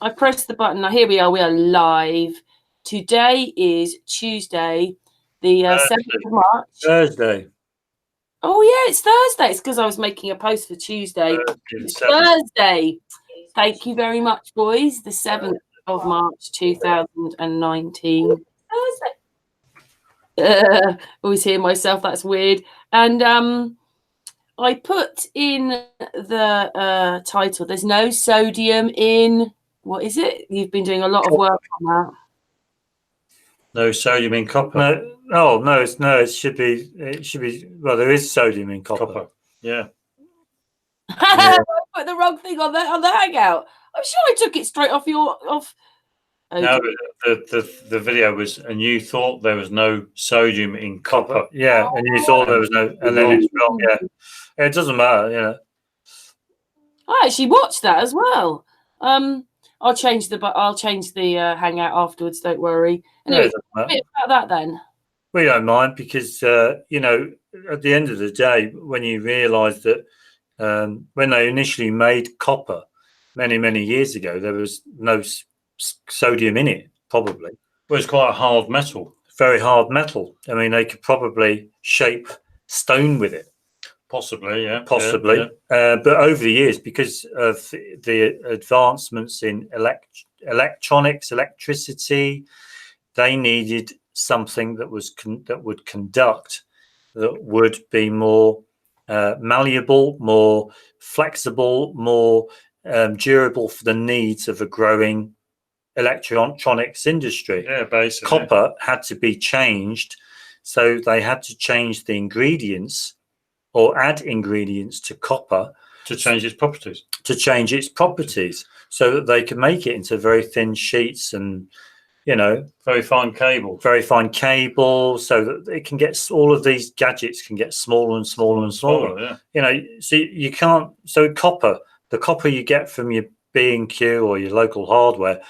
I pressed the button. Now here we are live. Today is Tuesday, the 7th of March. Thursday. Oh yeah, it's Thursday. It's because I was making a post for Tuesday. It's Thursday. Thank you very much, boys. The 7th of March 2019. Thursday. Always hear myself. That's weird. And I put in the title. There's no sodium in. What is it? You've been doing a lot of work on that. No sodium in copper. No, it should be. Well, there is sodium in copper. Yeah. I put the wrong thing on the hangout. I'm sure I took it straight off your off. No, the video was, and you thought there was no sodium in copper. Yeah, and you thought there was no, and then it's wrong. Yeah, it doesn't matter. Yeah. I actually watched that as well. I'll change the hangout afterwards. Don't worry. Anyway, a bit about that then. We don't mind because at the end of the day, when you realise that when they initially made copper many years ago, there was no sodium in it. Probably it was quite a hard metal, very hard metal. I mean, they could probably shape stone with it. Possibly, yeah. Possibly. Yeah. But over the years, because of the advancements in electronics, electricity, they needed something that would conduct, that would be more malleable, more flexible, more durable for the needs of a growing electronics industry. Yeah, basically. Copper had to be changed, so they had to change the ingredients or add ingredients to copper to change its properties. So that they could make it into very thin sheets and, very fine cable, so that it can get, all of these gadgets can get smaller and smaller and smaller. Yeah. So you can't. So the copper you get from your B&Q or your local hardware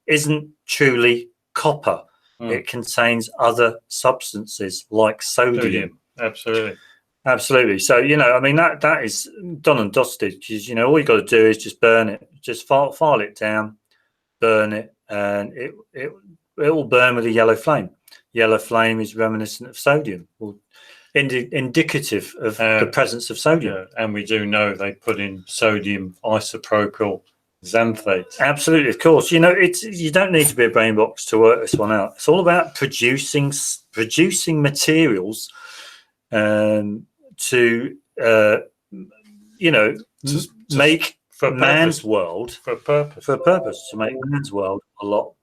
isn't truly copper. It contains other substances like sodium. Absolutely. So, I mean, that is done and dusted, because, all you got to do is just burn it, just file it down, burn it, and it will burn with a yellow flame. Yellow flame is reminiscent of sodium, or indicative of the presence of sodium. Yeah, and we do know they put in sodium isopropyl xanthate. Absolutely, of course. You don't need to be a brain box to work this one out. It's all about producing materials to make for man's world for a purpose to make man's world a lot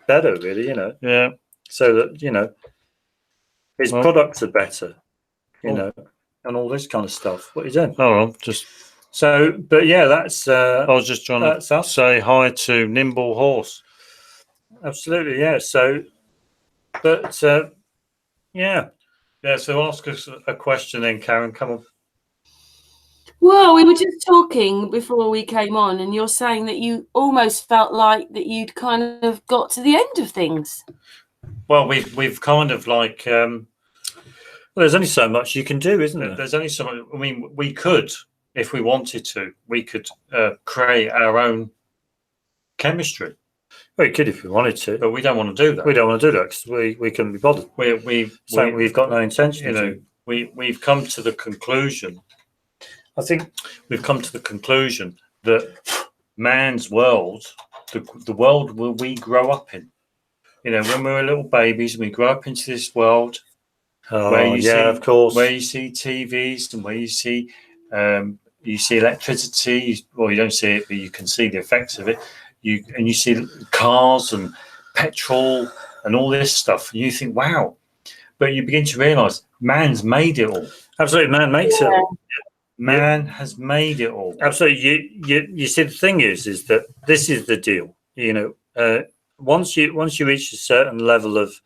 better, really. Yeah. So that his products are better, and all this kind of stuff. What are you doing? Oh, well, just so. But yeah, that's. I was just trying to say hi to Nimble Horse. Absolutely, yeah. So, but yeah. Yeah, so ask us a question then, Karen. Come on. Well, we were just talking before we came on, and you're saying that you almost felt like that you'd kind of got to the end of things. Well, we've kind of like, well, there's only so much you can do, isn't there? There's only so much. I mean, we could, if we wanted to, we could create our own chemistry. We could if we wanted to, but we don't want to do that. We don't want to do that because we couldn't be bothered. We've got no intention. We've come to the conclusion. I think we've come to the conclusion that man's world, the world where we grow up in, when we were little babies and we grow up into this world, where you see TVs and where you see electricity. Well, you don't see it, but you can see the effects of it. You see cars and petrol and all this stuff, and you think, wow. But you begin to realise man's made it all. Absolutely, man makes it all. Man has made it all. Absolutely. You see, the thing is that this is the deal. Once you reach a certain level of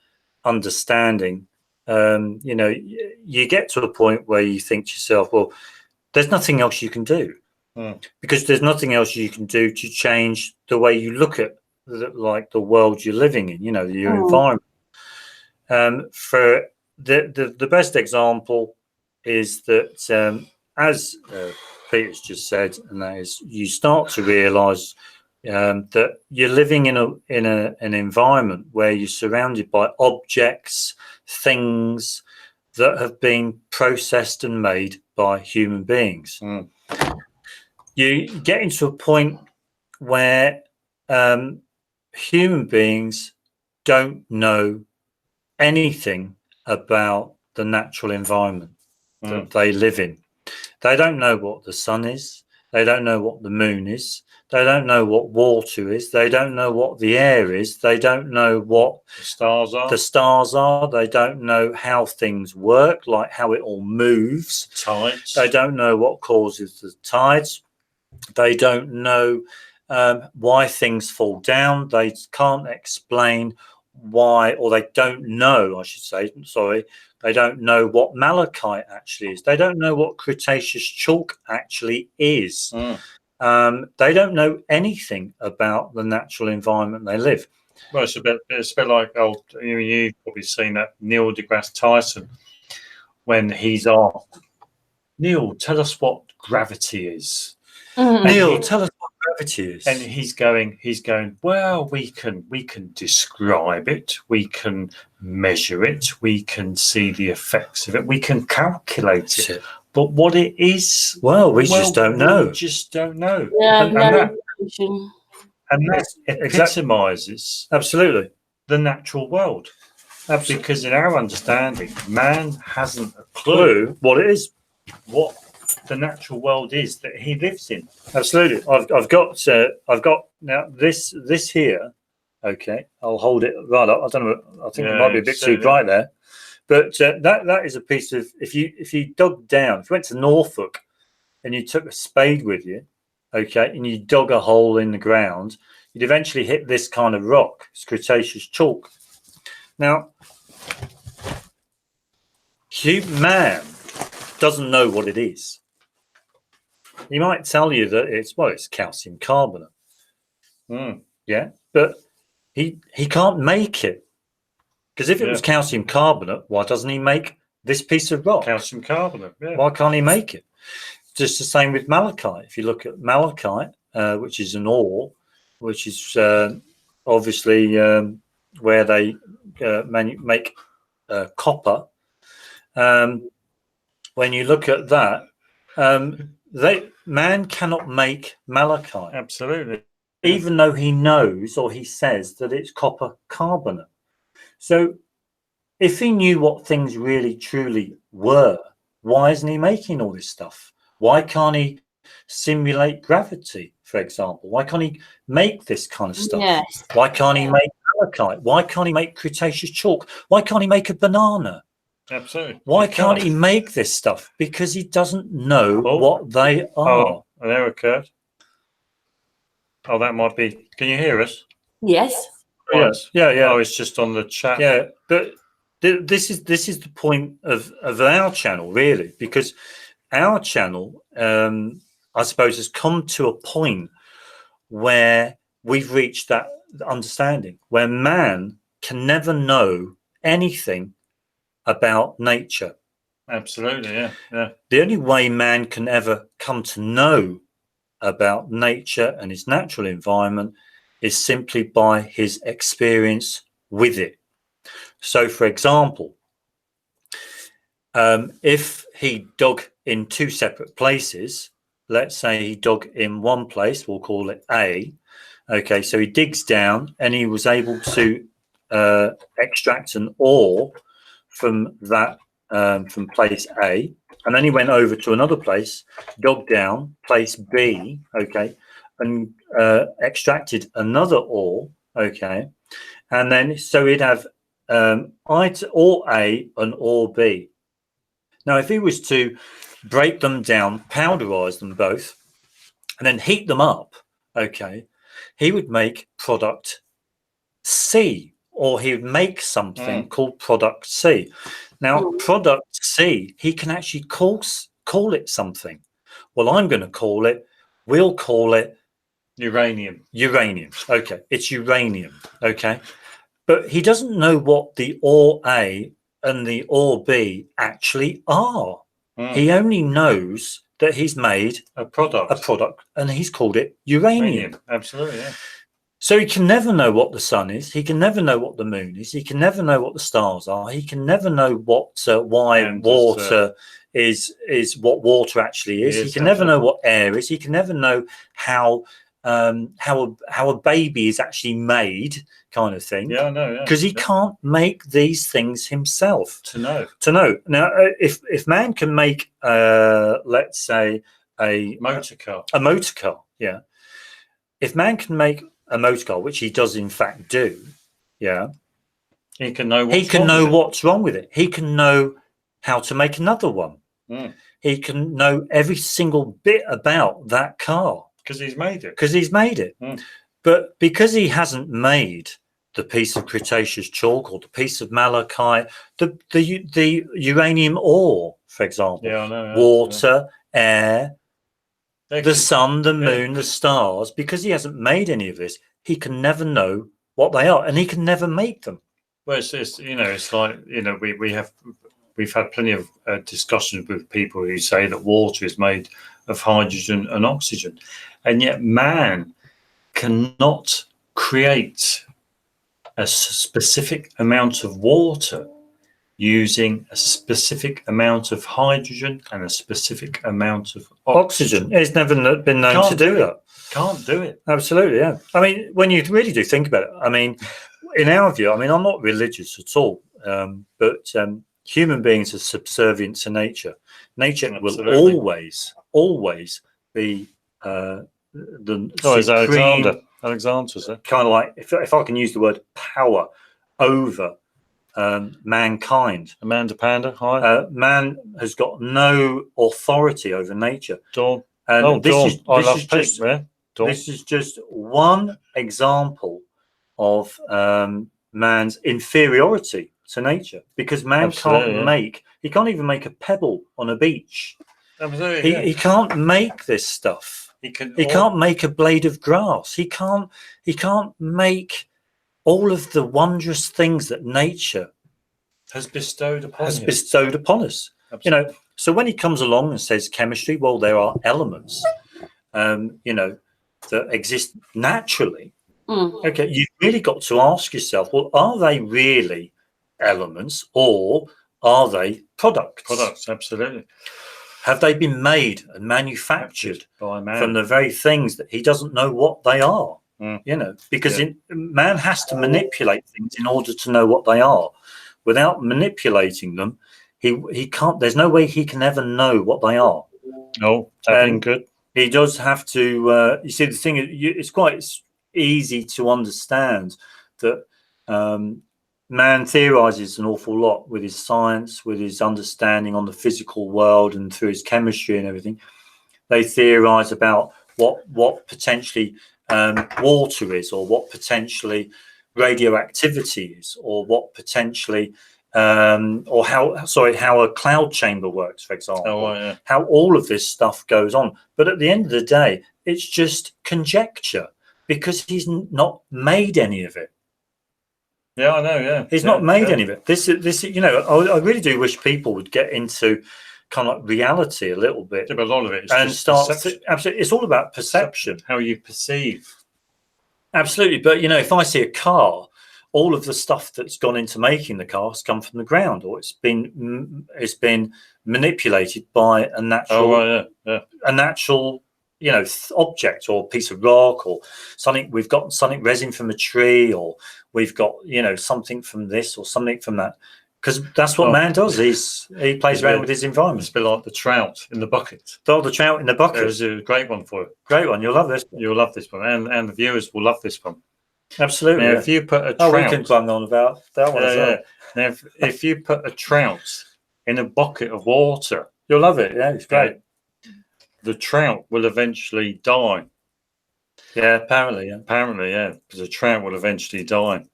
understanding, you get to a point where you think to yourself, well, there's nothing else you can do. Because there's nothing else you can do to change the way you look at the world you're living in, your environment. For the best example is that, as Peter's just said, and that is, you start to realise that you're living in an environment where you're surrounded by objects, things that have been processed and made by human beings. You get into a point where human beings don't know anything about the natural environment that they live in. They don't know what the sun is. They don't know what the moon is. They don't know what water is. They don't know what the air is. They don't know what The stars are. the stars are. They don't know how things work, like how it all moves. Tides. They don't know what causes the tides. They don't know why things fall down. They can't explain why, or they don't know, I should say, sorry, they don't know what malachite actually is. They don't know what Cretaceous chalk actually is. They don't know anything about the natural environment they live. Well, it's a bit like you've probably seen that Neil deGrasse Tyson when he's asked, Neil, tell us what gravity is. Neil, tell us what gravity is. And he's going, well, we can describe it, we can measure it, we can see the effects of it, we can calculate it. But what it is, we just don't know. We just don't know. Yeah, and that epitomizes absolutely the natural world. Absolutely. Because in our understanding, man hasn't a clue what it is, what the natural world is that he lives in. Absolutely. I've got now this here. Okay, I'll hold it right up. I don't know. I think it might be a bit too bright there, but that is a piece of, if you dug down, if you went to Norfolk and you took a spade with you, okay, and you dug a hole in the ground, you'd eventually hit this kind of rock. It's Cretaceous chalk. Now, man doesn't know what it is. He might tell you that it's calcium carbonate. Yeah, but he can't make it, because if it was calcium carbonate, why doesn't he make this piece of rock? Calcium carbonate. Yeah. Why can't he make it? Just the same with malachite. If you look at malachite, which is an ore, which is obviously where they make copper. When you look at that, man cannot make malachite. Absolutely. Even though he knows, or he says, that it's copper carbonate. So if he knew what things really truly were, why isn't he making all this stuff? Why can't he simulate gravity, for example? Why can't he make this kind of stuff? Yes. Why can't he make malachite? Why can't he make Cretaceous chalk? Why can't he make a banana? Absolutely. Why can't he make this stuff? Because he doesn't know what they are. Oh, there occurred. Oh, that might be. Can you hear us? Yes. Yes. Yeah. Oh, it's just on the chat. Yeah, but this is the point of our channel, really, because our channel, I suppose, has come to a point where we've reached that understanding where man can never know anything about nature. Absolutely. Yeah. The only way man can ever come to know about nature and his natural environment is simply by his experience with it. So, for example, if he dug in two separate places, let's say he dug in one place, we'll call it A. Okay, so he digs down and he was able to extract an ore from that, from place A, and then he went over to another place, dug down, place B, okay, and extracted another ore, okay, and then so he'd have ore A and ore B. Now, if he was to break them down, powderize them both, and then heat them up, okay, he would make product C, or he would make something called product C. Now, product C, he can actually call it something. Well, we'll call it uranium. Uranium. Okay, it's uranium. Okay, but he doesn't know what the ore A and the ore B actually are. He only knows that he's made a product, and he's called it uranium. Absolutely, yeah. So he can never know what the sun is. He can never know what the moon is. He can never know what the stars are. He can never know why water is what water actually is. He can never know what air is. He can never know how a baby is actually made, kind of thing. Yeah, I know. Yeah, because he can't make these things himself. To know. Now, if man can make, let's say, a motor car, yeah. If man can make a motor car, which he does in fact do, yeah, he can know what's wrong with it. He can know how to make another one. He can know every single bit about that car because he's made it. But because he hasn't made the piece of Cretaceous chalk or the piece of malachite, the uranium ore, for example, water, air, the sun, the moon, the stars, because he hasn't made any of this, he can never know what they are, and he can never make them. Well, it's like, we've had plenty of discussions with people who say that water is made of hydrogen and oxygen, and yet man cannot create a specific amount of water using a specific amount of hydrogen and a specific amount of oxygen. It's never been known to do that. Can't do it. Absolutely, yeah. I mean, when you really do think about it, I mean, in our view, I mean, I'm not religious at all, but human beings are subservient to nature. Nature will always be the supreme. Alexander's kind of like, if I can use the word, power over mankind. Amanda Panda, hi. Man has got no authority over nature. Dawn. And this is just one example of man's inferiority to nature, because man he can't even make a pebble on a beach. He can't make this stuff. He can't make a blade of grass. He can't make all of the wondrous things that nature has bestowed upon us. Absolutely. So when he comes along and says chemistry, well, there are elements, that exist naturally. Okay, you've really got to ask yourself, well, are they really elements, or are they products? Products, absolutely. Have they been made and manufactured by man from the very things that he doesn't know what they are? Because man has to manipulate things in order to know what they are. Without manipulating them, he can't. There's no way he can ever know what they are. No, that's good. He does have to. You see, the thing is, it's quite easy to understand that man theorizes an awful lot with his science, with his understanding on the physical world, and through his chemistry and everything. They theorize about what potentially water is, or what potentially radioactivity is, or what potentially or how a cloud chamber works, for example. How all of this stuff goes on. But at the end of the day, it's just conjecture, because he's not made any of it. Yeah, I know. Yeah, he's not made any of it. This, I really do wish people would get into kind of like reality a little bit. But a lot of it is and start. Absolutely, it's all about perception, how you perceive. Absolutely, but if I see a car, all of the stuff that's gone into making the car has come from the ground, or it's been manipulated by a natural, a natural. Object, or piece of rock, or something. We've got something resin from a tree, or we've got something from this or something from that, because that's what man does. He plays around with his environment. It's a bit like the trout in the bucket. The trout in the bucket. There's a great one for you. Great one. You'll love this. You'll love this one, and the viewers will love this one. Absolutely. Now, if you put a trout, we can bung on about that one as well. Now, if you put a trout in a bucket of water, you'll love it. Yeah, it's great. The trout will eventually die. Yeah, apparently, because the trout will eventually die.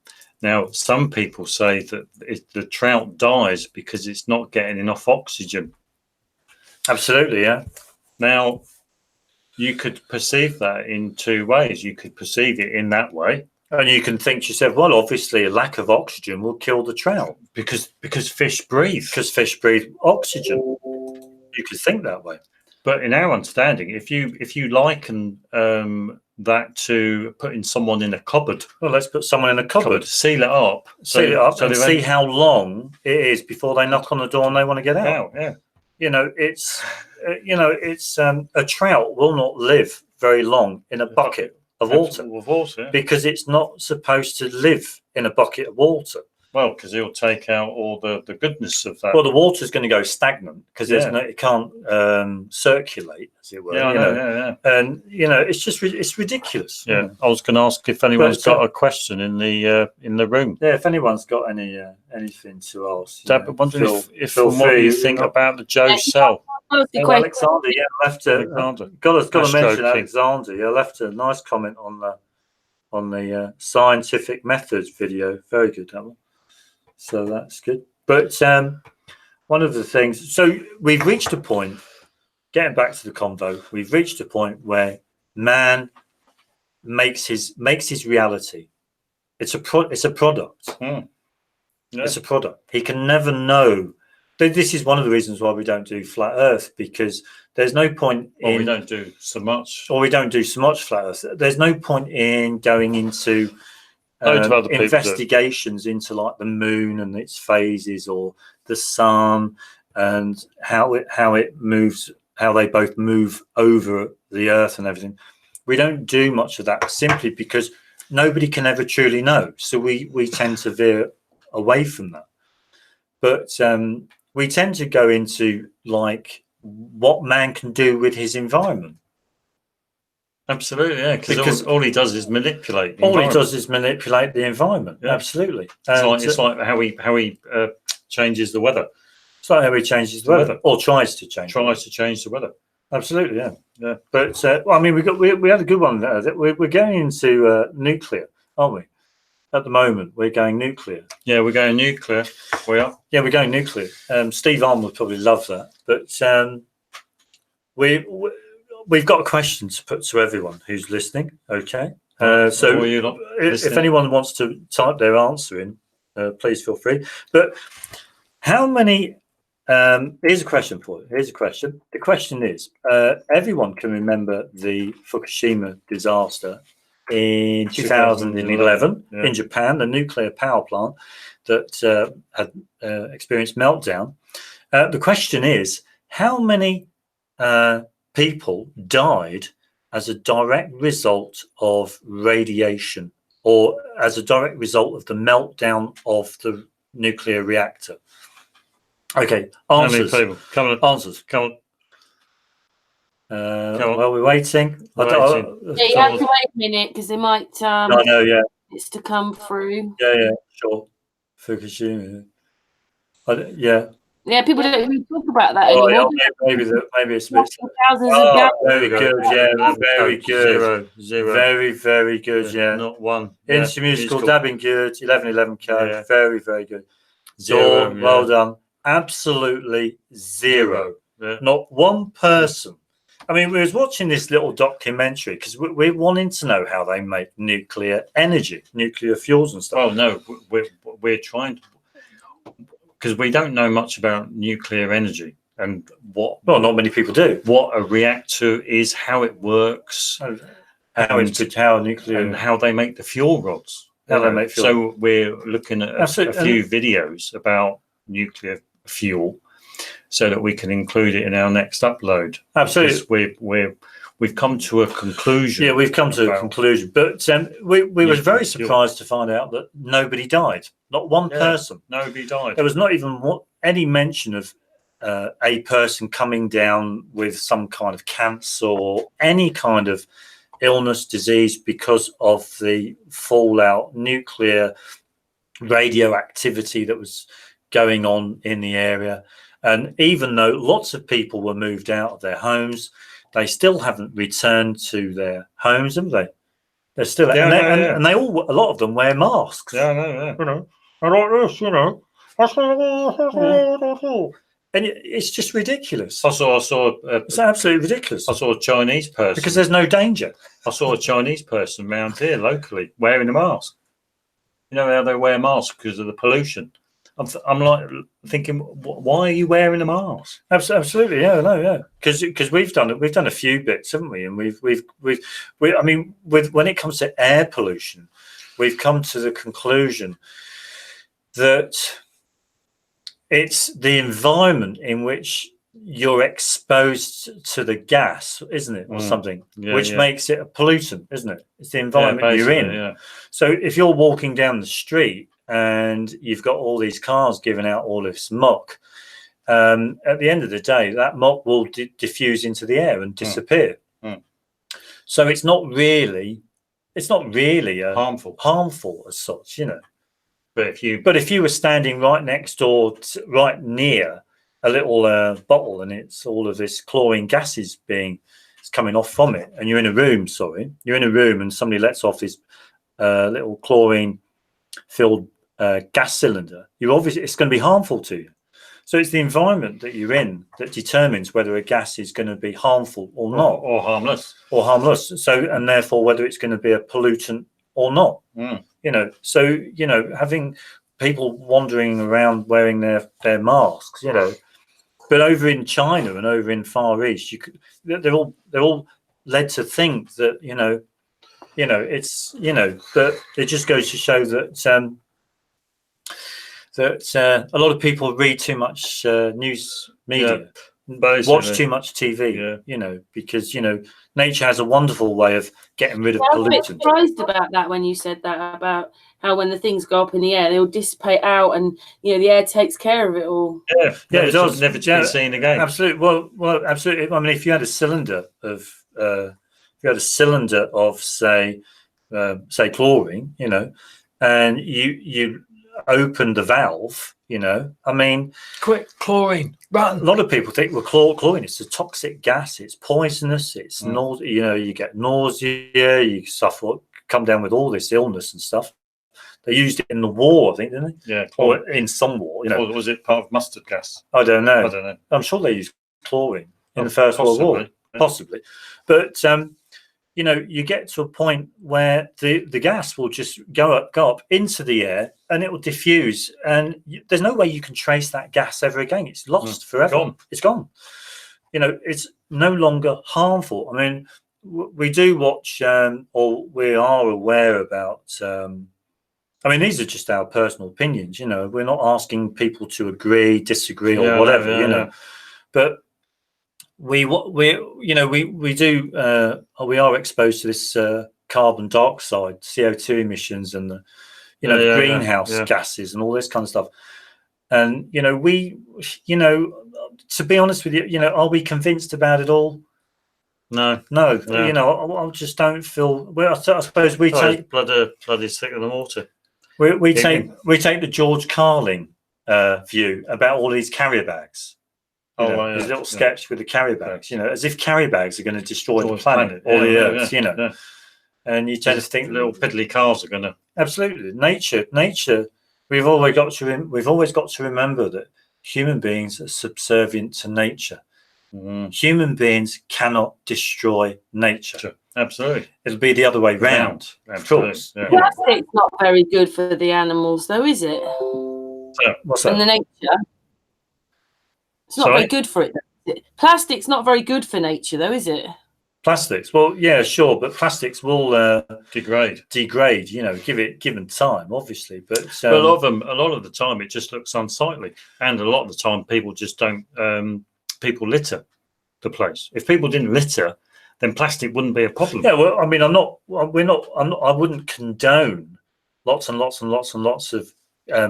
Now, some people say that the trout dies because it's not getting enough oxygen. Absolutely, yeah. Now, you could perceive that in two ways. You could perceive it in that way. And you can think to yourself, well, obviously a lack of oxygen will kill the trout. Because fish breathe. Because fish breathe oxygen. you could think that way. But in our understanding, if you liken that to putting someone in a cupboard, Well, let's put someone in a cupboard, seal it up, and see how long it is before they knock on the door and they want to get out. Yeah. It's a trout will not live very long in a bucket of water, because it's not supposed to live in a bucket of water. Well, because he'll take out all the goodness of that. Well, the water's going to go stagnant because it can't circulate, as it were. Yeah. And it's ridiculous. Yeah, I was going to ask if anyone's got a question in the room. Yeah, if anyone's got anything to ask. I wonder if what you think about the Joe Cell. Alexander, left got to mention Alexander. Yeah, left a nice comment on the scientific methods video. Very good, that one. So that's good. But one of the things, so we've reached a point, getting back to the convo, we've reached a point where man makes his reality. It's a product. Yeah. It's a product. He can never know. This is one of the reasons why we don't do flat Earth, because there's no point in... we don't do so much flat Earth. There's no point in going into... investigations into like the moon and its phases, or the sun and how it moves, how they both move over the Earth and everything. We don't do much of that simply because nobody can ever truly know. So we tend to veer away from that. But we tend to go into like what man can do with his environment. Absolutely, yeah. Because all he does is manipulate. All he does is manipulate the environment. Yeah. Absolutely. It's like how he changes the weather. It's like how he changes the weather, or tries to change the weather. Absolutely, yeah. But I mean, we had a good one there. That we're going into nuclear, aren't we? At the moment, we're going nuclear. Yeah, we're going nuclear. We are. Yeah, we're going nuclear. Steve Arm would probably love that, but we've got a question to put to everyone who's listening. Okay, so if anyone wants to type their answer in, please feel free. But how many? Here's a question for you. Here's a question. The question is: everyone can remember the Fukushima disaster in 2011 in Japan, the nuclear power plant that had experienced meltdown. The question is: how many people died as a direct result of radiation, or as a direct result of the meltdown of the nuclear reactor? Okay, answers. Come on. Answers. Come on. Well, we're waiting. You have to wait a minute because they might. I know. Yeah. It's to come through. Yeah. Sure. Fukushima. Yeah. Yeah, people don't even talk about that anymore. Yeah, maybe it's a bit. Thousands of very good. Yeah, very good. Zero. Very good. Yeah, not one. Into musical dabbing good. 11 code. Yeah. Very good. Zero. Dawn, well done. Absolutely zero. Yeah. Not one person. I mean, we was watching this little documentary because we're wanting to know how they make nuclear energy, nuclear fuels and stuff. Oh no, we're trying to, because we don't know much about nuclear energy and not many people do. What a reactor is, how it works, how nuclear, and how they make the fuel rods. How they make fuel. So we're looking at a few videos about nuclear fuel, so that we can include it in our next upload. Absolutely, we've come to a conclusion. Yeah, we've come to a conclusion. But we were very surprised to find out that nobody died. Not one person. Nobody died. There was not even any mention of a person coming down with some kind of cancer or any kind of illness, disease because of the fallout, nuclear radioactivity that was going on in the area. And even though lots of people were moved out of their homes, they still haven't returned to their homes, have they? They're still, and they all, a lot of them wear masks. Yeah. You know, I like this, you know. And it's just ridiculous. I saw. It's absolutely ridiculous. I saw a Chinese person because there's no danger. I saw a Chinese person around here locally wearing a mask. You know how they wear masks because of the pollution. I'm like thinking, why are you wearing a mask? Absolutely, yeah, no, yeah, because we've done a few bits, haven't we? And I mean, when it comes to air pollution, we've come to the conclusion that it's the environment in which you're exposed to the gas, isn't it, or something, which makes it a pollutant, isn't it? It's the environment you're in. Yeah. So if you're walking down the street and you've got all these cars giving out all this muck, at the end of the day, that muck will diffuse into the air and disappear. So it's not really harmful as such, you know. But if you were standing right next door, right near a little bottle, and it's all of this chlorine gases it's coming off from it, and you're in a room, and somebody lets off this little chlorine filled gas cylinder, it's going to be harmful to you. So it's the environment that you're in that determines whether a gas is going to be harmful or not, or harmless. So, and therefore whether it's going to be a pollutant or not. You know, so, you know, having people wandering around wearing their masks, you know, but over in China and over in Far East, they're all led to think that, you know, it's, you know, that it just goes to show that a lot of people read too much news media, watch too much TV, you know, because, you know, nature has a wonderful way of getting rid of pollutants. I was a bit surprised about that when you said that, about how when the things go up in the air, they all dissipate out, and, you know, the air takes care of it all. Yeah, it does. Never to be seen again. Absolutely. Well, absolutely. I mean, if you had a cylinder of, say chlorine, you know, and you open the valve, you know, I mean, quick, chlorine, run. A lot of people think, well, chlorine, it's a toxic gas, it's poisonous, it's you know, you get nausea, you suffer, come down with all this illness and stuff. They used it in the war, I think, didn't they? Yeah, or in some war, you know. Or was it part of mustard gas? I don't know. I'm sure they used chlorine in the First World War, possibly. But you know, you get to a point where the gas will just go up into the air, and it will diffuse, and there's no way you can trace that gas ever again. It's lost forever. Gone. It's gone. You know, it's no longer harmful. I mean, we do watch, or we are aware about. I mean, these are just our personal opinions. You know, we're not asking people to agree, disagree, or whatever. You know, but we are exposed to this carbon dioxide, CO2 emissions, and the greenhouse gases and all this kind of stuff. And you know, to be honest with you, you know, are we convinced about it all? No. You know, I just don't feel. Well, I suppose we take blood is thicker than water. We take the George Carlin view about all these carrier bags. His little sketch with the carrier bags, you know, as if carrier bags are going to destroy the planet or the earth, you know. And you tend to think little piddly cars are going to. Absolutely, nature. We've always got to remember that human beings are subservient to nature. Human beings cannot destroy nature. Sure. Absolutely, it'll be the other way round. Of course, plastic's not very good for the animals, though, is it? What's that? In the nature. It's not very good for it. Plastic's not very good for nature, though, is it? Plastics, well, yeah, sure, but plastics will degrade. You know, given time, obviously. But a lot of the time, it just looks unsightly, and a lot of the time, people just don't. People litter the place. If people didn't litter, then plastic wouldn't be a problem. Yeah, well, I mean, I wouldn't condone lots and lots and lots and lots of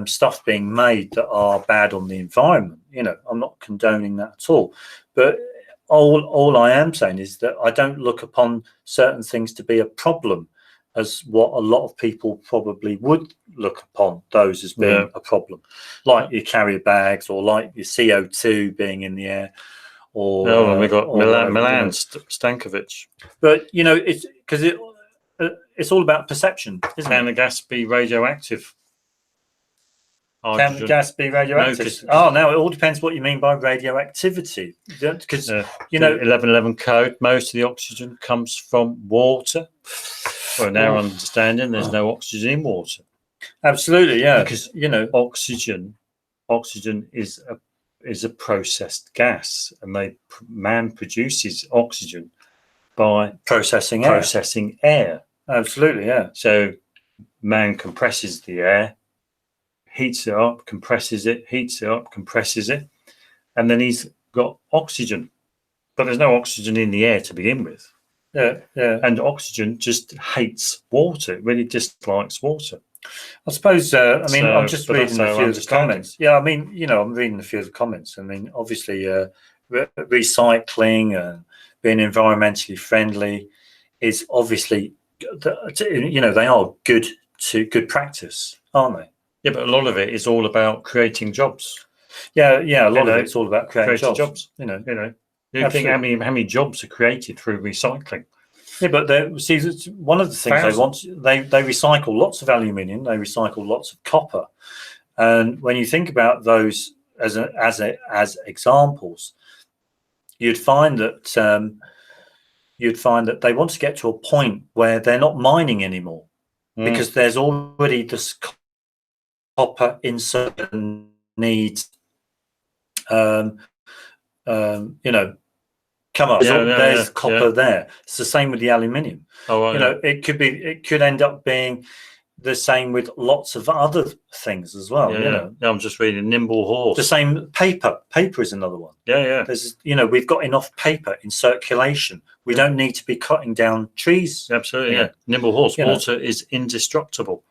stuff being made that are bad on the environment. You know, I'm not condoning that at all. But all I am saying is that I don't look upon certain things to be a problem as what a lot of people probably would look upon those as being a problem, like your carrier bags or like your CO2 being in the air. Or we got Milan Stankovic. But you know, it's because it's all about perception, isn't it? Can the gas be radioactive? Can the gas be radioactive? No, it all depends what you mean by radioactivity. Because you know, 1111 code. Most of the oxygen comes from water. Well, in our understanding, there's no oxygen in water. Absolutely, yeah. Because you know, oxygen oxygen is a processed gas, and man produces oxygen by Processing air. Absolutely, yeah. So man compresses the air, heats it up, compresses it, heats it up, compresses it, and then he's got oxygen. But there's no oxygen in the air to begin with. Yeah, yeah. And oxygen just hates water. It really dislikes water. I suppose, I mean, I'm just but reading that's a how I few of the understand it. comments. Yeah, I mean, you know, I'm reading a few of the comments. I mean, obviously, recycling and being environmentally friendly is obviously, you know, they are good practice, aren't they? Yeah, but a lot of it is all about creating jobs. Yeah, yeah. A lot of it's all about creating jobs. You know, You think how many jobs are created through recycling? yeah, but see, one of the things they recycle lots of aluminium, they recycle lots of copper, and when you think about those as examples, you'd find that they want to get to a point where they're not mining anymore because there's already this copper in certain needs. You know, come up. There's copper there. It's the same with the aluminium. Oh, you know, it could end up being the same with lots of other things as well. You know, I'm just reading Nimble Horse. the same paper. Paper is another one. Yeah. There's, you know, we've got enough paper in circulation. We don't need to be cutting down trees. Absolutely, yeah. Nimble Horse. Water is indestructible.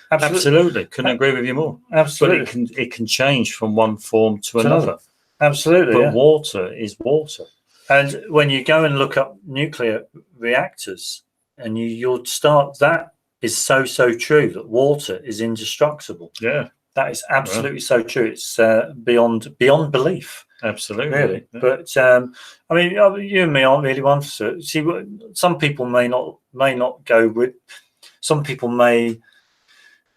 Absolutely. Absolutely. Couldn't agree with you more. Absolutely. But it can change from one form to another. Absolutely. But water is water. And when you go and look up nuclear reactors, and you'll start, that is so true, that water is indestructible. Yeah, that is absolutely so true. It's beyond belief. Absolutely, really. Yeah. But I mean, you and me aren't really one for. See, some people may not go with. Some people may.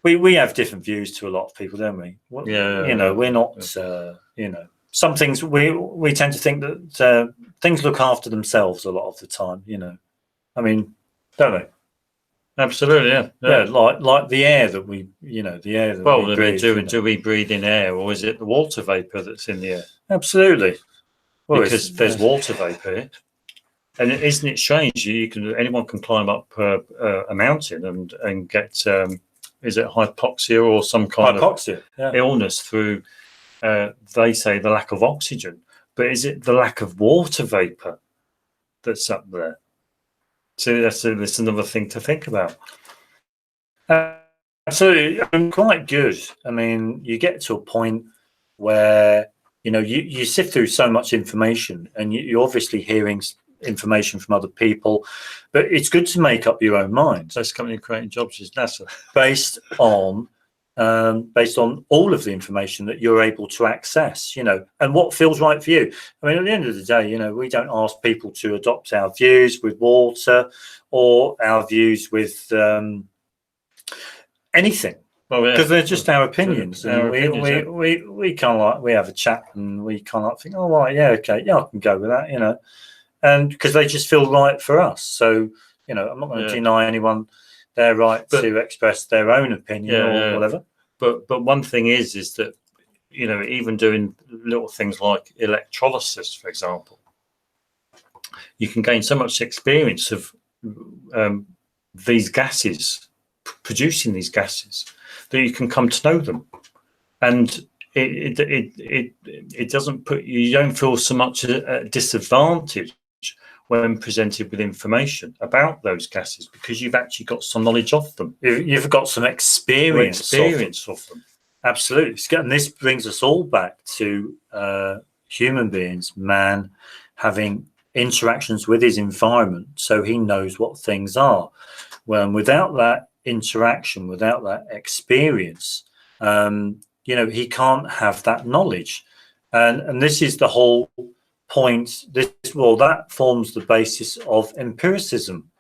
We have different views to a lot of people, don't we? Yeah. You know, we're not. You know, some things we tend to think that things look after themselves a lot of the time. You know, I mean, don't they? Absolutely, yeah. Like the air that we, you know, the air that we breathe. Do we breathe in air, or is it the water vapor that's in the air? Absolutely. Well, because there's water vapor here. And isn't it strange? Anyone can climb up a mountain and get is it hypoxia or some kind of illness through they say the lack of oxygen, but is it the lack of water vapor that's up there? So that's another thing to think about. Absolutely, I'm quite good. I mean, you get to a point where you know you sift through so much information, and you're obviously hearing information from other people, but it's good to make up your own mind. So this company creating jobs is NASA based on all of the information that you're able to access, you know, and what feels right for you. I mean, at the end of the day, you know, we don't ask people to adopt our views with water or our views with anything, because they're just our opinions. And we kind of we have a chat and we kind of think, oh, right, yeah, okay, yeah, I can go with that, you know, and because they just feel right for us. So, you know, I'm not going to deny anyone their right to express their own opinion or whatever. But one thing is that, you know, even doing little things like electrolysis, for example, you can gain so much experience of these gases, producing these gases, that you can come to know them, and it doesn't put you don't feel so much at a disadvantage when presented with information about those gases, because you've actually got some knowledge of them. You've got some experience of them. Absolutely. And this brings us all back to human beings, man, having interactions with his environment so he knows what things are. Well, without that interaction, without that experience, you know, he can't have that knowledge. And this is the whole point. That forms the basis of empiricism,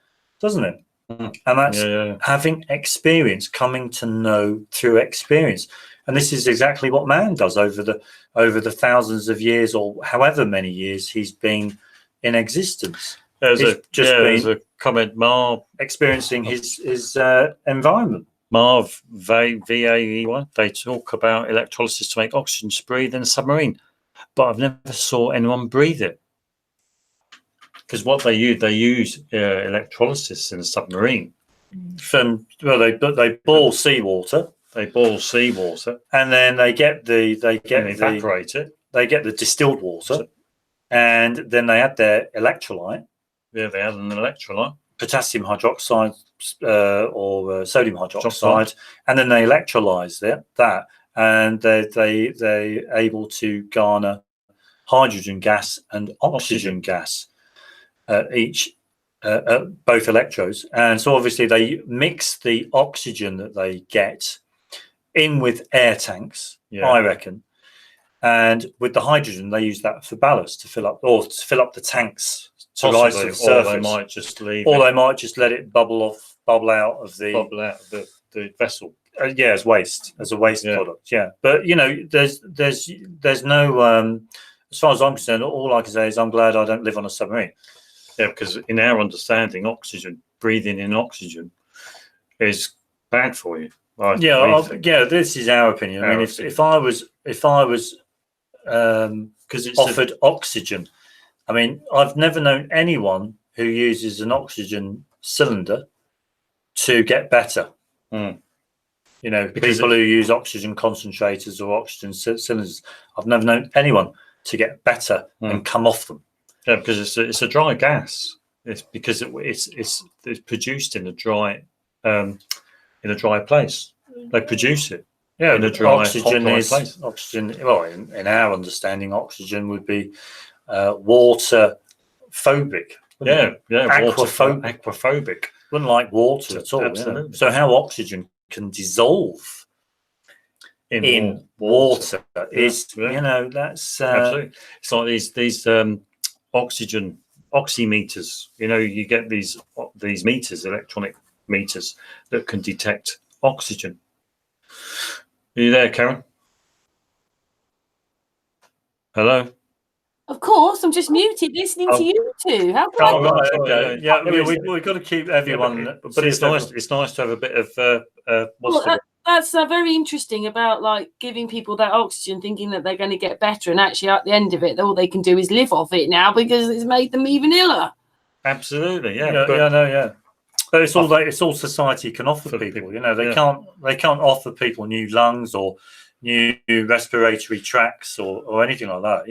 doesn't it? And that's having experience, coming to know through experience. And this is exactly what man does over the thousands of years, or however many years he's been in existence. There's a comment, Mar, experiencing his environment. Marv VAE1, they talk about electrolysis to make oxygen to breathe in a submarine, but I've never saw anyone breathe it. Because what they use electrolysis in a submarine. They boil seawater. They boil seawater, and then they evaporate it. They get the distilled water, and then they add their electrolyte. Yeah, they add an electrolyte, potassium hydroxide or sodium hydroxide, and then they electrolyze that, and they're able to garner hydrogen gas and oxygen gas each. Both electrodes, and so obviously they mix the oxygen that they get in with air tanks, I reckon, and with the hydrogen they use that for ballast to fill up the tanks to rise to the surface. Or they might just leave, or they might just let it bubble out of the vessel. As waste, as a waste product. Yeah, but there's no. As far as I'm concerned, all I can say is I'm glad I don't live on a submarine. Yeah, because in our understanding, breathing in oxygen is bad for you. This is our opinion. I mean, if I was because it's offered oxygen, I mean, I've never known anyone who uses an oxygen cylinder to get better. Because people who use oxygen concentrators or oxygen cylinders, I've never known anyone to get better and come off them. Yeah, because it's a dry gas. It's because it's produced in a dry place. They produce it. Yeah, in a dry oxygen place. Oxygen. Well, in our understanding, oxygen would be water phobic. Aquaphobic. Wouldn't like water at all. Absolutely. Yeah. So how oxygen can dissolve in water is that's absolutely. It's like these oxygen oximeters. You get these meters, electronic meters that can detect oxygen. Are you there, Karen? Hello. Of course, I'm just muted listening to you two. How can okay. Yeah, we've got to keep everyone. But it's nice. It's nice to have a bit of that's very interesting about like giving people that oxygen, thinking that they're going to get better, and actually at the end of it, all they can do is live off it now because it's made them even iller. Absolutely, But it's all society can offer people. They can't offer people new lungs or new respiratory tracts or anything like that.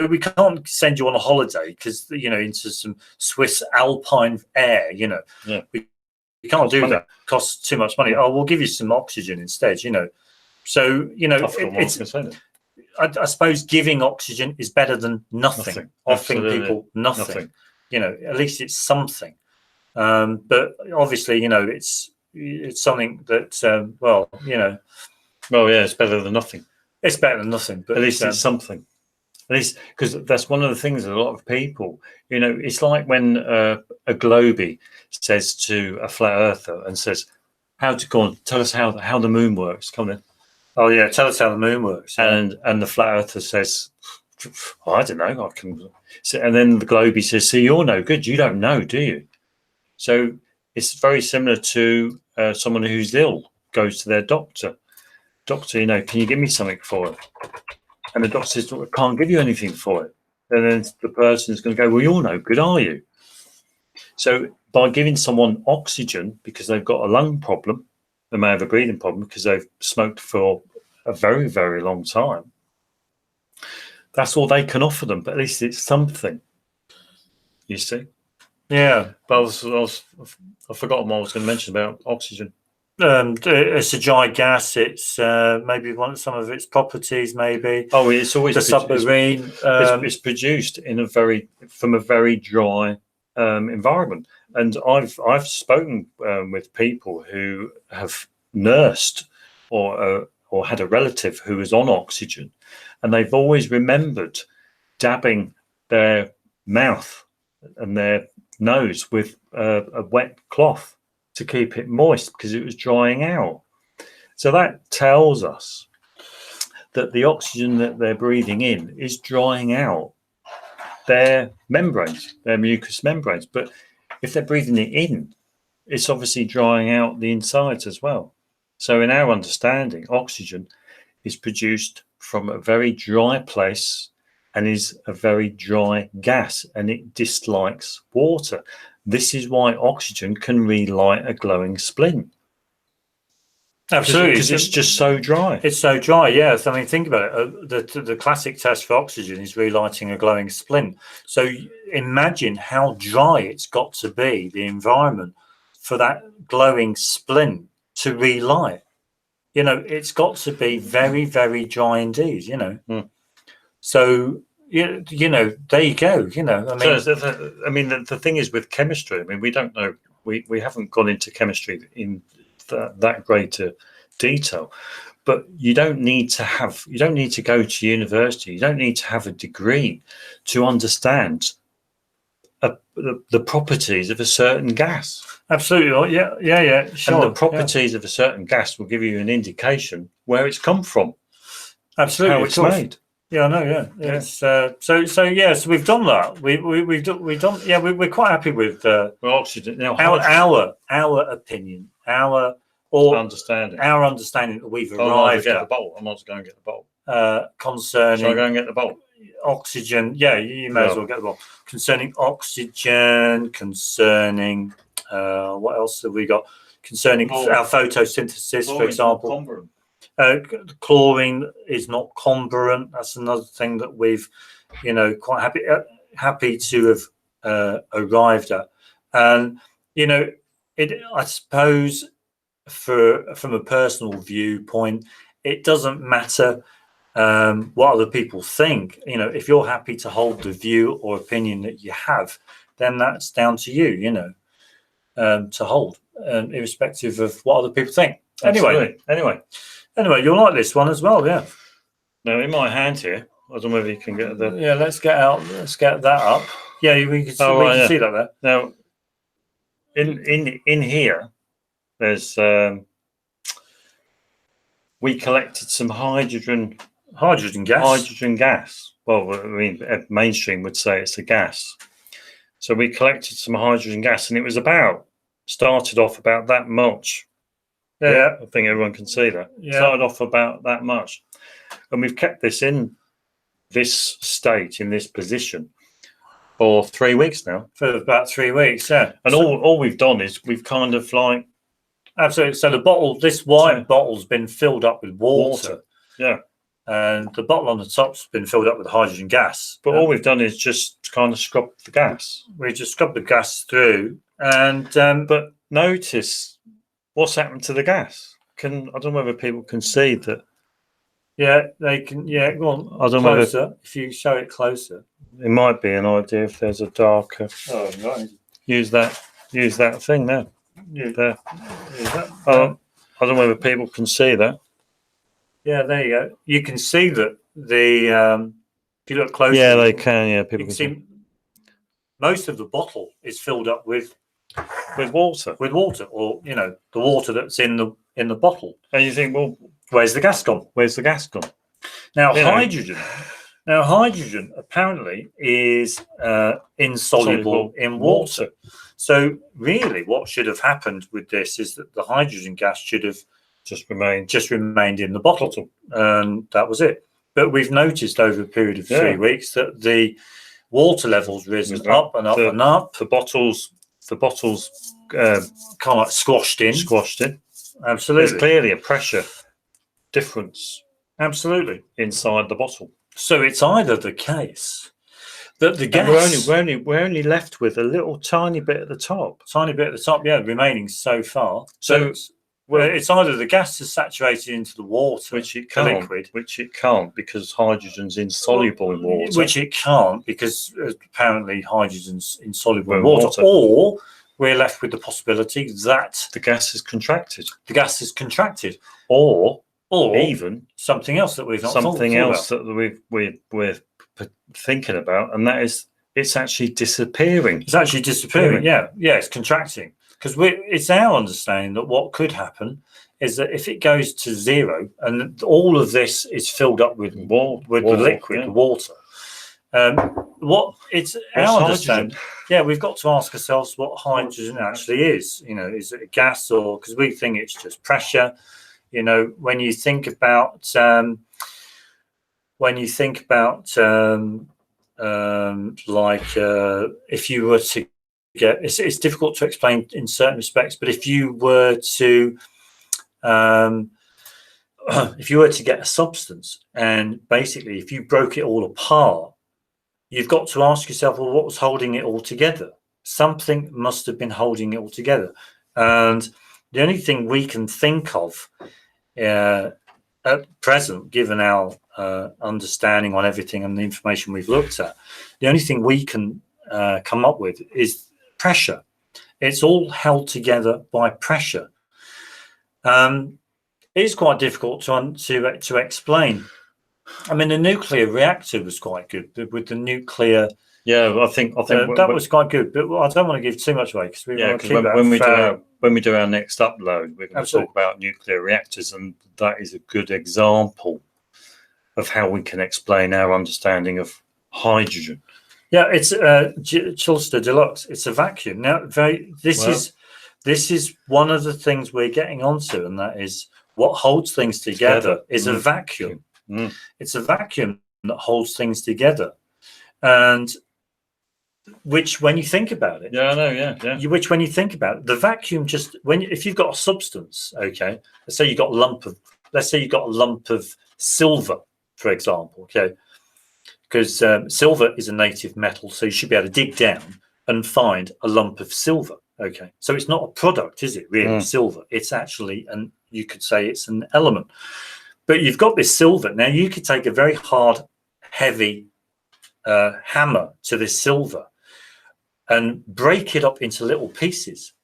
We can't send you on a holiday because into some Swiss alpine air. We can't do that. It costs too much money. We'll give you some oxygen instead. So I suppose giving oxygen is better than nothing. Offering people nothing. At least it's something. But obviously, it's something that it's better than nothing. It's better than nothing, but at least it's something. At least, because that's one of the things that a lot of people, it's like when a globie says to a flat earther and says, "How to go on? Tell us how the moon works." Come on. Oh yeah, tell us how the moon works. Yeah. And the flat earther says, "I don't know. I can." So, and then the globie says, "See, you're no good. You don't know, do you?" So it's very similar to someone who's ill goes to their doctor. Doctor, can you give me something for it? And the doctor says, I can't give you anything for it. And then the person is going to go, well, you're no good, are you? So by giving someone oxygen because they've got a lung problem, they may have a breathing problem because they've smoked for a very, very long time. That's all they can offer them, but at least it's something. You see? Yeah. But I've forgotten what I was going to mention about oxygen. It's a dry gas. It's maybe some of its properties. Maybe it's always the submarine. It's produced from a very dry environment, and I've spoken with people who have nursed or had a relative who was on oxygen, and they've always remembered dabbing their mouth and their nose with a wet cloth to keep it moist because it was drying out. So that tells us that the oxygen that they're breathing in is drying out their membranes, their mucous membranes. But if they're breathing it in, it's obviously drying out the insides as well. So in our understanding, oxygen is produced from a very dry place and is a very dry gas, and it dislikes water. This is why oxygen can relight a glowing splint. Absolutely, Because it's just so dry. It's so dry, yes. I mean, think about it. The classic test for oxygen is relighting a glowing splint. So imagine how dry it's got to be, the environment, for that glowing splint to relight. You know, it's got to be very, very dry indeed, you know. So, you know, there you go, you know. I mean, the thing is with chemistry, I mean, we don't know, we haven't gone into chemistry in that greater detail, but you don't need to go to university, you don't need to have a degree to understand the properties of a certain gas. Absolutely, yeah, sure. And the properties of a certain gas will give you an indication where it's come from. Absolutely, how it's made. Yeah, I know. Yeah, it's so we've done that. We've done. Yeah, we're quite happy with oxygen. Now, our opinion, our understanding that we've arrived at. The bowl. I might go and get the bowl. Concerning. Shall I go and get the bowl? Oxygen. Yeah, you may as well get the bowl. Concerning oxygen. Concerning what else have we got? Concerning our photosynthesis, for example. Chlorine is not comburant. That's another thing that we've, you know, quite happy to have arrived at. And you know, I suppose from a personal viewpoint, it doesn't matter what other people think. You know, if you're happy to hold the view or opinion that you have, then that's down to you. You know, to hold, irrespective of what other people think. Anyway, you'll like this one as well, yeah. Now, in my hand here, I don't know whether you can get the. Yeah, let's get that up. Yeah, we can see that there. Now, in here, there's we collected some hydrogen gas. Well, I mean, mainstream would say it's a gas. So we collected some hydrogen gas, and it was started off about that much. Yeah, I think everyone can see that. Yeah. Started off about that much. And we've kept this in this state, in this position, for 3 weeks now. For about 3 weeks, yeah. And all we've done is we've kind of like... Absolutely. So the bottle, this white bottle's been filled up with water. Yeah. And the bottle on the top's been filled up with hydrogen gas. But all we've done is just kind of scrub the gas. We just scrubbed the gas through. And but notice... what's happened to the gas? I don't know whether people can see that. Yeah, they can. Yeah, go on. I don't know if you show it closer. It might be an idea if there's a darker. Oh, right. Use that thing there. Yeah. There. I don't know whether people can see that. Yeah, there you go. You can see that the. If you look closer. Yeah, they can. Yeah, people can see. Most of the bottle is filled up with water, or you know, the water that's in the bottle. And you think, well, where's the gas gone? Now, hydrogen apparently is insoluble in water. So really, what should have happened with this is that the hydrogen gas should have just remained in the bottle, and that was it. But we've noticed over a period of 3 weeks that the water levels risen up and up and up. The bottles kind of like squashed in. Absolutely. There's clearly a pressure difference. Absolutely. Inside the bottle. So it's either the case that the gas... We're only left with a little tiny bit at the top. Yeah, remaining so far. So it's either the gas is saturated into the water, which it can't, because hydrogen's insoluble in water. Which it can't, because apparently hydrogen's insoluble in water. Or we're left with the possibility that the gas is contracted. Or even something else that we've not we're thinking about, and that is it's actually disappearing. Yeah, it's contracting. Because it's our understanding that what could happen is that if it goes to zero and all of this is filled up with the liquid, water, what it's What's our hydrogen? understanding. Yeah, we've got to ask ourselves what hydrogen actually is. You know, is it a gas, or because we think it's just pressure? You know, when you think about if you were to get, it's difficult to explain in certain respects, but if you were to get a substance, and basically if you broke it all apart, you've got to ask yourself, well, what was holding it all together? Something must have been holding it all together. And the only thing we can think of at present, given our understanding on everything and the information we've looked at, the only thing we can come up with is pressure. It's all held together by pressure. It's quite difficult to explain. I mean, the nuclear reactor was quite good with the nuclear. Yeah, I think that was quite good, but I don't want to give too much away because we want to keep when we do our next upload, we're going to talk about nuclear reactors, and that is a good example of how we can explain our understanding of hydrogen. Yeah, it's Chilster Deluxe. It's a vacuum. Now, this is one of the things we're getting onto, and that is what holds things together is a vacuum. It's a vacuum that holds things together, and which, when you think about it, which when you think about it, the vacuum just if you've got a substance, okay, let's say you've got a lump of silver, for example, okay, because silver is a native metal, so you should be able to dig down and find a lump of silver. Okay, so it's not a product, is it? Really, silver. It's actually, and you could say it's an element. But you've got this silver. Now you could take a very hard, heavy hammer to this silver and break it up into little pieces.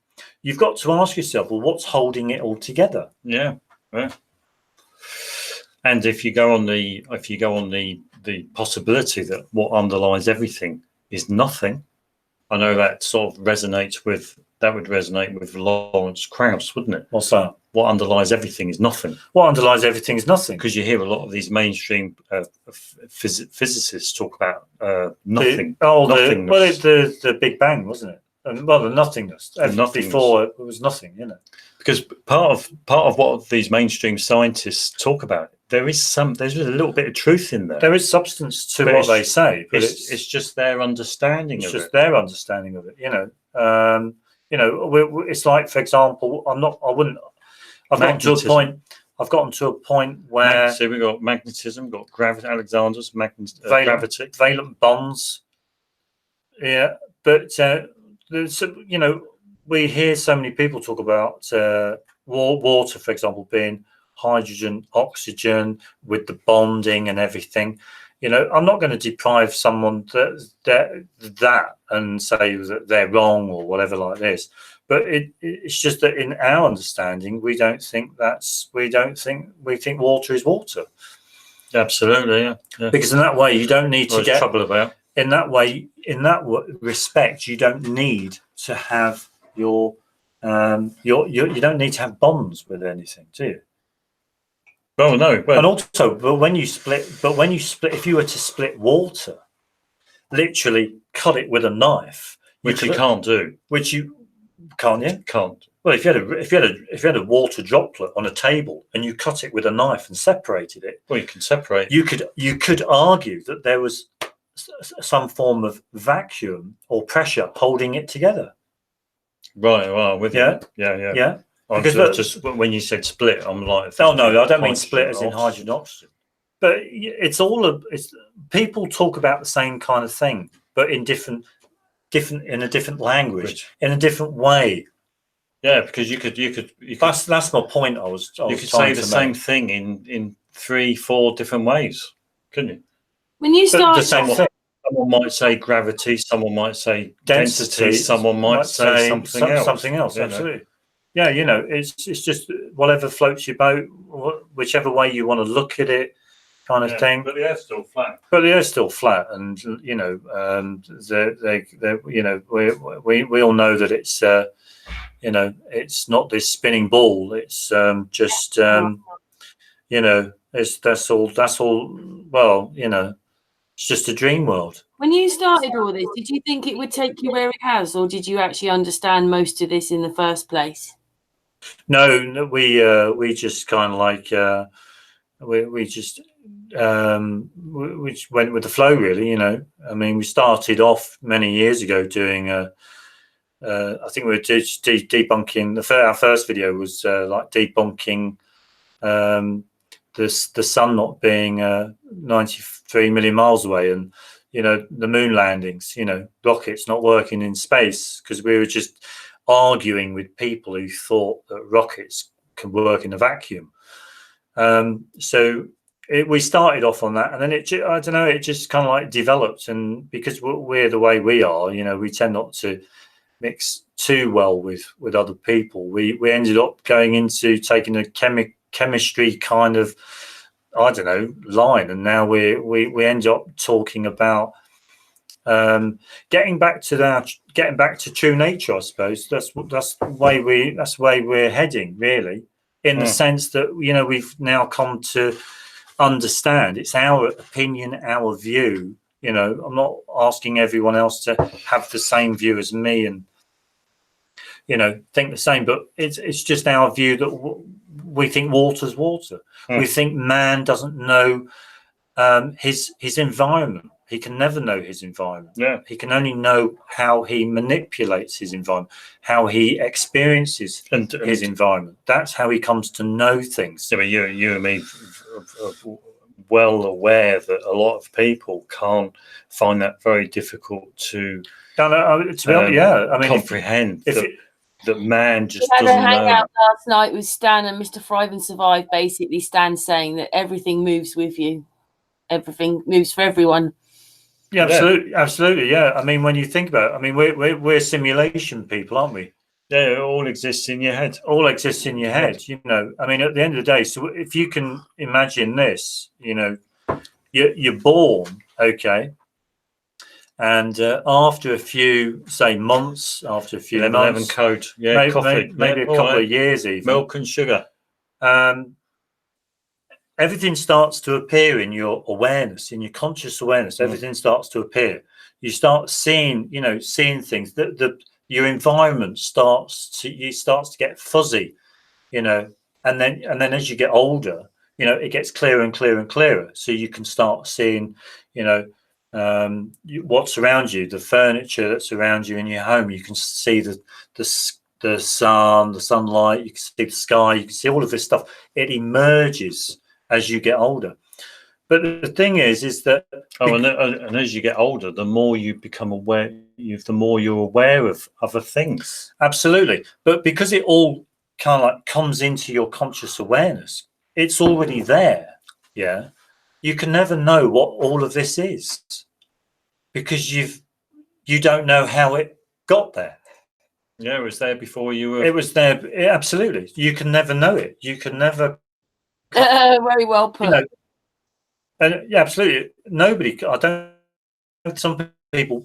You've got to ask yourself, well, what's holding it all together? Yeah. And if you go on the possibility that what underlies everything is nothing, I know that sort of would resonate with Lawrence Krauss, wouldn't it? What's that? What underlies everything is nothing. What underlies everything is nothing. Because you hear a lot of these mainstream physicists talk about nothing. The Big Bang, wasn't it? And the nothingness. Before it was nothing, you know. Because part of what these mainstream scientists talk about, there's a little bit of truth in there. There is substance to what they say, but it's just their understanding of it. It's just their understanding of it, you know. It's like, for example, I've gotten to a point where so we've got magnetism, we've got gravity, Alexander's gravity, valent bonds. Yeah, but we hear so many people talk about water, for example, being hydrogen, oxygen with the bonding and everything. You know, I'm not going to deprive someone that and say that they're wrong or whatever like this. But it's just that in our understanding, we think water is water. Absolutely, yeah. Because in that way, you don't need to get trouble about. In that respect, you don't need to have you don't need to have bonds with anything, do you? Oh no. And also, but when you split, if you were to split water, literally cut it with a knife, which you can't do. Which you can't, yeah? Can't. Well, if you had a water droplet on a table and you cut it with a knife and separated it, well, you can separate. You could argue that there was some form of vacuum or pressure holding it together. Right. Well, with yeah. Because just when you said split, I'm like, oh no, I don't mean split as in hydrogen and oxygen. But it's people talk about the same kind of thing, but in in a different language, in a different way. Yeah, because you could. That's my point. You could say the same thing in 3-4 different ways, couldn't you? When you start the same thing. Someone might say gravity. Someone might say density. Someone might say something else. Something else. Absolutely. Yeah, you know, it's just whatever floats your boat, whichever way you want to look at it, kind of thing. But the Earth's still flat. And you know, we all know that it's it's not this spinning ball. It's just that's all. Well, you know, It's just a dream world. When you started all this, did you think it would take you where it has, or did you actually understand most of this in the first place? No, we just kind of like we just we just went with the flow, really. I mean, we started off many years ago doing I think we were debunking. Our first video was like debunking the sun not being 93 million miles away, and the moon landings, rockets not working in space, because we were just arguing with people who thought that rockets can work in a vacuum. So we started off on that, and then I don't know, it just kind of like developed. And because we're the way we are, we tend not to mix too well with other people. We ended up going into taking a chemistry kind of, I don't know, line, and now we end up talking about getting back to true nature. I suppose that's the way we're heading, really, in the sense that we've now come to understand it's our opinion, our view. I'm not asking everyone else to have the same view as me and think the same, but it's just our view that we think water's water. We think man doesn't know his environment. He can never know his environment. Yeah. He can only know how he manipulates his environment, how he experiences his environment. That's how he comes to know things. Yeah, but you and me are well aware that a lot of people can't find that very difficult to comprehend. That man just doesn't know. We had a hangout last night with Stan and Mr. Thrive and Survive. Basically, Stan saying that everything moves with you. Everything moves for everyone. Yeah, absolutely. Yeah, I mean, when you think about it, I mean, we're simulation people, aren't we? Yeah, it all exists in your head. All exists in your head. I mean, at the end of the day, so if you can imagine this, you're born, okay, and after a few, say, months, after a few 11 months, code, coffee, maybe a couple of years, even milk and sugar. Everything starts to appear in your awareness, in your conscious awareness. Everything starts to appear. You start seeing, seeing things. Your environment starts to get fuzzy, and then as you get older, it gets clearer and clearer and clearer. So you can start seeing, what's around you, the furniture that's around you in your home. You can see the sun, the sunlight. You can see the sky. You can see all of this stuff. It emerges as you get older. But the thing is that and as you get older, the more you become aware, the more you're aware of other things. Absolutely. But because it all kind of like comes into your conscious awareness, it's already there. Yeah. You can never know what all of this is, because you don't know how it got there. Yeah, it was there before you were. It was there. Absolutely. You can never know it. You can never. Very well put. And yeah, absolutely. Nobody. I don't. Some people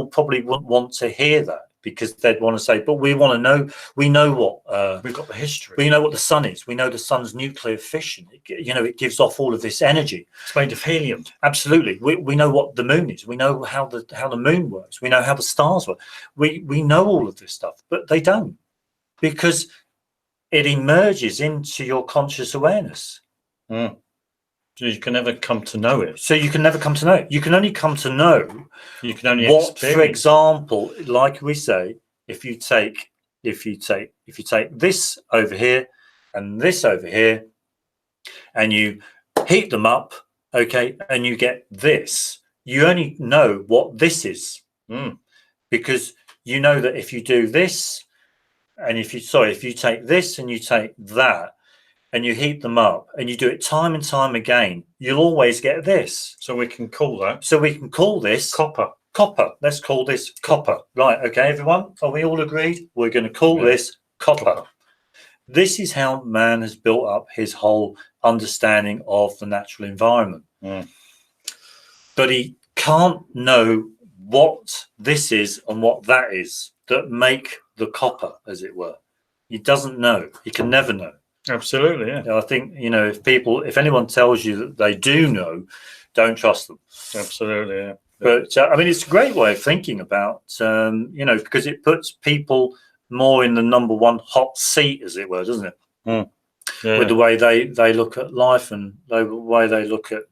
probably wouldn't want to hear that, because they'd want to say, "But we want to know. We know what we've got the history. We know what the sun is. We know the sun's nuclear fission. It gives off all of this energy. It's made of helium. Absolutely. We know what the moon is. We know how the moon works. We know how the stars work. We know all of this stuff, but they don't, because it emerges into your conscious awareness. So you can never come to know it. So you can never come to know it. You can only come to know. You can only what, experience. For example, like we say, if you take this over here and this over here, and you heat them up, okay, and you get this, you only know what this is, because you know that if you do this, and if you take this and you take that, and you heat them up, and you do it time and time again, you'll always get this. So we can call that. So we can call this copper. Copper. Let's call this copper. Right. Okay, everyone. Are we all agreed? We're going to call this copper. This is how man has built up his whole understanding of the natural environment. But he can't know what this is and what that is that make the copper, as it were. He doesn't know. He can never know. Absolutely, yeah. I think, if anyone tells you that they do know, don't trust them. Absolutely, yeah. But I mean, it's a great way of thinking about, because it puts people more in the number one hot seat, as it were, doesn't it? Mm. Yeah. With the way they look at life and the way they look at,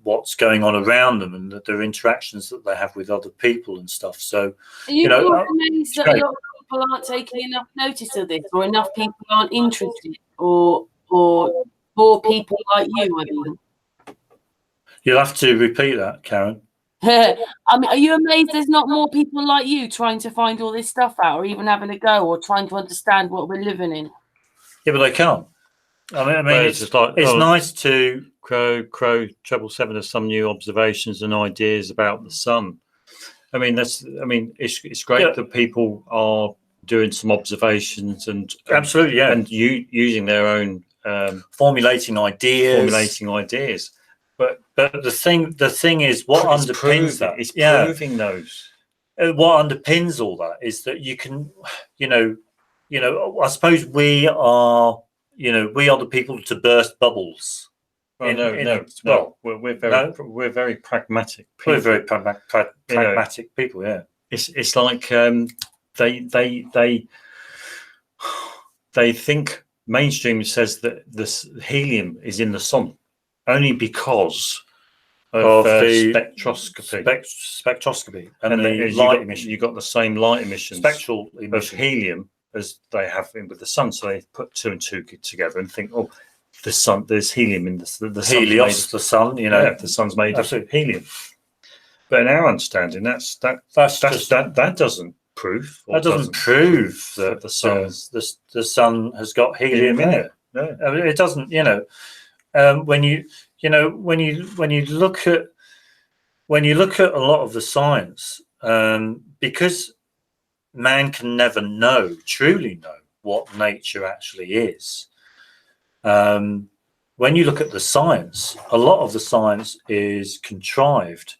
what's going on around them and their interactions that they have with other people and stuff. So, you know, amazed that a lot of people aren't taking enough notice of this, or enough people aren't interested, or more people like you, I mean. You'll have to repeat that, Karen. I mean, are you amazed there's not more people like you trying to find all this stuff out, or even having a go, or trying to understand what we're living in? Yeah, but they can't. I mean, it's just like, it's nice to Crow 777 has some new observations and ideas about the sun. I mean, it's great that people are doing some observations and absolutely, yeah, and using their own formulating ideas. But the thing is, what underpins that is proving those. What underpins all that is that you can, I suppose we are the people to burst bubbles. Well, we're very pragmatic people. We're very pragmatic people. Yeah, it's like they think mainstream says that this helium is in the sun only because of the spectroscopy and the light emission. You got the same light emissions, spectral emission of helium as they have with the sun. So they put 2 and 2 together and think, oh, the sun, there's helium in the Helios, the sun. The sun's made of helium. But in our understanding, that doesn't prove. That doesn't prove that the sun has got helium in it. No. I mean, it doesn't. When you look at a lot of the science, because man can never truly know what nature actually is. When you look at the science, a lot of the science is contrived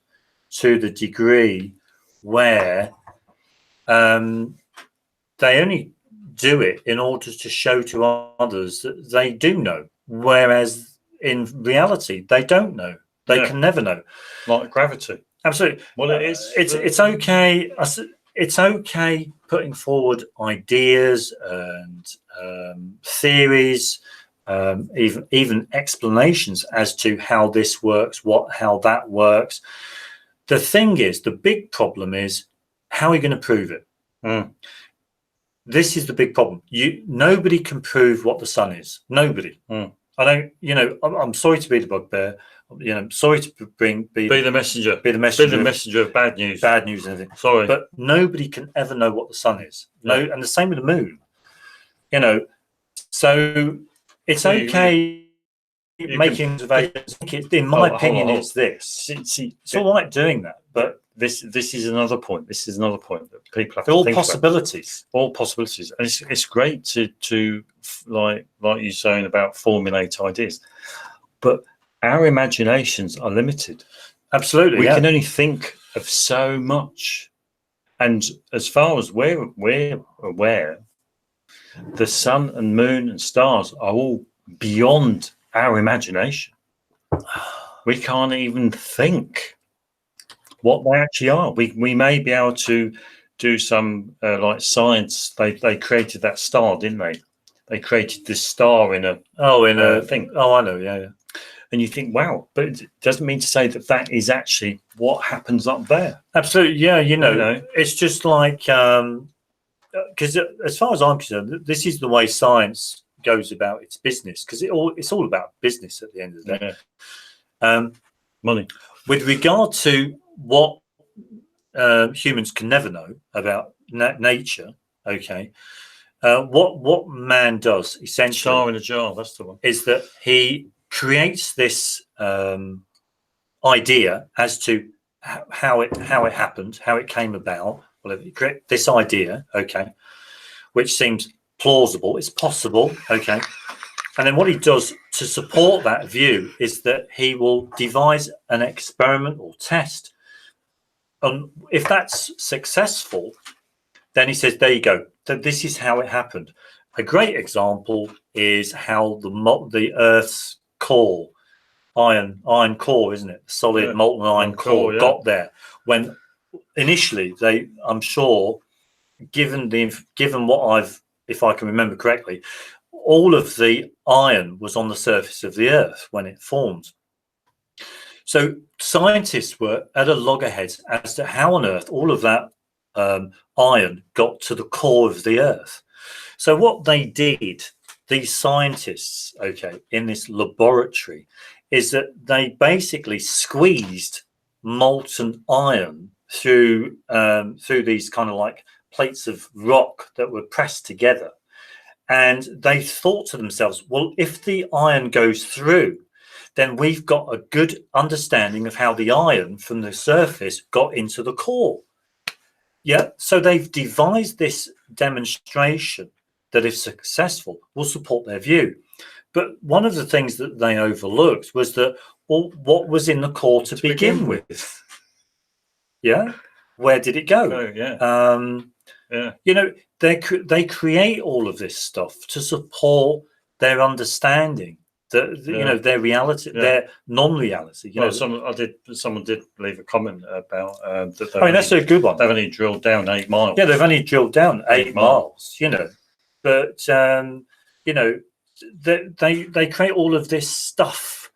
to the degree where they only do it in order to show to others that they do know, whereas in reality they don't know. They can never know. Like gravity. Absolutely. Well, it is. It's okay. It's okay putting forward ideas and theories, even explanations as to how this works, how that works. The thing is, the big problem is, how are you going to prove it? This is the big problem. Nobody can prove what the sun is. Nobody. I don't. I'm sorry to be the bugbear. Sorry to be the messenger. Be the messenger. Be the messenger of bad news. Bad news and everything. Sorry, but nobody can ever know what the sun is. No, and the same with the moon. So it's okay making observations. In my opinion, it's this. It's all right doing that, but this is another point. This is another point that people have to all think possibilities. About. All possibilities, and it's great to like you saying about formulate ideas, but our imaginations are limited. Absolutely, we can only think of so much, and as far as we're aware, the sun and moon and stars are all beyond our imagination. We can't even think what they actually are. We may be able to do some like science. They created that star, didn't they? They created this star in a thing. Oh, I know. Yeah. And you think, wow, but it doesn't mean to say that is actually what happens up there. Absolutely, yeah. It's just like because as far as I'm concerned, this is the way science goes about its business, because it's all about business at the end of the day. Money. With regard to what humans can never know about nature, okay, what man does essentially, star in a jar, that's the one, is that he creates this idea as to how it happened, how it came about, whatever. You create this idea, okay, which seems plausible, it's possible, okay, and then what he does to support that view is that he will devise an experiment or test, and if that's successful, then he says, there you go, this is how it happened. A great example is how the Earth's core iron core, isn't it? Solid molten iron core got there when initially I'm sure, given what I've, if I can remember correctly, all of the iron was on the surface of the Earth when it formed. So scientists were at a loggerheads as to how on earth all of that iron got to the core of the Earth. So what they did, these scientists, in this laboratory, is that they basically squeezed molten iron through these kind of like plates of rock that were pressed together. And they thought to themselves, well, if the iron goes through, then we've got a good understanding of how the iron from the surface got into the core. Yeah, so they've devised this demonstration that, if successful, will support their view. But one of the things that they overlooked was that, well, what was in the core to begin with? Yeah, where did it go? Oh, yeah. You know, they create all of this stuff to support their understanding. You know, their reality, their non-reality. You know, someone did leave a comment about that. I mean, that's a good one. They've only drilled down 8 miles. Yeah, they've only drilled down 8 miles. You know, but you know, they create all of this stuff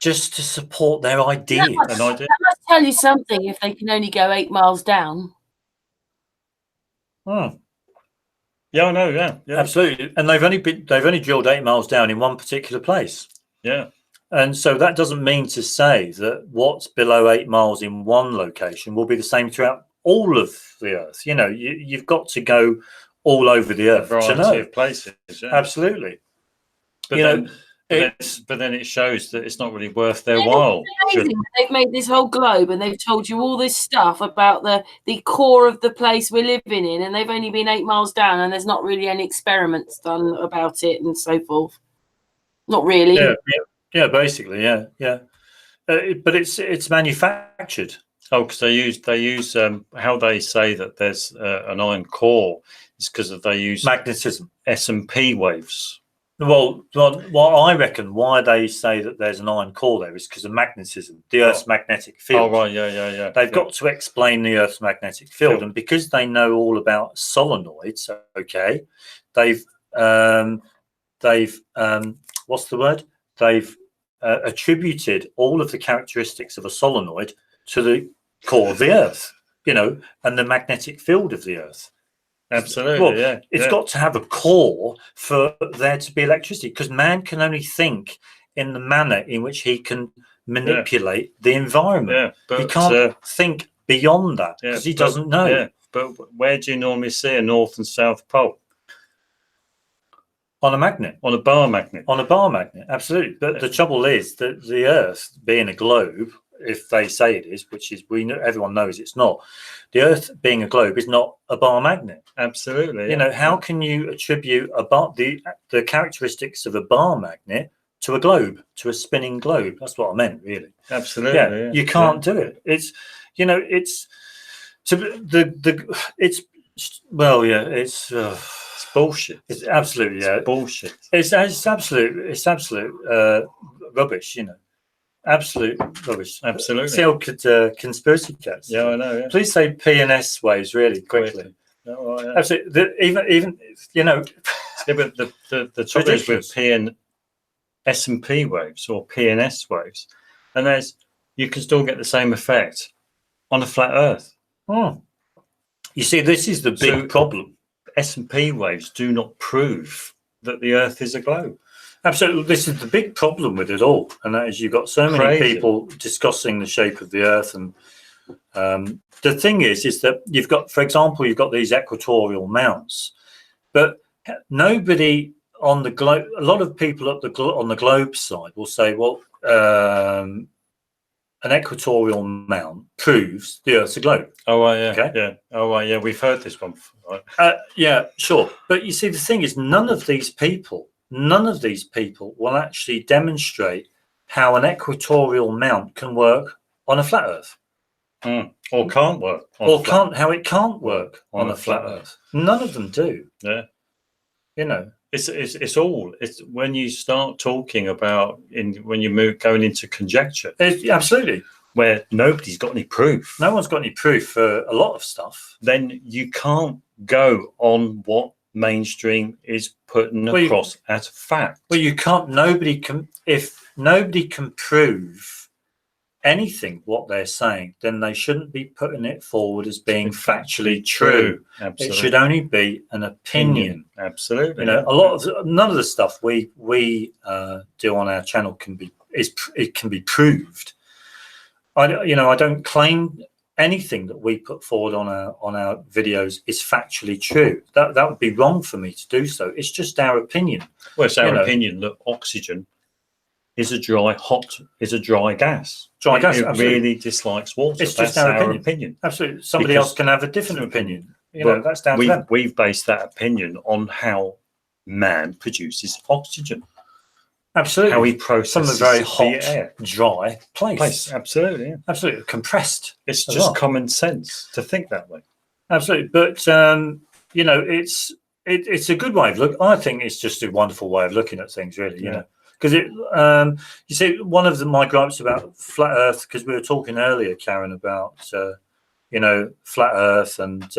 just to support their idea. That must tell you something if they can only go 8 miles down. Yeah, I know. Yeah, absolutely. And they've only drilled 8 miles down in one particular place. Yeah. And so that doesn't mean to say that what's below 8 miles in one location will be the same throughout all of the Earth. You know, you've got to go all over the Earth to know. Of places. Yeah. Absolutely. But but then it shows that it's not really worth their while. They've made this whole globe and they've told you all this stuff about the core of the place we're living in, and they've only been 8 miles down, and there's not really any experiments done about it and so forth. Not really. Yeah, basically, yeah. But it's manufactured. Oh, because they use how they say that there's an iron core is because they use magnetism, SAMFU waves. Well, I reckon why they say that there's an iron core there is because of magnetism, the Earth's magnetic field. Oh, right, yeah. They've got to explain the Earth's magnetic field, and because they know all about solenoids, they've what's the word? They've attributed all of the characteristics of a solenoid to the core of the Earth, you know, and the magnetic field of the Earth. Absolutely. Well, it's got to have a core for there to be electricity, because man can only think in the manner in which he can manipulate the environment. Yeah, but he can't think beyond that because he doesn't know. Yeah, but where do you normally see a north and south pole? On a magnet. On a bar magnet. On a bar magnet, absolutely. But the trouble is that the Earth, being a globe, if they say it is, which is everyone knows it's not. The Earth being a globe is not a bar magnet. Absolutely. You know, how can you attribute the characteristics of a bar magnet to a globe, to a spinning globe? That's what I meant, really. Absolutely. Yeah, you can't do it. It's, you know, it's bullshit. It's absolutely bullshit. It's absolute rubbish, you know. Absolute rubbish. Absolutely. See old conspiracy cats. Yeah, I know. Yeah. Please say P and S waves really quickly. Oh, yeah. Absolutely. Even you know. Yeah, but the trouble is with SAMFU waves or P&S waves, and you can still get the same effect on a flat Earth. You see, this is the big problem. SAMFU waves do not prove that the Earth is a globe. Absolutely, this is the big problem with it all, and that is you've got so many people discussing the shape of the Earth, and the thing is that you've got, for example, you've got these equatorial mounts, but nobody on the globe. A lot of people on the globe side will say, well, an equatorial mount proves the Earth's a globe. Oh, right, yeah, okay, yeah. Oh, right, yeah. We've heard this one before, right? Yeah, sure. But you see, the thing is, none of these people will actually demonstrate how an equatorial mount can work on a flat Earth, or can't work, how it can't work on a flat Earth. None of them do. Yeah, you know. It's all. It's when you start talking about when you going into conjecture. Absolutely. Where nobody's got any proof. No one's got any proof for a lot of stuff. Then you can't go on what mainstream is putting across as fact. Well, you can't. Nobody can. If nobody can prove anything what they're saying, then they shouldn't be putting it forward as being factually true. Absolutely. It should only be an opinion. Absolutely. You know, a lot of none of the stuff we do on our channel can be proved. I don't claim anything that we put forward on our videos is factually true. That would be wrong for me to do so. It's just our opinion. Well, it's our opinion that oxygen is a dry gas. Dry gas. It really dislikes water. It's just our opinion. Absolutely. Somebody else can have a different opinion. That's down to them. We've based that opinion on how man produces oxygen. Absolutely. How he processes from a very hot, air. dry place. Absolutely. Yeah. Absolutely. Compressed. It's just common sense to think that way. Absolutely. But, it's a good way of looking. I think it's just a wonderful way of looking at things, really, you know. Because you see, one of my gripes about flat Earth, because we were talking earlier, Karen, about, flat Earth and...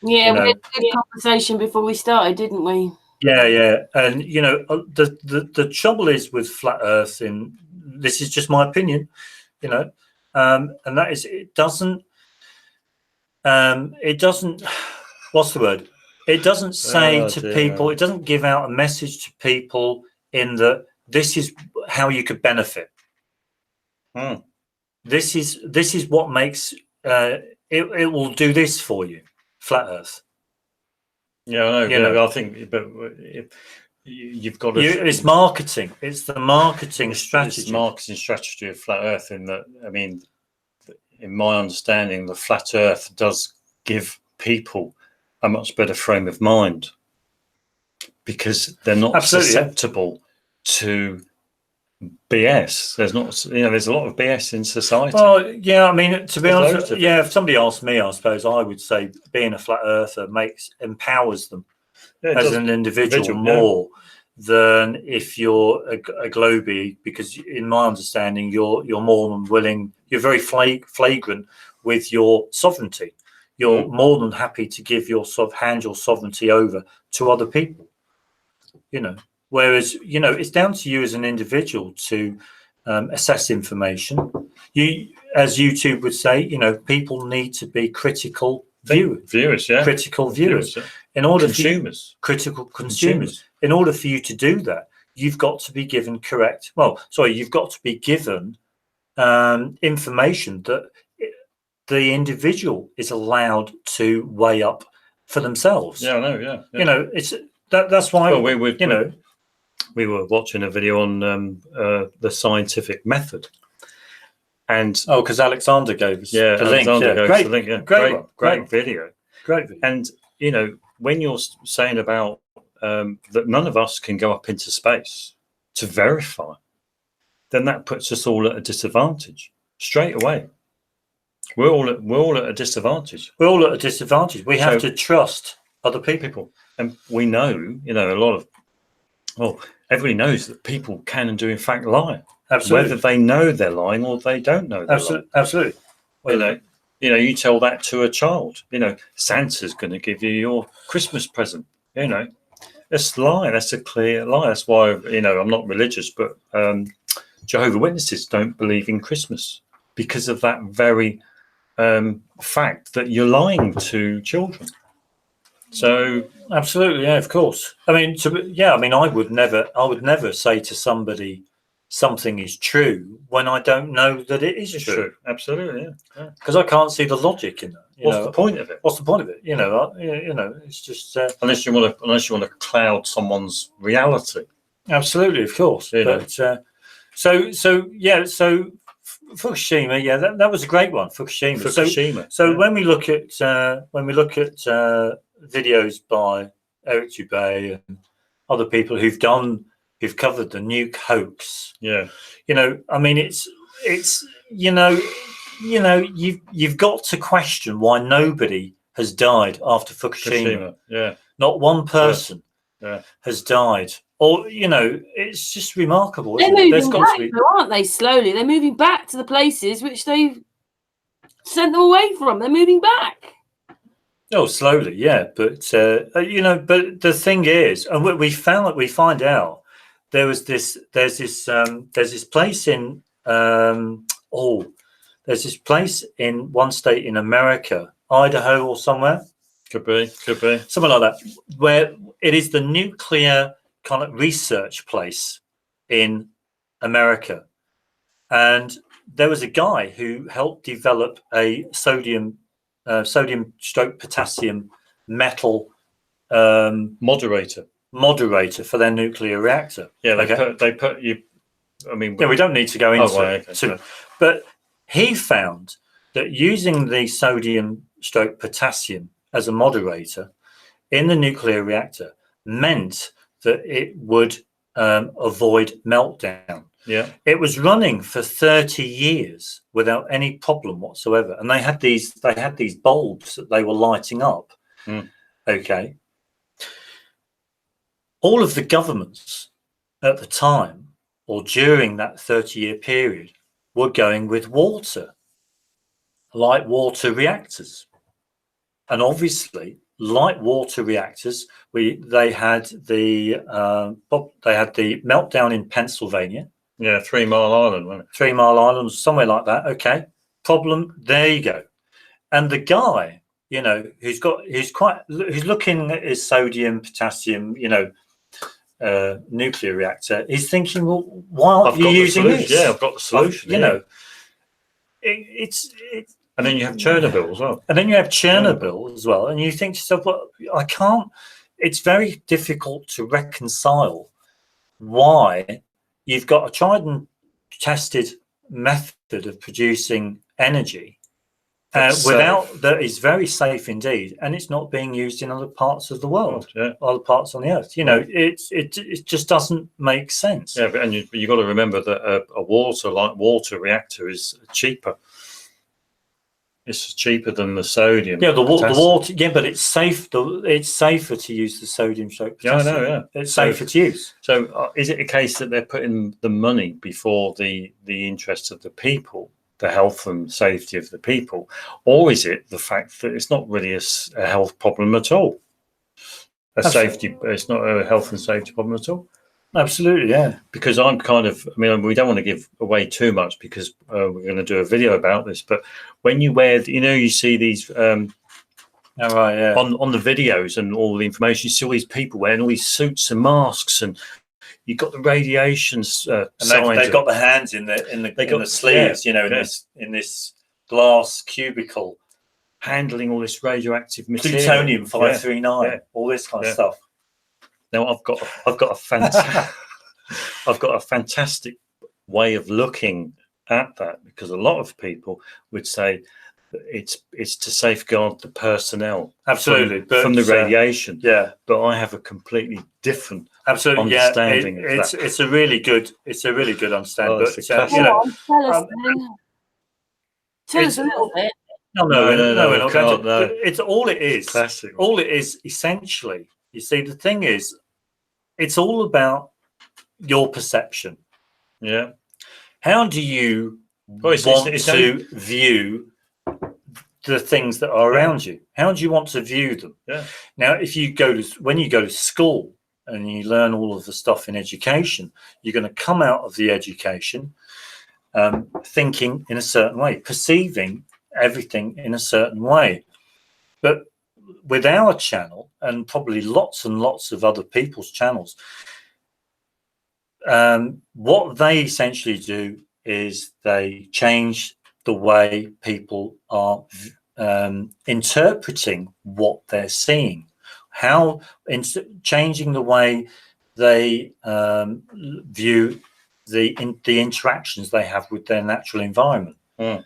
we had a good conversation before we started, didn't we? Yeah, and the trouble is with flat Earth, and this is just my opinion, and that is it doesn't. What's the word? It doesn't say to people. It doesn't give out a message to people in that this is how you could benefit. This is what makes it will do this for you. Flat Earth. Yeah, I think, but you've got to. It's marketing. It's the marketing strategy. It's the marketing strategy of flat Earth. In that, I mean, in my understanding, the flat Earth does give people a much better frame of mind because they're not susceptible to BS. There's not, there's a lot of BS in society. Well, yeah, I mean, to be honest, if somebody asked me, I suppose I would say being a flat earther empowers them as an individual more than if you're a globie, because in my understanding, you're more than willing, you're very flagrant with your sovereignty. You're more than happy to give hand your sovereignty over to other people, Whereas, it's down to you as an individual to assess information. As YouTube would say, people need to be critical viewers. Critical viewers. In order critical consumers. In order for you to do that, you've got to be given you've got to be given information that the individual is allowed to weigh up for themselves. Yeah, I know. Yeah. It's that's why we were watching a video on the scientific method, and because Alexander gave us the link. Great, the link. Yeah. Great video. Great video. And when you're saying about that none of us can go up into space to verify, then that puts us all at a disadvantage straight away. We're all at a disadvantage. We're all at a disadvantage. We have to trust other people, and we know, a lot of. Well, everybody knows that people can and do in fact lie. Absolutely. Whether they know they're lying or they don't know they're lying. Absolutely. Well, you tell that to a child. Santa's going to give you your Christmas present. That's a lie. That's a clear lie. That's why I'm not religious, but Jehovah's Witnesses don't believe in Christmas because of that very fact that you're lying to children. So absolutely, yeah, of course. I mean, I would never say to somebody something is true when I don't know that it is true. Absolutely, yeah. Because I can't see the logic in that. What's the point of it? What's the point of it? It's just unless you want to cloud someone's reality. Absolutely, of course. But so Fukushima, that was a great one. Fukushima. So when we look at videos by Eric Dubay and other people who've covered the nuke hoax. Yeah. I mean, it's you've got to question why nobody has died after Fukushima. Yeah. Not one person has died. Or, you know, it's just remarkable. They're Isn't it? There's moving got back, to be. though, aren't they? Slowly, they're moving back to the places which they've sent them away from. They're moving back. Oh, slowly, yeah. But you know, but the thing is, and we find out there's this place in there's this place in one state in America, Idaho or somewhere. Could be. Something like that, where it is the nuclear kind of research place in America. And there was a guy who helped develop a sodium stroke potassium metal Moderator for their nuclear reactor. Yeah, they put you. I mean, yeah, we don't need to go into right, it, but he found that using the sodium stroke potassium as a moderator in the nuclear reactor meant that it would avoid meltdown. Yeah, it was running for 30 years without any problem whatsoever, and they had these bulbs that they were lighting up. Okay, all of the governments at the time or during that 30-year period were going with light water reactors. And obviously, light water reactors, they had the meltdown in Pennsylvania. Yeah, 3 Mile Island, wasn't it? 3 Mile Island, somewhere like that. Okay, problem. There you go. And the guy, you know, who's looking at his sodium, potassium, you know, nuclear reactor, he's thinking, well, why aren't you using this? Yeah, I've got the solution. You know, and then you have Chernobyl as well. And you think to yourself, well, I can't. It's very difficult to reconcile why you've got a tried and tested method of producing energy that is very safe indeed, and it's not being used in other parts of the world, other parts on the earth. You know, it just doesn't make sense. Yeah, but you got to remember that a light water reactor is cheaper. It's cheaper than the sodium. Yeah, the water. Yeah, but it's safe. It's safer to use the sodium potassium. Yeah, I know. Yeah, it's safer to use. So, is it a case that they're putting the money before the interests of the people, the health and safety of the people, or is it the fact that it's not really a health problem at all? It's not a health and safety problem at all. Absolutely, yeah. Because we don't want to give away too much because we're going to do a video about this. But when you wear, you see these on the videos and all the information, you see all these people wearing all these suits and masks, and you've got the radiation and they've got the hands in the sleeves, you know, in this glass cubicle, handling all this radioactive material, plutonium 539, all this kind of stuff. Now I've got a fantastic way of looking at that, because a lot of people would say that it's to safeguard the personnel, absolutely, from the radiation. But I have a completely different understanding of that. It's a really good understanding. Tell us a little bit. No. It's all it is. Classic. All it is essentially. You see, the thing is, it's all about your perception. Yeah. How do you want to view the things that are around you? How do you want to view them? Yeah. Now, when you go to school and you learn all of the stuff in education, you're going to come out of the education thinking in a certain way, perceiving everything in a certain way. But with our channel, and probably lots and lots of other people's channels, what they essentially do is they change the way people are interpreting what they're seeing, changing the way they view the interactions they have with their natural environment. Yeah,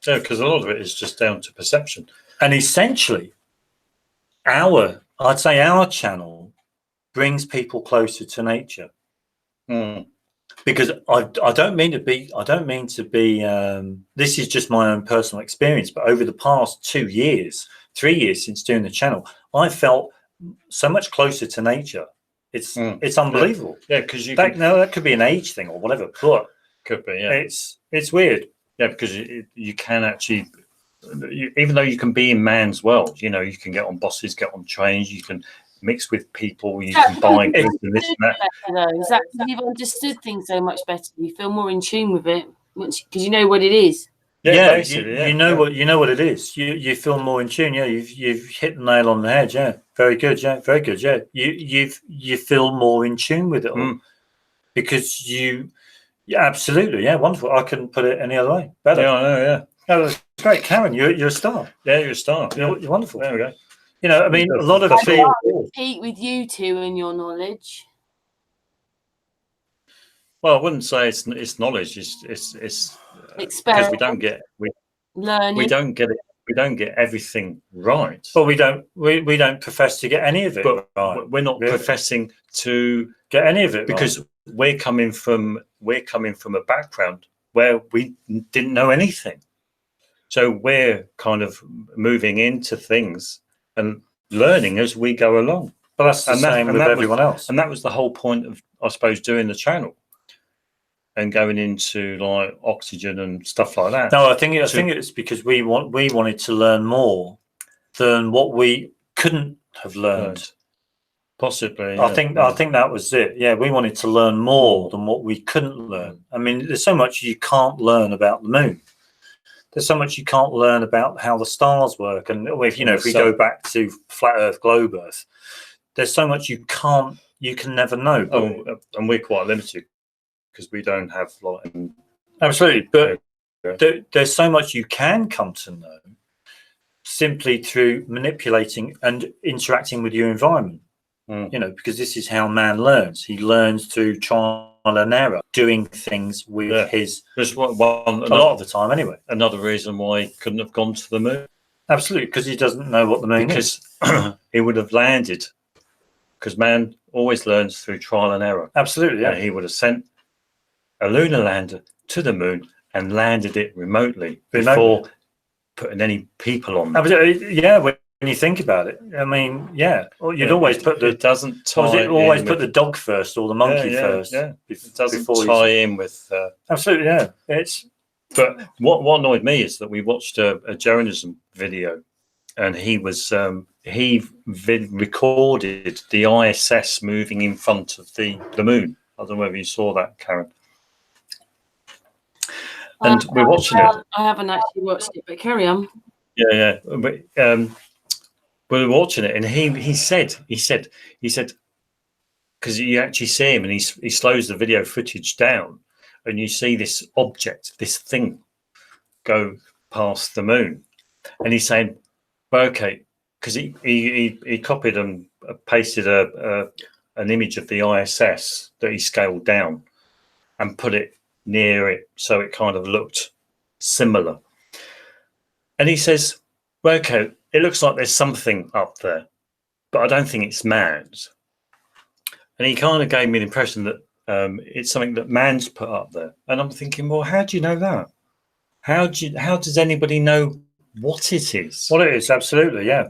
because a lot of it is just down to perception. And essentially, I'd say our channel brings people closer to nature. Because I don't mean to be this is just my own personal experience, but over the past 3 years since doing the channel, I felt so much closer to nature It's unbelievable. Yeah, because you that could be an age thing or whatever, but could be. Yeah, it's weird. Yeah, because you can actually, even though you can be in man's world, you know, you can get on buses, get on trains, you can mix with people, you can buy goods and this and that. Is that because you've understood things so much better? You feel more in tune with it because you know what it is. Yeah, you know what it is. You feel more in tune. Yeah, you've hit the nail on the head. Yeah, very good. Yeah, very good. Yeah, you feel more in tune with it all because yeah, absolutely. Yeah, wonderful. I couldn't put it any other way. Better. Yeah, I know. Yeah, no, that's great, Karen. You're a star. Yeah, you're a star. You're wonderful. There we go. You know, I mean, a lot of people compete with you two and your knowledge. Well, I wouldn't say it's knowledge. It's because we don't get learning. We don't get it. We don't get everything right. Well, we don't profess to get any of it. But right. We're not professing to get any of it because we're coming from a background where we didn't know anything. So we're kind of moving into things and learning as we go along. But that's the same with everyone else. And that was the whole point of, I suppose, doing the channel and going into like oxygen and stuff like that. No, I think it's because we wanted to learn more than what we couldn't have learned. Possibly. Yeah. I think that was it. Yeah, we wanted to learn more than what we couldn't learn. I mean, there's so much you can't learn about the moon. There's so much you can't learn about how the stars work, and if we go back to flat Earth, globe Earth, there's so much you can never know. And we're quite limited because we don't have like absolutely. But there's so much you can come to know simply through manipulating and interacting with your environment. You know, because this is how man learns. He learns through trial and error, doing things with his. There's a lot of the time, anyway. Another reason why he couldn't have gone to the moon. Absolutely, because he doesn't know what the moon is. Because he would have landed. Because man always learns through trial and error. Absolutely, yeah. And he would have sent a lunar lander to the moon and landed it remotely before putting any people on there. Yeah, when you think about it, I mean, you'd always put the. It doesn't tie. Always put the dog first or the monkey first. Yeah, it doesn't tie in with. Absolutely, yeah. But what annoyed me is that we watched a journalism video, and he was recorded the ISS moving in front of the moon. I don't know whether you saw that, Karen. And we're watching it. I haven't actually watched it, but carry on. Yeah. We were watching it, and he said, because you actually see him, and he slows the video footage down, and you see this object, this thing, go past the moon, and he's saying, well, okay, because he copied and pasted an image of the ISS that he scaled down and put it near it so it kind of looked similar, and he says, well, okay, it looks like there's something up there, but I don't think it's man's. And he kind of gave me the impression that it's something that man's put up there. And I'm thinking, well, how do you know that? How does anybody know what it is? What it is, absolutely, yeah.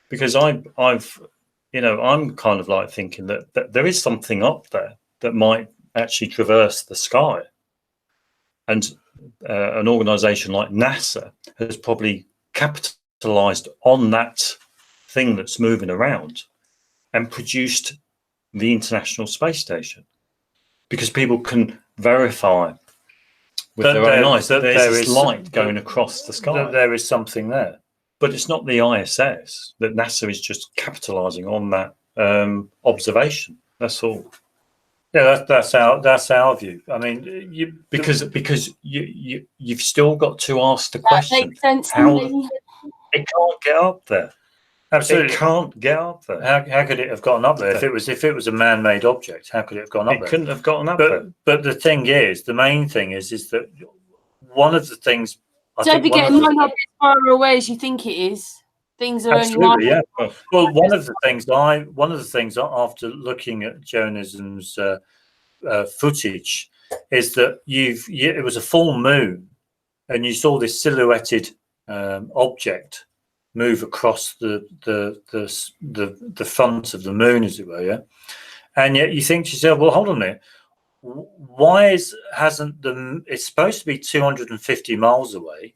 Because I'm kind of like thinking that there is something up there that might actually traverse the sky. And an organization like NASA has probably capitalized on that thing that's moving around and produced the International Space Station, because people can verify with their own eyes that there is light going across the sky. There is something there, but it's not the ISS. That NASA is just capitalizing on that observation. That's all. Yeah, that's our view. I mean, because you've still got to ask the question. That makes sense. It can't get up there. Absolutely, it can't get up there. How could it have gotten up there? If it was a man-made object, how could it have gone up there? It couldn't have gotten up there. But the thing is, the main thing is that one of the things. Don't forget, it might not be as far away as you think it is. Things are absolutely, only well, one of the things after looking at journalism's footage is that it was a full moon, and you saw this silhouetted object move across the front of the moon, as it were, And yet you think to yourself, well, hold on a minute. Why hasn't it's supposed to be 250 miles away,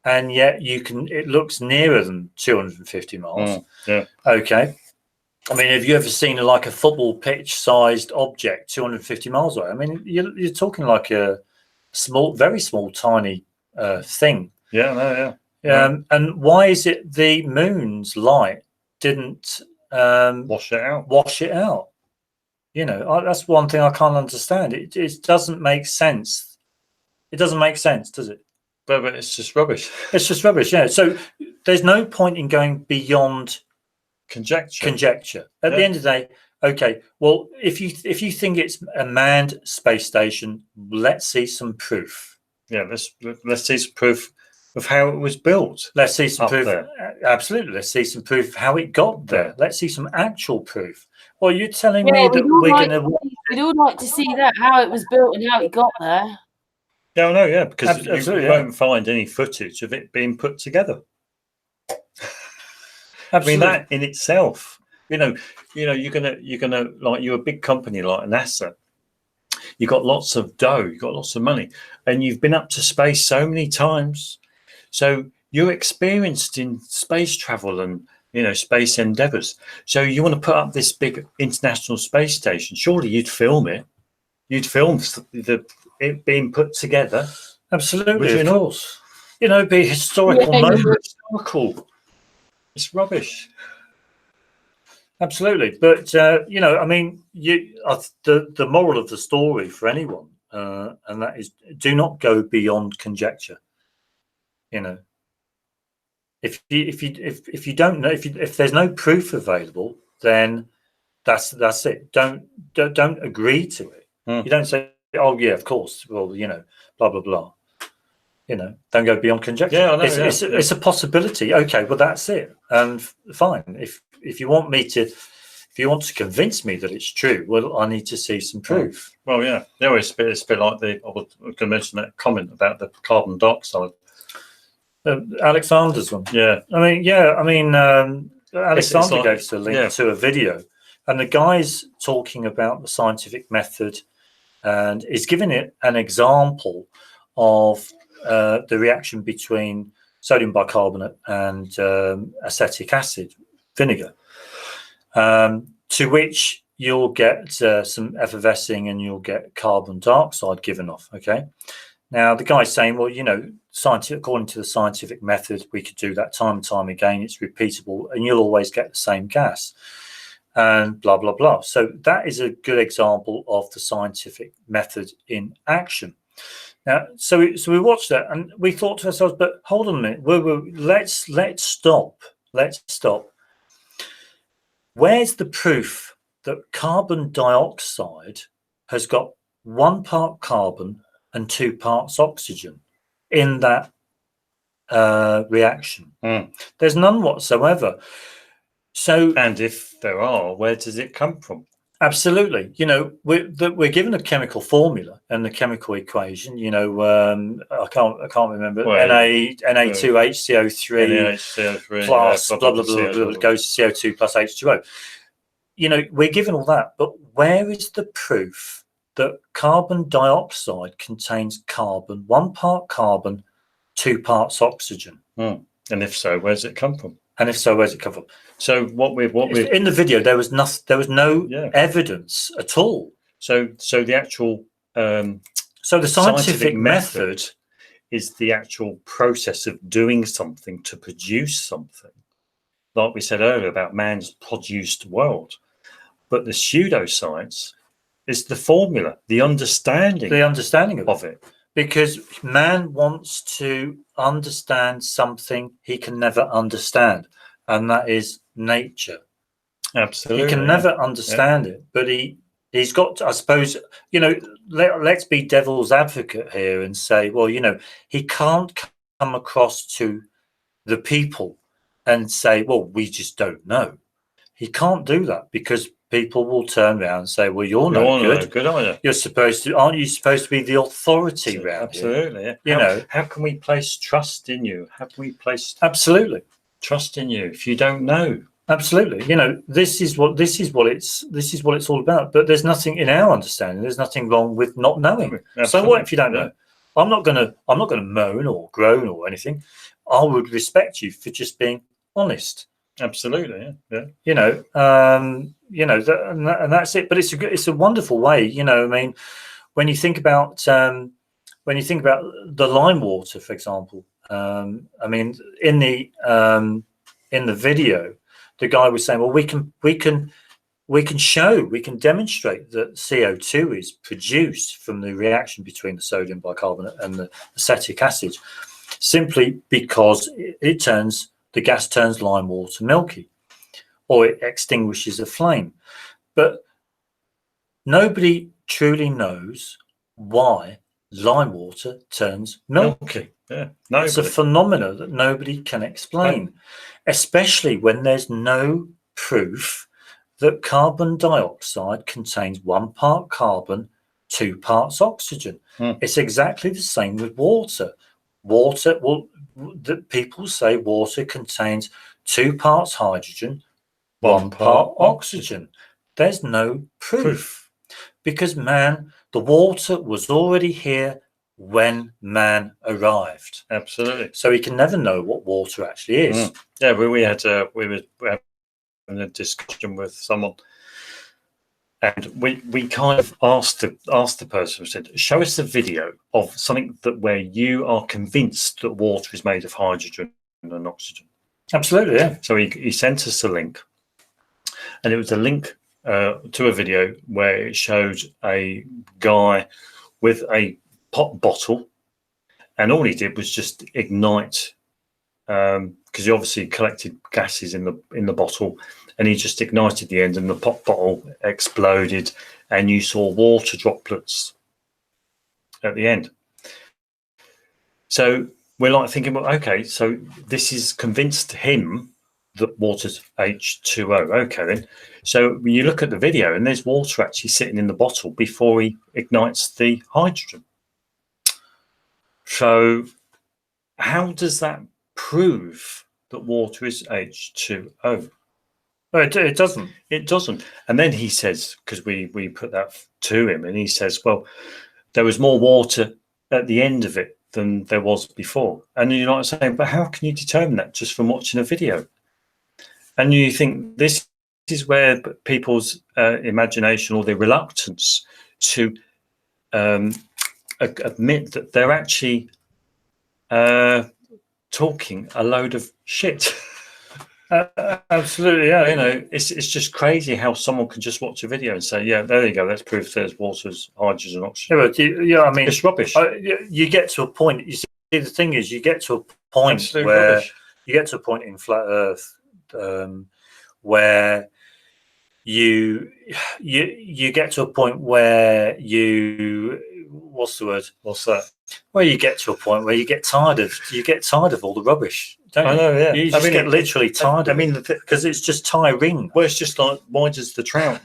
and yet it looks nearer than 250 miles. Yeah. Okay. I mean, have you ever seen like a football pitch sized object 250 miles away? I mean, you're talking like a small, very small, tiny thing. Yeah. No. And why is it the moon's light didn't Wash it out? Wash it out. You know, that's one thing I can't understand. It doesn't make sense. It doesn't make sense, does it? But it's just rubbish. It's just rubbish. Yeah. So there's no point in going beyond conjecture. At the end of the day, okay. Well, if you think it's a manned space station, let's see some proof. Yeah. Let's see some proof of how it was built. Let's see some proof. There. Absolutely. Let's see some proof of how it got there. Yeah. Let's see some actual proof. Well, you're telling me that we're going to... We'd all like to see that, how it was built and how it got there. Yeah, no, yeah, because you won't find any footage of it being put together. I mean, that in itself, you're gonna like, you're a big company like NASA. You've got lots of dough, you've got lots of money, and you've been up to space so many times. So you're experienced in space travel and space endeavors. So you want to put up this big international space station. Surely you'd film it. You'd film it being put together. Absolutely, of course. Be historical moment. Historical. It's rubbish. Absolutely, but I mean, the moral of the story for anyone, and that is, do not go beyond conjecture. If you don't know, if there's no proof available, then that's it. Don't agree to it. You don't say, oh yeah, of course. Well, blah blah blah. Don't go beyond conjecture. Yeah, I know, it's a possibility. Okay, well that's it. And fine. If you want to convince me that it's true, well, I need to see some proof. Well, yeah, it's a bit like I was going to mention that comment about the carbon dioxide. Alexander's one. Yeah. Alexander gave us a link to a video, and the guy's talking about the scientific method, and is giving it an example of the reaction between sodium bicarbonate and acetic acid vinegar, to which you'll get some effervescing and you'll get carbon dioxide given off. Okay. Now the guy's saying, well, according to the scientific method, we could do that time and time again. It's repeatable, and you'll always get the same gas, and blah blah blah. So that is a good example of the scientific method in action. Now, so we watched that, and we thought to ourselves, but hold on a minute, let's stop. Where's the proof that carbon dioxide has got 1 part carbon and 2 parts oxygen in that reaction? There's none whatsoever. So, and if there are, where does it come from? Absolutely. We're given a chemical formula and the chemical equation. I can't remember. Na2HCO3 plus blah blah blah goes to CO2 plus H2O. We're given all that, but where is the proof that carbon dioxide contains carbon, 1 part carbon, 2 parts oxygen? And if so, where's it come from? So what we've in the video, there was no evidence at all. So the actual so the scientific method is the actual process of doing something to produce something, like we said earlier about man's produced world. But the pseudoscience is the formula, the understanding of it. Because man wants to understand something he can never understand, and that is nature. Absolutely. He can never understand it, but he's got to, I suppose, let's be devil's advocate here and say, well, he can't come across to the people and say, well, we just don't know. He can't do that, because people will turn around and say, well, you're no good. Aren't you? Aren't you supposed to be the authority around Absolutely. here? How can we place trust in you? How can we place absolutely trust in you if you don't know? Absolutely. You know, this is what it's all about. But there's nothing in our understanding. There's nothing wrong with not knowing. Absolutely. So what if you don't know? I'm not gonna moan or groan or anything. I would respect you for just being honest. Absolutely. Yeah. You know, and that's it. But it's a wonderful way. You know, I mean, when you think about the lime water, for example. I mean, in the video, the guy was saying, well, we can demonstrate that CO2 is produced from the reaction between the sodium bicarbonate and the acetic acid, simply because the gas turns lime water milky, or it extinguishes a flame. But nobody truly knows why lime water turns milky. Yeah, it's a phenomena that nobody can explain, especially when there's no proof that carbon dioxide contains 1 part carbon, 2 parts oxygen. It's exactly the same with water. People say water contains 2 parts hydrogen, 1 part oxygen. There's no proof because the water was already here when man arrived. Absolutely. So we can never know what water actually is. Yeah, we were having a discussion with someone, and we kind of asked the person, who said, show us a video of something where you are convinced that water is made of hydrogen and oxygen. Absolutely, yeah. So he sent us a link, and it was a link to a video where it showed a guy with a pop bottle, and all he did was just ignite, because he obviously collected gases in the bottle, and he just ignited the end, and the pop bottle exploded, and you saw water droplets at the end. So we're like thinking, well, okay, so this has convinced him that water's H2O. Okay, then. So when you look at the video, and there's water actually sitting in the bottle before he ignites the hydrogen. So how does that prove that water is H2O? Well, it doesn't. It doesn't. And then he says, because we put that to him, and he says, well, there was more water at the end of it than there was before. And you're like saying, but how can you determine that just from watching a video? And you think this is where people's imagination, or their reluctance to admit that they're actually talking a load of shit. Absolutely, yeah. You know, it's just crazy how someone can just watch a video and say, yeah, there you go, let's prove there's water's hydrogen and oxygen. Yeah, but I mean, it's rubbish. You get to a point. You see, the thing is, you get to a point Absolute where rubbish. You get to a point in flat Earth where you get to a point where what's the word? What's that? Where you get to a point where you get tired of all the rubbish. Don't I you? know, yeah. You just get literally tired. I mean, because it's just tiring. Well, it's just like, why does the trout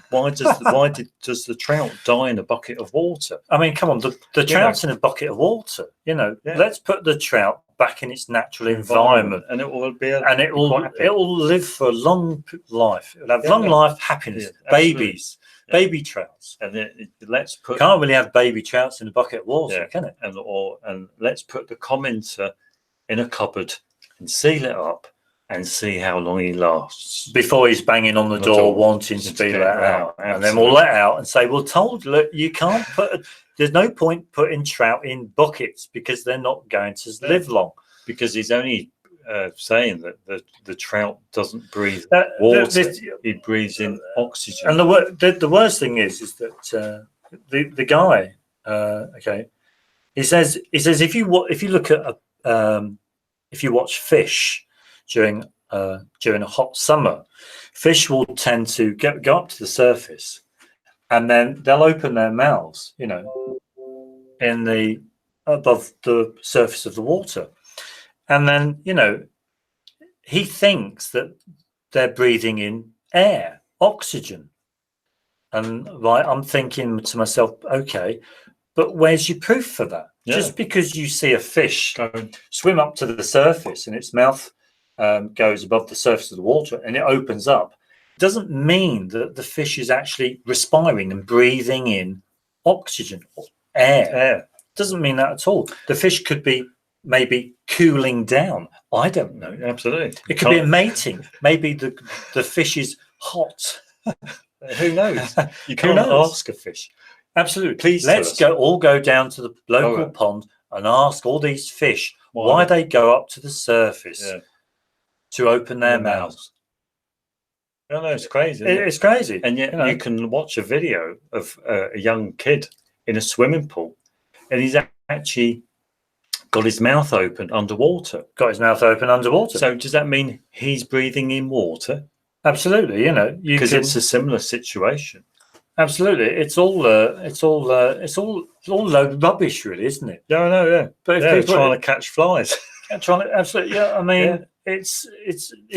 die in a bucket of water? I mean, come on, the trout's in a bucket of water. You know, let's put the trout back in its natural environment, and it will it will live for a long life. It'll have long life, happiness, babies. Baby trouts, and can't really have baby trouts in a bucket of water, can it? And let's put the commenter in a cupboard and seal it up and see how long he lasts before he's banging on the door wanting to be let out. And then we'll let out and say, "Well, look, you can't there's no point putting trout in buckets because they're not going to live long." Because he's only saying that the trout doesn't breathe water; he breathes in oxygen. And the worst thing is that the guy, he says if you look at if you watch fish during a hot summer, fish will tend to go up to the surface, and then they'll open their mouths, you know, above the surface of the water, and then, you know, he thinks that they're breathing in air, oxygen. And I'm thinking to myself, okay, but where's your proof for that? Just because you see a fish swim up to the surface and its mouth goes above the surface of the water and it opens up, it doesn't mean that the fish is actually respiring and breathing in oxygen or air. It doesn't mean that at all. The fish could be maybe cooling down. I don't know. Absolutely. It could be a mating. Maybe the fish is hot. Who knows? You can't ask a fish. Absolutely. Please Let's all go down to the local pond and ask all these fish why they go up to the surface to open their mouths. No, it's crazy. It's crazy. And yet you can watch a video of a young kid in a swimming pool, and he's actually got his mouth open underwater. So does that mean he's breathing in water? Absolutely. Because it's a similar situation. Absolutely. It's all rubbish, really, isn't it? Yeah, I know. Yeah, but if people trying to catch flies, absolutely. Yeah, I mean, it's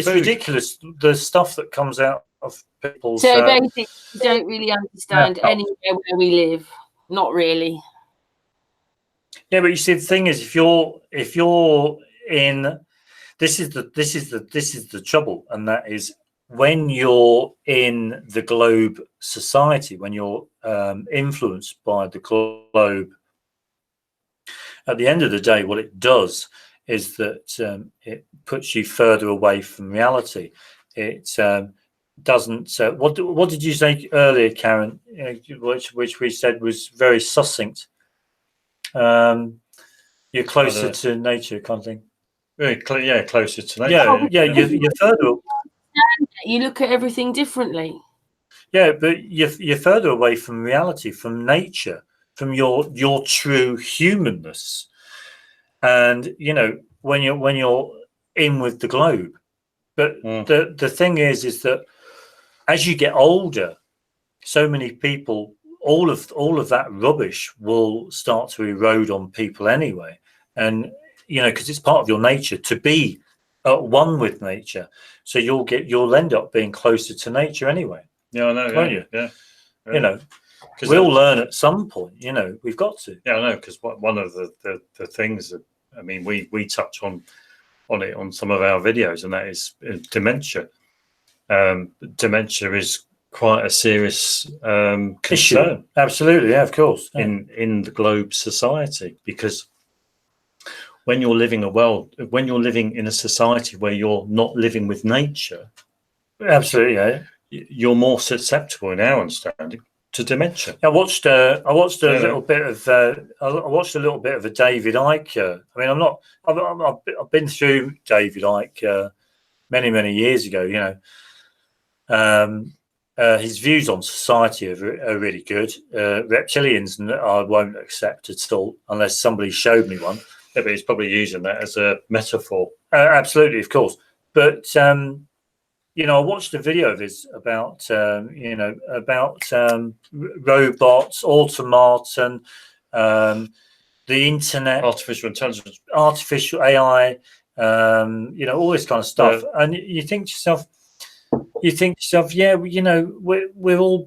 ridiculous, the stuff that comes out of people's. So basically, you don't really understand anywhere where we live. Not really. Yeah, but you see, the thing is, if you're in, this is the trouble, and that is when you're in the globe society, when you're influenced by the globe. At the end of the day, what it does is that it puts you further away from reality. It doesn't. What did you say earlier, Karen? Which we said was very succinct. You're closer to nature, kind of thing. Closer to nature. You're further. You look at everything differently. Yeah, but you're further away from reality, from nature, from your true humanness. And when you're in with the globe. But the thing is that as you get older, so many people, all of that rubbish will start to erode on people anyway. And because it's part of your nature to be at one with nature, so you'll end up being closer to nature anyway. Yeah, I know. Won't you? Yeah. Because we'll learn at some point. We've got to. Yeah, I know. Because one of the things that we touch on it on some of our videos, and that is dementia. Dementia is quite a serious concern. Issue. Absolutely, yeah, of course. Yeah. In the globe society, because when you're living in a society where you're not living with nature, absolutely, yeah, you're more susceptible, in our understanding, to dementia. I watched a little bit of a David Icke. I've been through David Icke many years ago. His views on society are really good. Reptilians I won't accept at all unless somebody showed me one. Yeah, but he's probably using that as a metaphor. Absolutely, of course. But I watched a video of his about robots, automaton, the internet, artificial intelligence, artificial AI, all this kind of stuff. Yeah. And you think to yourself, yeah, we all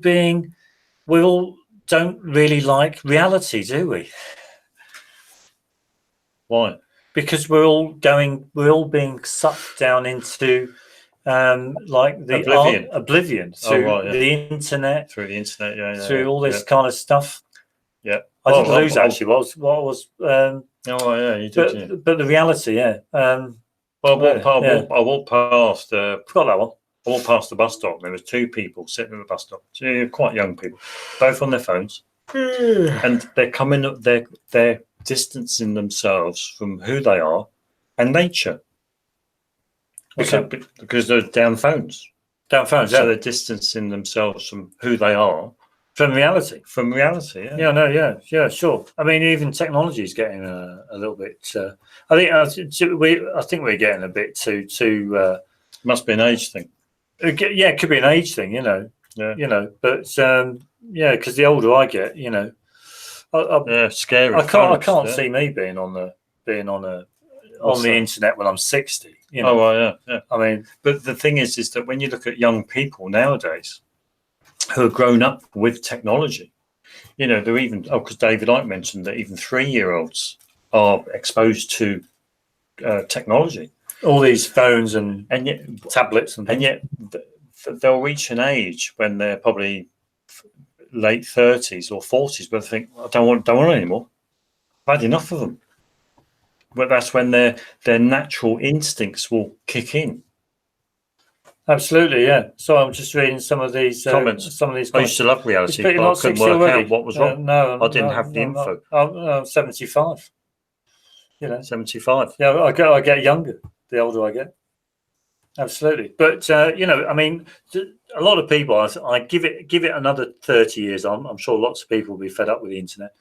don't really like reality, do we? Why? Because we're all being sucked down into like the oblivion through the internet, through all this kind of stuff. Yeah, I did lose actually. What was? You did. But the reality, yeah. I walked past. Forgot that one. I walked past the bus stop. And there was two people sitting at the bus stop. Quite young people, both on their phones, and they're coming up. They're distancing themselves from who they are and nature. Because they're down phones. So they're distancing themselves from who they are. From reality. Yeah. Yeah, sure. Even technology is getting a little bit. I think we're getting a bit too. Must be an age thing. Yeah, it could be an age thing, Yeah. But because the older I get, scary. I can't see me being on the internet when I'm 60. Yeah. But the thing is that when you look at young people nowadays who are grown up with technology, they're even because David Icke mentioned that even 3-year-olds are exposed to technology. all these phones and yet tablets and things. They'll reach an age when they're probably late 30s or 40s, where they think, I don't want it anymore. I've had enough of them. But that's when their natural instincts will kick in. Absolutely, yeah. So I'm just reading some of these comments. I used to love reality, but I couldn't work out what was wrong. I didn't have the info. I'm 75. 75. Yeah, I get younger the older I get. Absolutely, but I mean, a lot of people. I give it another 30 years. I'm sure lots of people will be fed up with the internet.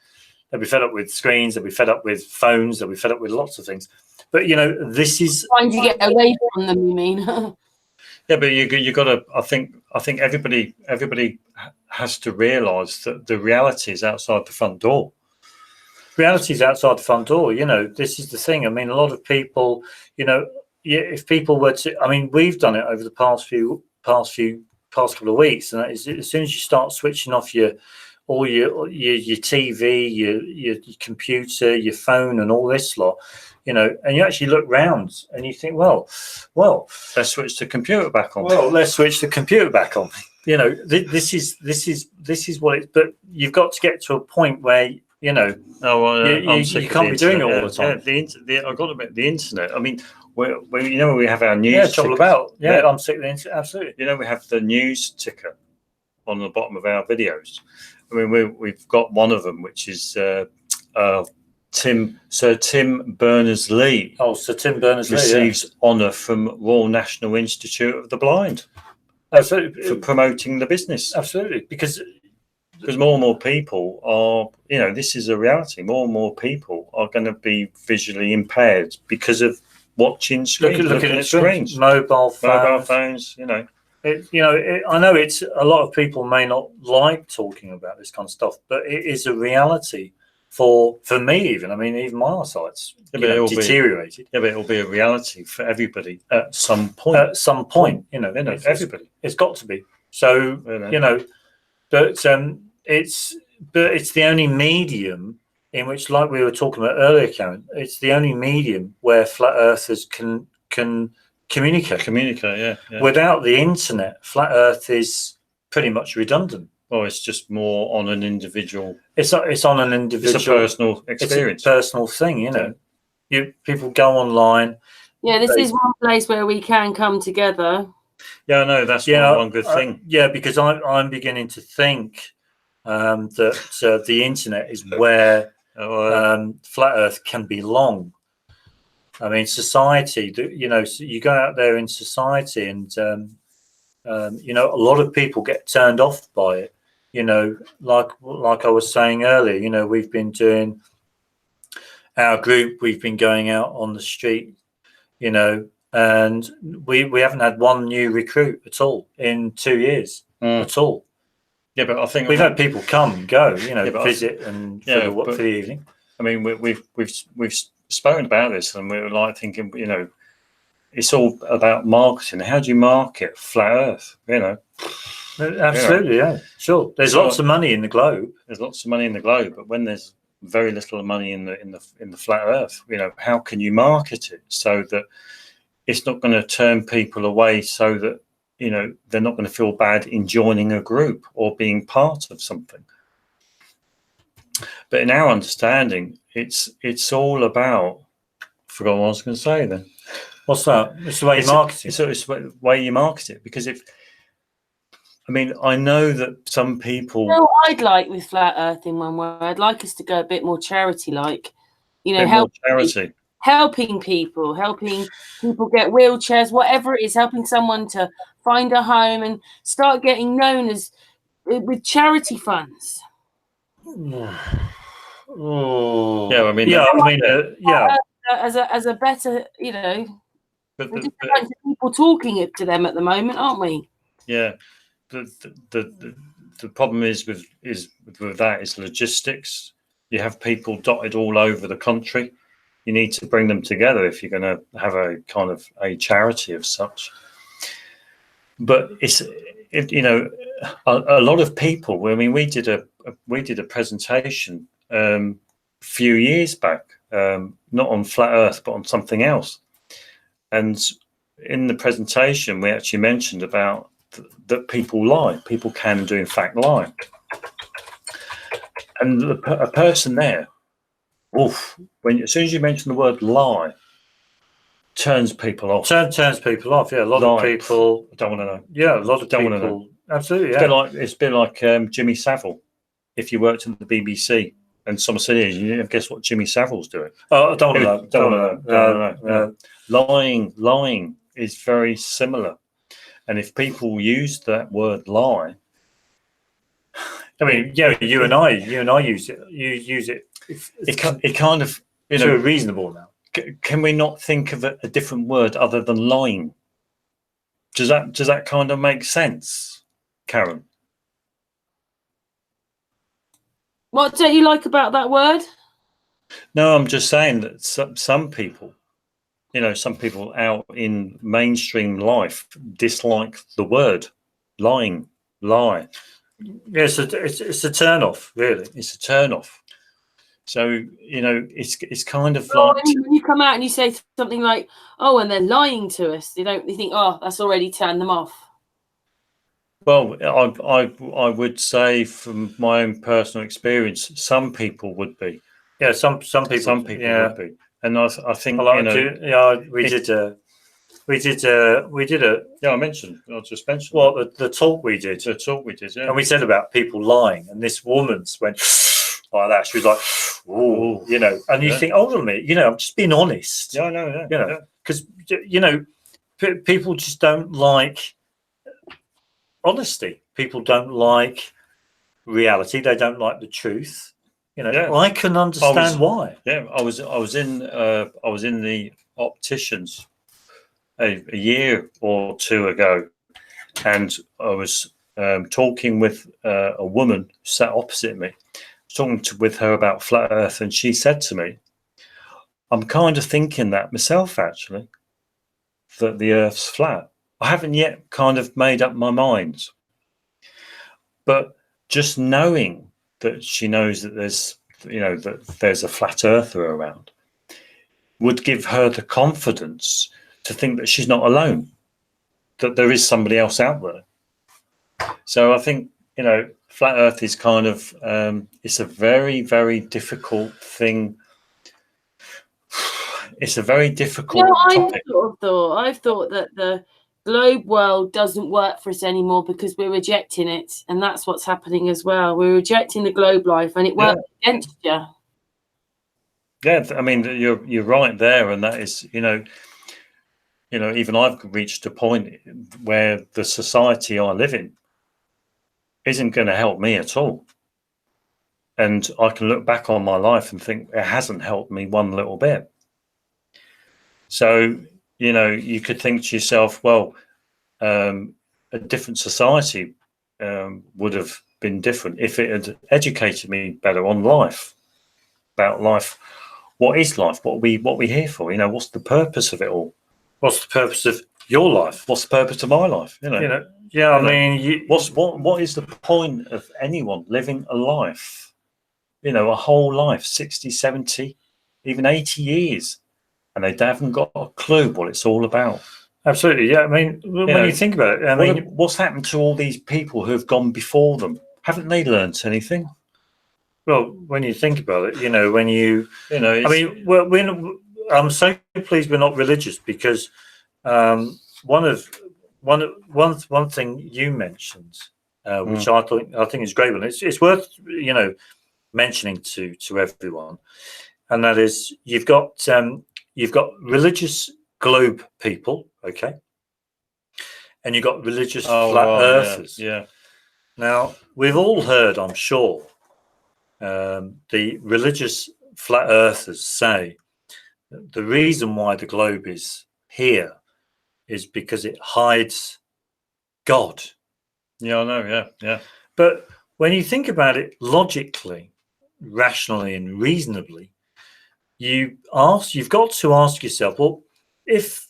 They'll be fed up with screens. They'll be fed up with phones. They'll be fed up with lots of things. But this is trying to get away from them. You mean? Yeah, but you got to. I think everybody has to realise that the reality is outside the front door. Reality is outside the front door. This is the thing. I mean, a lot of people. If people were to, I mean, we've done it over the past couple of weeks, and as soon as you start switching off your TV, your computer, your phone, and all this lot, and you actually look round and you think, well, let's switch the computer back on. Well, let's switch the computer back on. This is what it. But you've got to get to a point where you can't be doing it all the time. I've got to admit, the internet. I mean, we have our news. I'm sick of the internet. Absolutely. We have the news ticker on the bottom of our videos. I mean, we've got one of them, which is Sir Tim Berners-Lee. Oh, Sir Tim Berners-Lee receives honour from Royal National Institute of the Blind. Absolutely. For promoting the business. Absolutely, because more and more people are, this is a reality. More and more people are going to be visually impaired because of watching screens, looking at screens, mobile phones. I know it's a lot of people may not like talking about this kind of stuff, but it is a reality for me. Even my eyesight's deteriorated. But it'll be a reality for everybody at some point. Everybody. It's got to be. So but it's the only medium in which, like we were talking about earlier, Karen, it's the only medium where flat earthers can communicate. Yeah. Without the internet, flat earth is pretty much redundant. Well, it's just more on an individual. It's on an individual. It's a personal experience. It's a personal thing, People go online. Yeah, this is one place where we can come together. Yeah, I know that's one good thing. Because I'm beginning to think that the internet is where flat Earth can belong. I mean, society. So you go out there in society, and a lot of people get turned off by it. Like I was saying earlier. We've been doing our group. We've been going out on the street. And we haven't had one new recruit at all in 2 years at all. Yeah, but I think we've had people come and go, visit and for the evening. I mean, we've spoken about this, and we were like thinking, it's all about marketing. How do you market flat Earth? Absolutely, yeah, sure. There's lots of money in the globe. There's lots of money in the globe, but when there's very little money in the flat Earth, how can you market it so that it's not going to turn people away, so that they're not going to feel bad in joining a group or being part of something? But in our understanding, it's all about. I forgot what I was going to say then. What's that? It's the way you market it. It's the way you market it, because I know that some people. I'd like with flat Earth in one word. I'd like us to go a bit more charity-like. Helping people get wheelchairs, whatever it is, helping someone to find a home and start getting known as with charity funds. As a better, But we're just a bunch of people talking to them at the moment, aren't we? Yeah. The problem is with that is logistics. You have people dotted all over the country. You need to bring them together if you're going to have a kind of a charity of such. But a lot of people. I mean, we did a presentation few years back, not on flat Earth but on something else, And in the presentation, we actually mentioned about that people lie. People can do, in fact, lie. And a person there, oof, as soon as you mention the word lie, turns people off. Turns people off. Yeah, a lot of people don't want to know. Yeah, a lot of don't people. Want to know. Absolutely. Yeah. It's a bit like Jimmy Savile. If you worked in the BBC and someone said, "Yeah, guess what Jimmy Savile's doing?" Oh, I don't want to know. Don't know. Lying is very similar. And if people use that word lie, I mean, yeah, you and I use it. You use it. It kind of, to a reasonable amount. Can we not think of a different word other than lying? Does that kind of make sense, Karen? What don't you like about that word? No, I'm just saying that some people, some people out in mainstream life dislike the word lying, lie. Yeah, it's a turn off, really. It's a turn off. So, it's kind of well, like when you come out and you say something like, "Oh, and they're lying to us," they think, "Oh, that's already turned them off." Well, I would say from my own personal experience, some people would be. Yeah, some people would be, and I think we did a. Yeah, I just mentioned. Well, the talk we did. Yeah. And we said about people lying, and this woman's went like that. She was like, "Oh, and you think, hold on a minute, I'm just being honest." Yeah, I know. Yeah, because people just don't like honesty. People don't like reality. They don't like the truth. I can understand why. Yeah, I was in the opticians a year or two ago, and I was talking with a woman who sat opposite me, talking with her about flat Earth, and she said to me, "I'm kind of thinking that myself, actually, that the Earth's flat. I haven't yet kind of made up my mind, but just knowing that she knows that there's a flat earther around would give her the confidence to think that she's not alone, that there is somebody else out there." So I think flat earth is kind of it's a very, very difficult thing. It's a very difficult topic. I've thought that the globe world doesn't work for us anymore because we're rejecting it, and that's what's happening as well. We're rejecting the globe life, and it works against you. Yeah, I mean, you're right there, and that is, even I've reached a point where the society I live in isn't going to help me at all, and I can look back on my life and think it hasn't helped me one little bit. So, you could think to yourself, well, a different society would have been different if it had educated me better on life, about life. What is life? What are we here for? What's the purpose of it all? What's the purpose of your life? What's the purpose of my life? I mean, what is the point of anyone living a life? A whole life, 60, 70, even 80 years, and they haven't got a clue what it's all about. Absolutely, yeah. I mean, when you think about it, what's happened to all these people who have gone before them? Haven't they learnt anything? Well, when you think about it, I mean, I'm so pleased we're not religious, because one thing you mentioned, which I think is great one. It's worth mentioning to everyone, and that is you've got religious globe people, okay, and you've got religious flat earthers. Yeah. Now we've all heard, I'm sure, the religious flat earthers say that the reason why the globe is here is because it hides God. Yeah, I know. Yeah. But when you think about it logically, rationally, and reasonably, you've got to ask yourself, well, if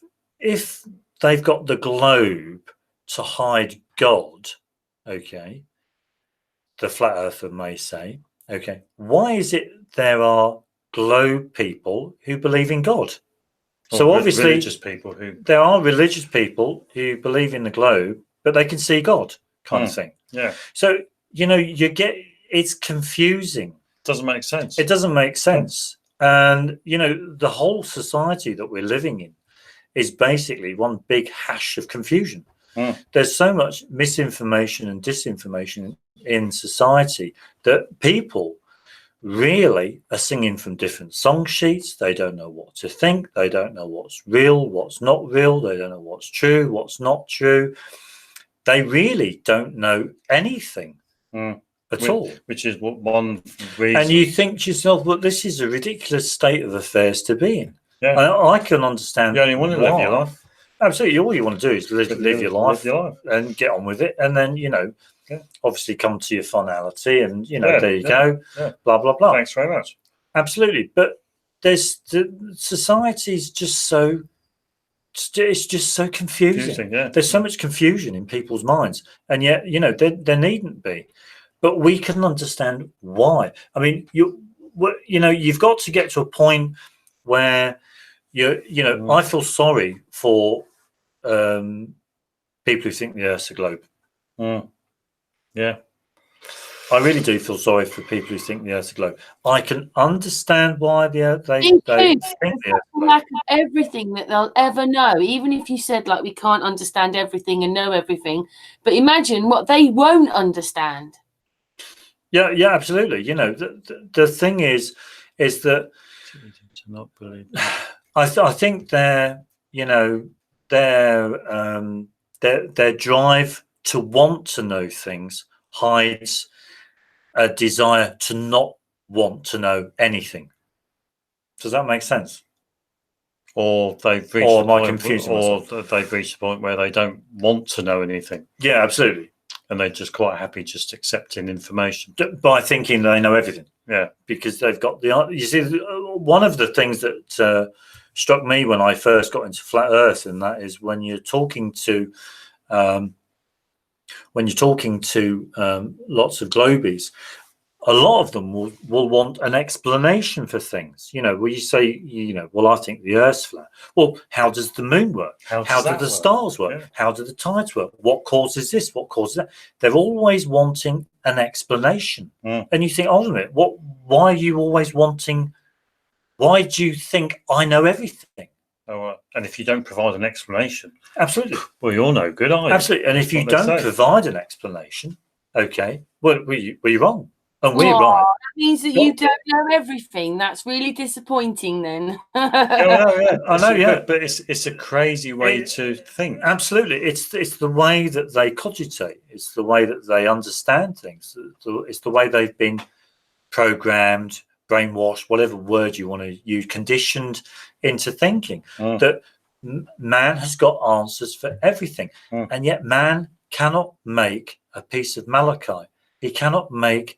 they've got the globe to hide God, okay, the flat earther may say, okay, why is it there are globe people who believe in God? So Or obviously, religious people who there are religious people who believe in the globe, but they can see God, kind of thing. yeah, So you get it's confusing. doesn't make sense. It doesn't make sense, and the whole society that we're living in is basically one big hash of confusion. There's so much misinformation and disinformation in society that people really are singing from different song sheets. They don't know what to think. They don't know what's real, what's not real. They don't know what's true, what's not true. They really don't know anything at all. Which is what one reason. And you think to yourself, well, this is a ridiculous state of affairs to be in. Yeah. I can understand. You only want to live your life. Absolutely. All you want to do is live your life and get on with it. And then, obviously come to your finality and, there you go, blah, blah, blah. Thanks very much. Absolutely. But society's just so, it's just so confusing. There's so much confusion in people's minds. And yet, there needn't be. But we can understand why. I mean, you've got to get to a point where, I feel sorry for people who think the Earth's a globe. Yeah, I really do feel sorry for people who think the Earth's a globe. I can understand why they think the Earth's a globe. Lack of everything that they'll ever know. Even if you said like we can't understand everything and know everything, but imagine what they won't understand. Yeah, absolutely. The thing is that to not believe. I think their drive to want to know things hides a desire to not want to know anything. Does that make sense? Or they've reached they've reached the point where they don't want to know anything. Yeah, absolutely. And they're just quite happy just accepting information by thinking they know everything. Yeah, because they've got you see, one of the things that struck me when I first got into flat Earth, and that is when you're talking to lots of globies, a lot of them will want an explanation for things. Where you say, well, I think the Earth's flat. Well, how does the moon work? How do the stars work? Yeah. How do the tides work? What causes this? What causes that? They're always wanting an explanation. And you think, oh, a minute, why are you always wanting? Why do you think I know everything? Oh, and if you don't provide an explanation, absolutely. Well, you're no good, are you? Absolutely. And if you don't provide an explanation, okay, well, you're wrong. And we're right. That means that you don't know everything. That's really disappointing then. I know, yeah. But it's a crazy way to think. Absolutely. It's the way that they cogitate. It's the way that they understand things. It's the way they've been programmed, brainwashed, whatever word you want to use, conditioned into thinking that man has got answers for everything. And yet man cannot make a piece of malachite. He cannot make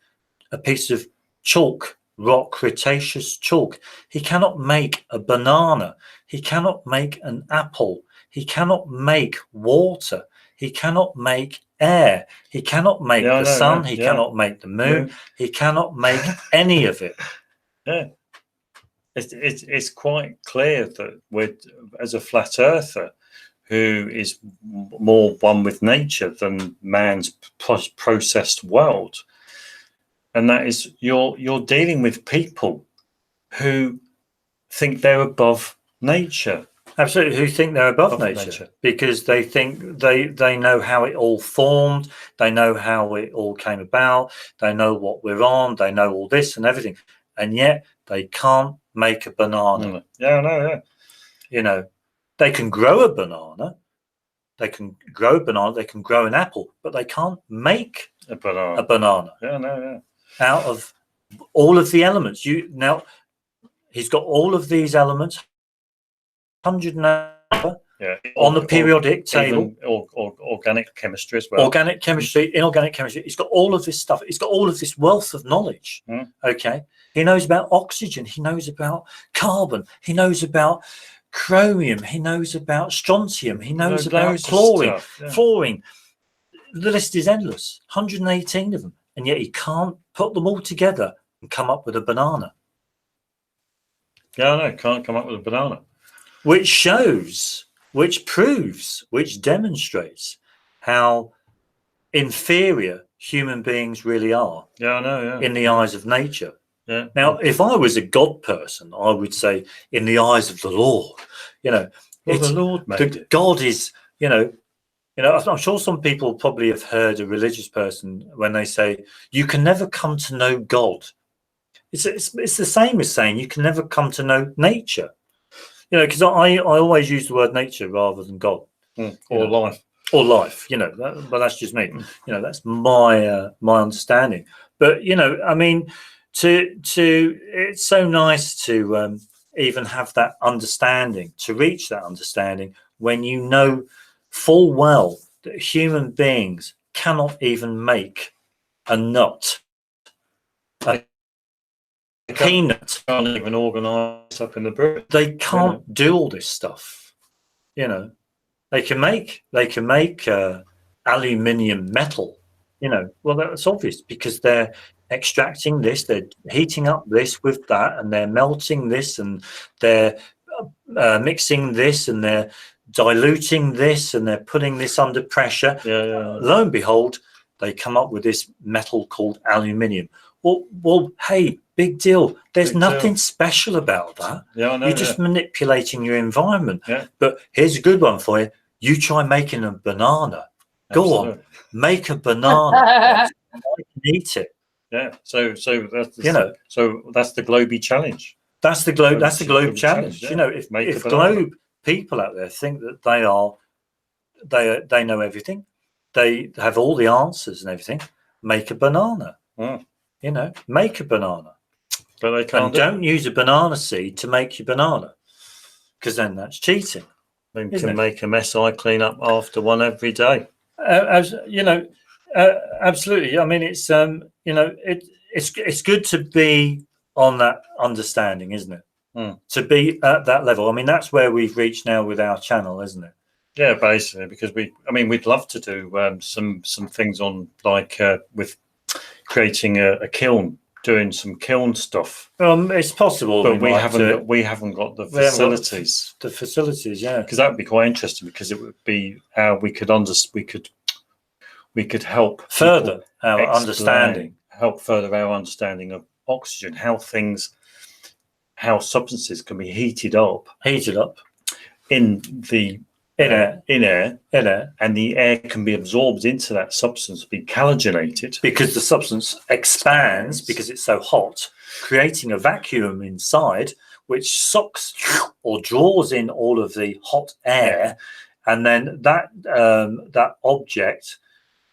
a piece of chalk, rock Cretaceous chalk. He cannot make a banana. He cannot make an apple. He cannot make water. He cannot make air. He cannot make the sun. He cannot make the moon. He cannot make any of it. Yeah. It's quite clear that as a flat earther who is more one with nature than man's processed world, and that is you're dealing with people who think they're above nature. Absolutely, who think they're above nature because they think they know how it all formed, they know how it all came about, they know what we're on, they know all this and everything, and yet they can't make a banana. Yeah, I know. Yeah, they can grow a banana, they can grow an apple, but they can't make a banana. Yeah, no, yeah. Out of all of the elements, he's got all of these elements, 100 on the periodic table, organic chemistry as well. Organic chemistry, inorganic chemistry. He's got all of this stuff. He's got all of this wealth of knowledge. Okay, he knows about oxygen. He knows about carbon. He knows about chromium. He knows about strontium. He knows about chlorine, fluorine. The list is endless. 118 of them. And yet he can't put them all together and come up with a banana. Yeah, I know. Can't come up with a banana. which shows, which proves, which demonstrates how inferior human beings really are. Yeah, I know. Yeah. In the eyes of nature. Yeah. Now, if I was a God person, I would say, in the eyes of the Lord, Well, the Lord made it. God is, I'm sure some people probably have heard a religious person when they say, you can never come to know God. It's the same as saying you can never come to know nature. Because I always use the word nature rather than God. Or life. Or life, but that's just me. That's my understanding. But I mean, it's so nice to even have that understanding, to reach that understanding when you know full well that human beings cannot even make a nut, a peanut. Can't even organise up in the brew. They can't do all this stuff. They can make aluminium metal. Well, that's obvious because they're extracting this, they're heating up this with that, and they're melting this, and they're mixing this, and they're diluting this, and they're putting this under pressure. Lo and behold, they come up with this metal called aluminium. Well, hey, big deal. There's nothing special about that. I know, you're just manipulating your environment. Yeah. But here's a good one for you. You try making a banana. Go on, make a banana. I can eat it. Yeah. So that's so that's the Globey challenge. That's the globe. That's the globe challenge. Yeah. If globe people out there think that they know everything, they have all the answers and everything, make a banana. Make a banana. But they can't. And don't use a banana seed to make your banana, because then that's cheating. You can make a mess I clean up after one every day. Absolutely. I mean, it's it's good to be on that understanding, isn't it? To be at that level. I mean, that's where we've reached now with our channel, isn't it? Yeah, basically, because we'd love to do some things on with creating a kiln, doing some kiln stuff. It's possible, but we haven't got the facilities. The facilities, yeah, because that would be quite interesting, because it would be how we could help further our understanding, help further our understanding of oxygen, how substances can be heated up in air, and the air can be absorbed into that substance, be halogenated, because the substance expands because it's so hot, creating a vacuum inside which sucks or draws in all of the hot air, and then that object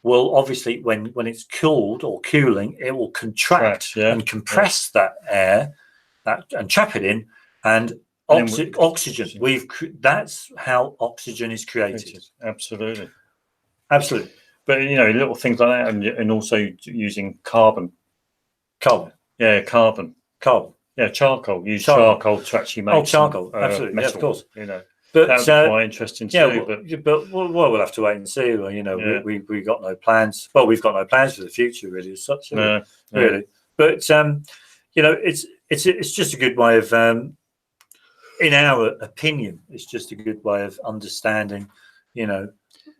will obviously, when it's cooled or cooling, it will contract and compress that air and trap it in, and oxygen. That's how oxygen is created. Absolutely. But little things like that, and also using carbon. Yeah, charcoal. Use charcoal to actually make charcoal. Absolutely, metal, of course. But that's quite interesting too. But we'll have to wait and see. We got no plans. Well, we've got no plans for the future, really, as such. Really. But it's just a good way of, in our opinion, it's just a good way of understanding,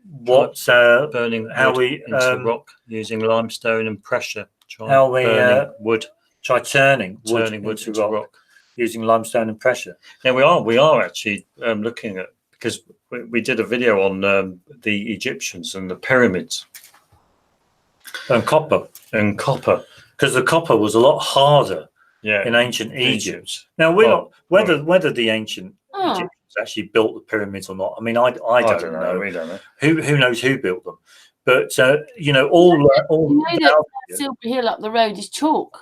what burning how we into rock using limestone and pressure. Wood. Try turning wood into rock using limestone and pressure. Yeah, we are actually looking at, because we did a video on the Egyptians and the pyramids and copper, because the copper was a lot harder in ancient Egypt. Now whether the ancient Egyptians actually built the pyramids or not, I mean, I don't know. We don't know. Who knows who built them? But all that Silver Hill up the road is chalk.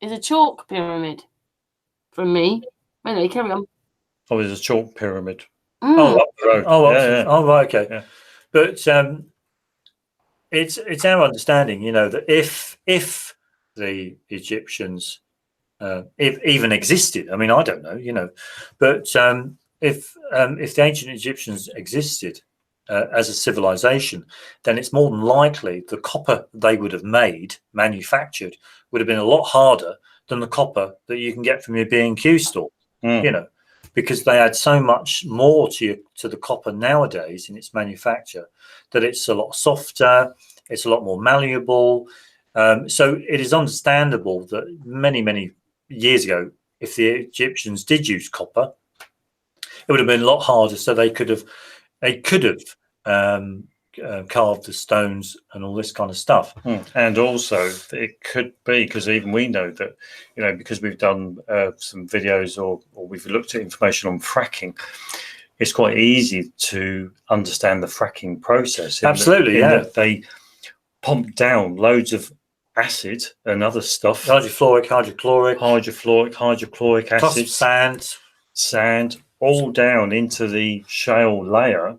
Is a chalk pyramid from me. Anyway, carry on. Oh, there's a chalk pyramid. Up the road. Oh, right, okay. Yeah. But it's our understanding, that if the Egyptians if even existed, I mean, I don't know, but if the ancient Egyptians existed as a civilization, then it's more than likely the copper they would have manufactured would have been a lot harder than the copper that you can get from your B&Q store. because they add so much more to the copper nowadays in its manufacture that it's a lot softer, it's a lot more malleable. So it is understandable that many years ago, if the Egyptians did use copper, it would have been a lot harder. So they could have carved the stones and all this kind of stuff. And also it could be, because even we know that, because we've done some videos or we've looked at information on fracking, it's quite easy to understand the fracking process. Absolutely, that they pump down loads of acid and other stuff, hydrofluoric acid, sand, all down into the shale layer,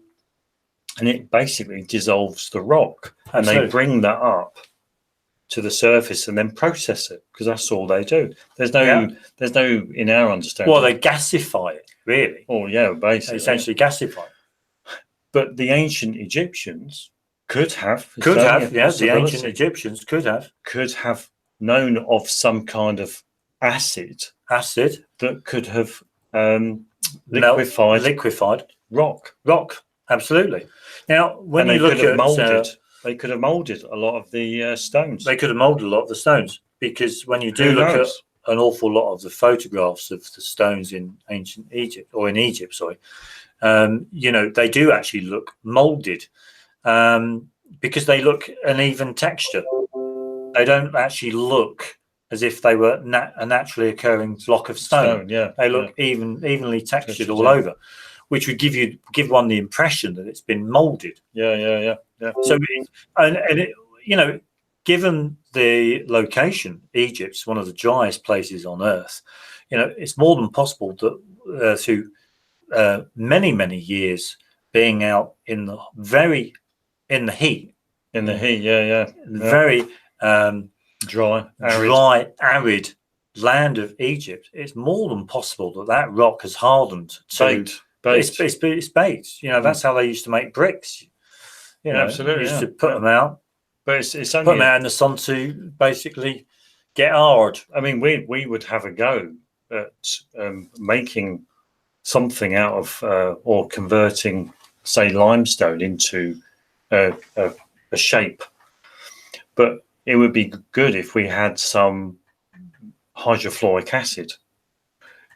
and it basically dissolves the rock. And they bring that up to the surface and then process it, because that's all they do. There's no in our understanding. Well, they gasify it, really. Oh yeah, basically they essentially gasify it. But the ancient Egyptians the ancient Egyptians could have known of some kind of acid that could have liquefied rock. Absolutely. Now, when you look at they could have molded a lot of the stones. They could have molded a lot of the stones, because when you do look at an awful lot of the photographs of the stones in ancient Egypt, or in Egypt, sorry, they do actually look molded, because they look an even texture. They don't actually look as if they were a naturally occurring block of stone. They look evenly textured all over, which would give one the impression that it's been molded. So, given the location, Egypt's one of the driest places on earth. It's more than possible that through many years being out in the heat, very dry, arid land of Egypt, it's more than possible that rock has hardened to it's baked. That's how they used to make bricks. Absolutely, used to put them out, but it's only put them out in the sun to basically get hard. I mean, we would have a go at making something out of or converting, say, limestone into a shape, but it would be good if we had some hydrofluoric acid,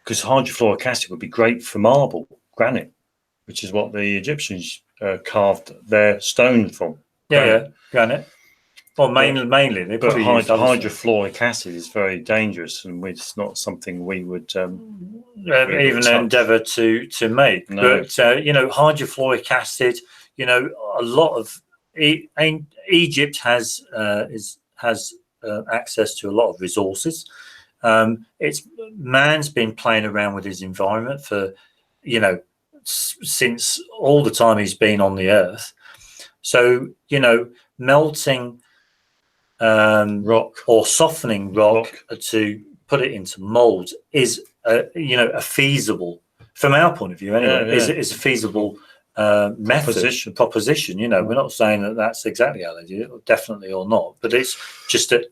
because hydrofluoric acid would be great for granite, which is what the Egyptians carved their stone from. Granite. Well, mainly they but hydrofluoric acid is very dangerous, and it's not something we would even endeavour to make. No. But hydrofluoric acid. A lot of Egypt has access to a lot of resources. Man's been playing around with his environment for since all the time he's been on the earth. So melting rock or softening rock to put it into molds is a feasible, from our point of view anyway, is a feasible proposition. We're not saying that that's exactly how they do it, definitely or not, but it's just a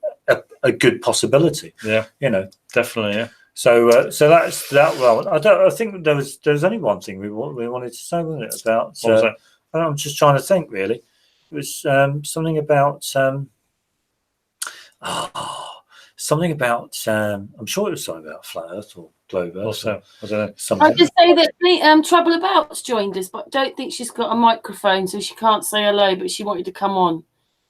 good possibility. Definitely. So that's that. Well, I think there was only one thing we wanted to say, wasn't it? About what was that? I'm just trying to think. Really, it was something about something about. I'm sure it was something about flat Earth or globe Earth. I don't know. I'll just say that Trouble About's joined us, but I don't think she's got a microphone, so she can't say hello. But she wanted to come on.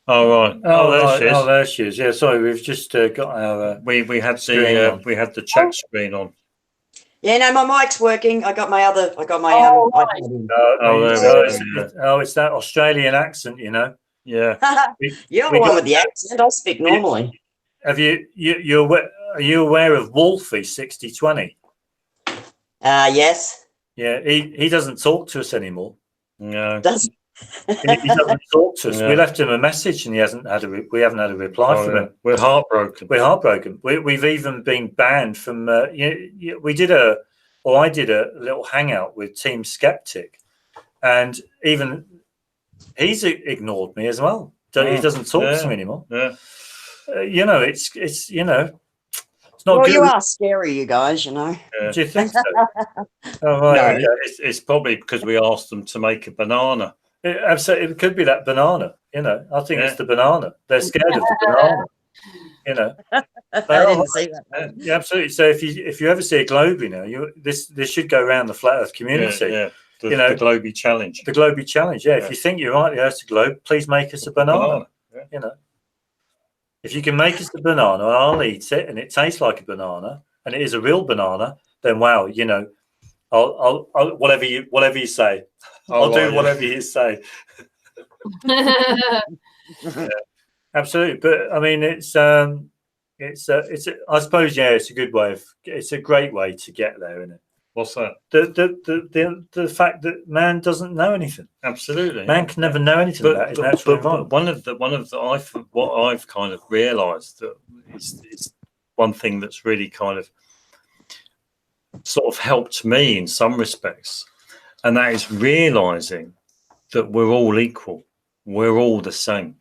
Oh right. There she is. Yeah, sorry, we've just got our. We had the chat screen on. Yeah, no, my mic's working. I got my right. iPad in. It's that Australian accent, Yeah. You're the one with the accent. I speak normally. Have you are you aware of Wolfie 6020? Yes. Yeah, he doesn't talk to us anymore. No. He doesn't talk to us. We left him a message and we haven't had a reply from him. We're heartbroken. We've even been banned from. I did a little hangout with Team Skeptic, and even he's ignored me as well. He doesn't talk to me anymore. Yeah. It's not Well, good. you are scary, you guys, you know. Do you think so? Oh, right. No. It's probably because we asked them to make a banana. Absolutely, it could be that banana. You know, I think it's the banana. They're scared of the banana. You know, I didn't see that one. yeah, absolutely. So if you ever see a globe, you know, this should go around the flat Earth community. Yeah. The Globey challenge. The Globey challenge. Yeah. If you think you're right, the Earth's a globe, please make us a banana. Yeah. You know, if you can make us a banana, and I'll eat it, and it tastes like a banana, and it is a real banana, then wow, you know, I'll whatever you say, I'll do whatever you say. Yeah, absolutely. But I mean, I suppose, yeah, it's a good way it's a great way to get there, isn't it? What's that? The fact that man doesn't know anything. Absolutely, man can never know anything about his natural environment. But what I've kind of realised that is one thing that's really kind of sort of helped me in some respects, and that is realising that we're all equal, we're all the same.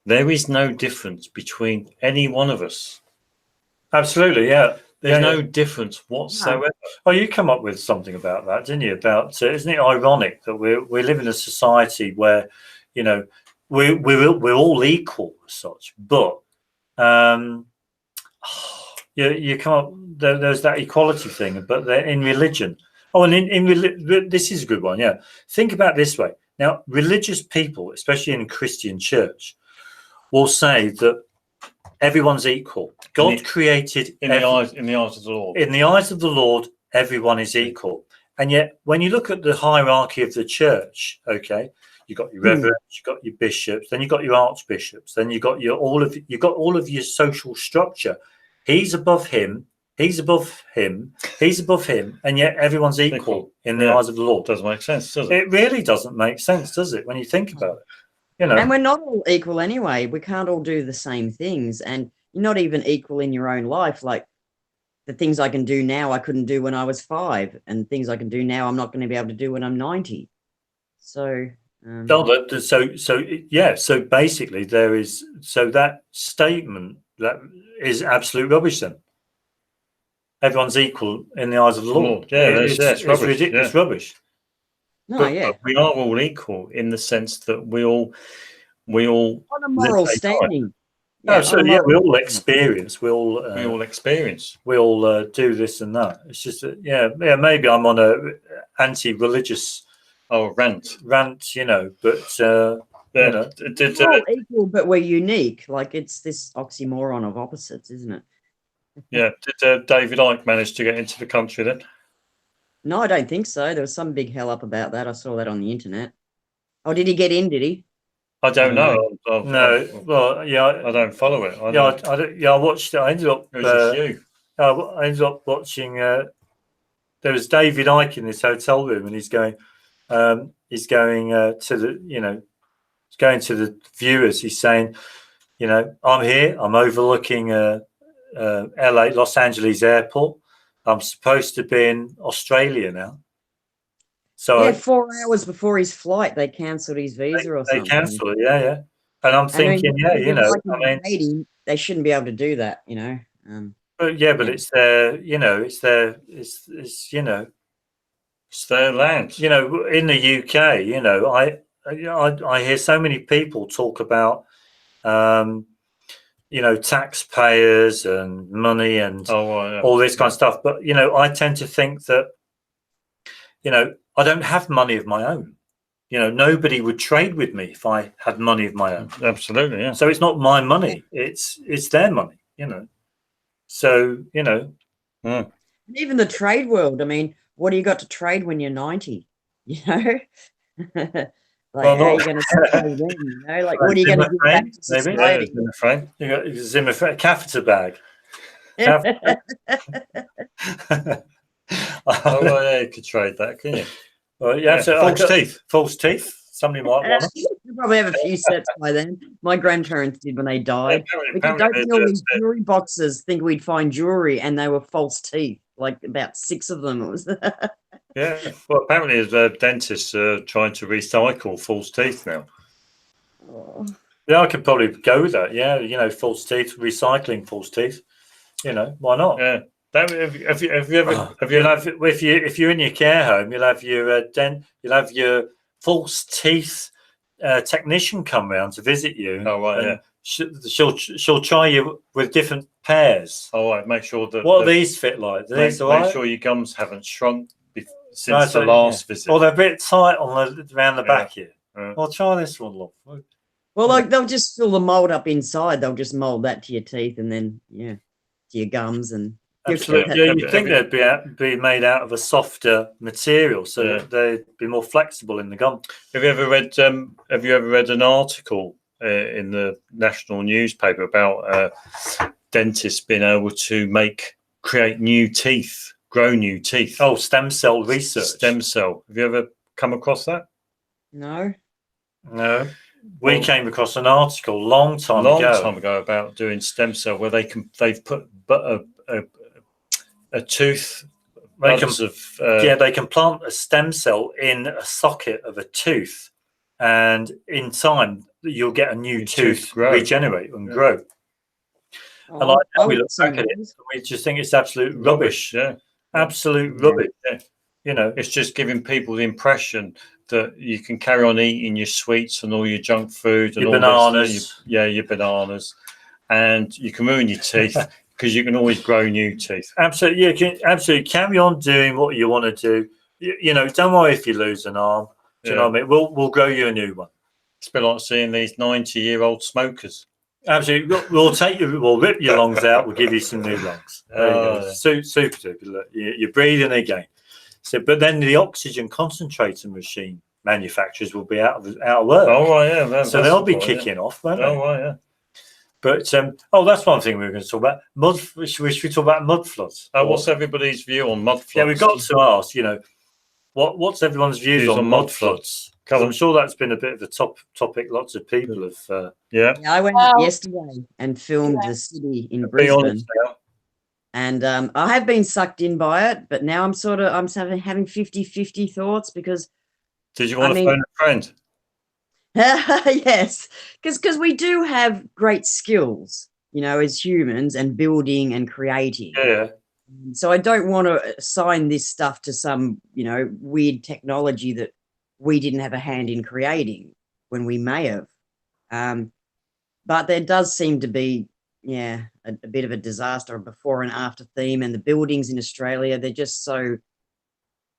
There is no difference between any one of us. Absolutely, yeah. There's no difference whatsoever. Oh, you come up with something about that, didn't you? About isn't it ironic that we live in a society where, you know, we're all equal as such, but you come up there's that equality thing, but they're in religion. Oh, and this is a good one. Yeah, think about it this way. Now, religious people, especially in Christian church, will say that everyone's equal. God created in the eyes of the Lord. In the eyes of the Lord, everyone is equal. And yet, when you look at the hierarchy of the church, okay, you got your reverends, you got your bishops, then you got your archbishops, then you got all of your social structure. He's above him. He's above him. He's above him, and yet everyone's equal in the eyes of the Lord. Doesn't make sense, does it? It really doesn't make sense, does it? When you think about it, you know. And we're not all equal anyway. We can't all do the same things, and you're not even equal in your own life. Like the things I can do now, I couldn't do when I was 5, and things I can do now, I'm not going to be able to do when I'm 90. So. So basically, that statement that is absolute rubbish. Then everyone's equal in the eyes of the Lord. Yeah, it's rubbish. It's rubbish. No, but we are all equal in the sense that we all on a moral standing. Yeah, absolutely. Yeah, we all experience. We all experience. We all do this and that. It's just maybe I'm on a anti-religious rant, you know, but you know, we're all equal, but we're unique. Like it's this oxymoron of opposites, isn't it? Yeah. Did David Icke manage to get into the country then? No, I don't think so. There was some big hell up about that. I saw that on the internet. Oh, did he get in? Did he? I don't know. I don't follow it. I watched it. I ended up watching. There was David Icke in this hotel room, and he's going to the viewers. He's saying, you know, I'm here. I'm overlooking LA, Los Angeles airport. I'm supposed to be in Australia now. So 4 hours before his flight, they cancelled his visa or something. They cancelled it, yeah. And I'm thinking, you know, they shouldn't be able to do that, you know. But it's their, you know, it's their land. You know, in the UK, you know, I hear so many people talk about, you know, taxpayers and money and all this kind of stuff. But, you know, I tend to think that, you know, I don't have money of my own. You know, nobody would trade with me if I had money of my own. Absolutely, yeah. So it's not my money. It's their money, you know. So, you know. Even the trade world, I mean, what do you got to trade when you're 90? You know? How are you going to trade then? You know, like what are you going to give back to society? You got a Zimmer frame, catheter bag. You could trade that, couldn't you? Well, false teeth. Somebody might want it. You probably have a few sets by then. My grandparents did when they died. Because don't tell me jewelry boxes think we'd find jewelry, and they were false teeth. Like about 6 of them. It was. Yeah. Well, apparently, the dentists are trying to recycle false teeth now. Yeah, I could probably go with that. Yeah, you know, false teeth, recycling false teeth. You know, why not? Yeah. Have you ever You'll have, if you're in your care home, you'll have your false teeth technician come round to visit you. Oh, right, yeah. She'll try you with different pairs. All right, make sure that What these fit like? make sure your gums haven't shrunk since the so, last visit. Or they're a bit tight around the back here. Yeah. Well, try this one, love. Well, like they'll just fill the mold up inside. They'll just mold that to your teeth, and then to your gums, and Absolutely. Yeah, you'd think they'd be made out of a softer material, so that they'd be more flexible in the gum. Have you ever read an article in the national newspaper about dentists being able to create new teeth, grow new teeth? Oh, stem cell research. Stem cell. Have you ever come across that? No. No. We came across an article a long time ago about doing stem cell where they've put a tooth. They can plant a stem cell in a socket of a tooth, and in time you'll get a new tooth regenerate and grow. And like now we look back at it, and we just think it's absolute rubbish. Yeah, absolute rubbish. Yeah. You know, it's just giving people the impression that you can carry on eating your sweets and all your junk food and your bananas. Your bananas, and you can ruin your teeth because you can always grow new teeth. Absolutely, absolutely carry on doing what you want to do. You know, don't worry if you lose an arm. Do you know what I mean? We'll grow you a new one. It's a bit like seeing these 90-year-old smokers. Absolutely, we'll rip your lungs out. We'll give you some new lungs. Super duper. Look, you're breathing again. So, but then the oxygen concentrator machine manufacturers will be out of work. Oh, right, yeah. So they'll be kicking off, won't they? Oh, right, yeah. But that's one thing we were going to talk about. Should we talk about mud floods? What's everybody's view on mud floods? Yeah, we've got to ask. You know, what's everyone's views on mud floods? Because I'm sure that's been a bit of a topic. Lots of people have. Yeah, I went yesterday and filmed the city in Brisbane. And I have been sucked in by it, but now I'm having 50-50 thoughts because. Did you want to phone a friend? Yes, because we do have great skills, you know, as humans and building and creating. Yeah. So I don't want to assign this stuff to some, you know, weird technology that we didn't have a hand in creating when we may have. But there does seem to be, a bit of a disaster, a before and after theme. And the buildings in Australia, they're just so,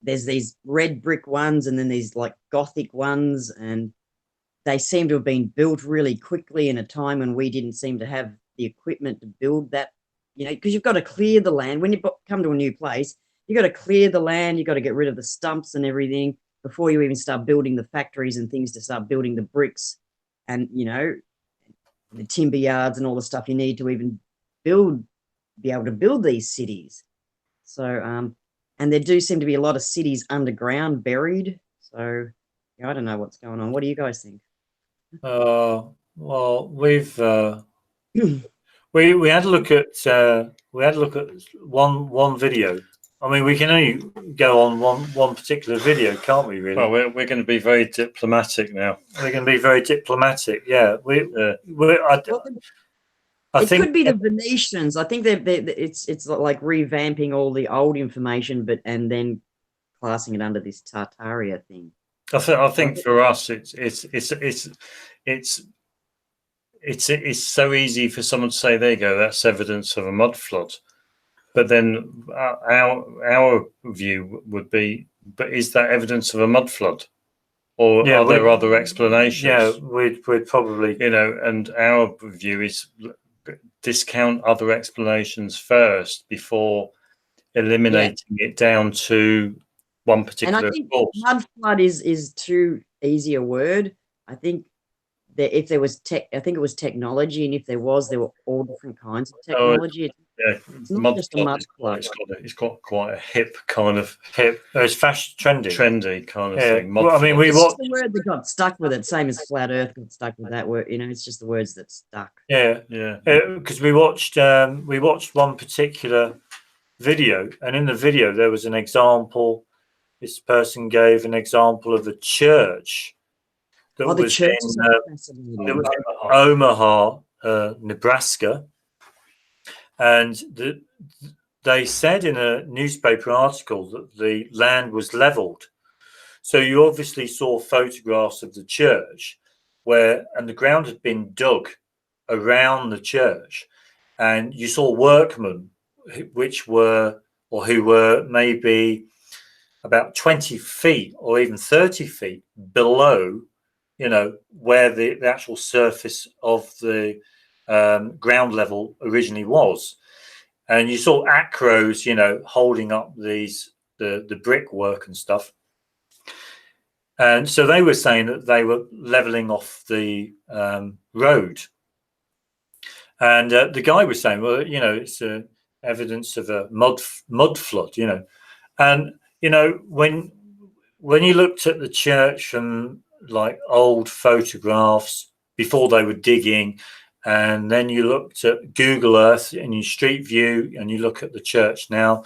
there's these red brick ones and then these like Gothic ones, and they seem to have been built really quickly in a time when we didn't seem to have the equipment to build that, you know, because you've got to clear the land. When you come to a new place, you've got to clear the land, you've got to get rid of the stumps and everything before you even start building the factories and things to start building the bricks and, you know, the timber yards and all the stuff you need to even be able to build these cities. So, and there do seem to be a lot of cities underground buried. So, I don't know what's going on. What do you guys think? Well, we've we had a look at one video. I mean, we can only go on one particular video, can't we? Really? Well, we're going to be very diplomatic now. We're going to be very diplomatic. Yeah, I think it could be the Venetians. I think it's like revamping all the old information, and then classing it under this Tartaria thing. I think for us, it's so easy for someone to say, "There you go, that's evidence of a mud flood." But then our view would be, but is that evidence of a mud flood, or are there other explanations? Yeah, we'd probably, you know, and our view is discount other explanations first before eliminating it down to one particular. And I think mud flood is too easy a word. I think that if there was I think it was technology, and if there were all different kinds of technology. It's not just a mud flood. It's got quite a hip kind of It's fashion, trendy kind of thing. Well, I mean, it's the word that got stuck with it, same as flat Earth got stuck with that word. You know, it's just the words that stuck. Yeah. Because we watched one particular video, and in the video there was an example. This person gave an example of a church that was in Omaha, Nebraska. and they said in a newspaper article that the land was leveled. So you obviously saw photographs of the church and the ground had been dug around the church, and you saw workmen who were maybe about 20 feet or even 30 feet below, where the actual surface of the ground level originally was. And you saw acros, holding up the brickwork and stuff. And so they were saying that they were leveling off the road. And the guy was saying, well, it's evidence of a mud flood, And, when you looked at the church from like old photographs before they were digging, and then you looked at Google Earth in your street view, and you look at the church now,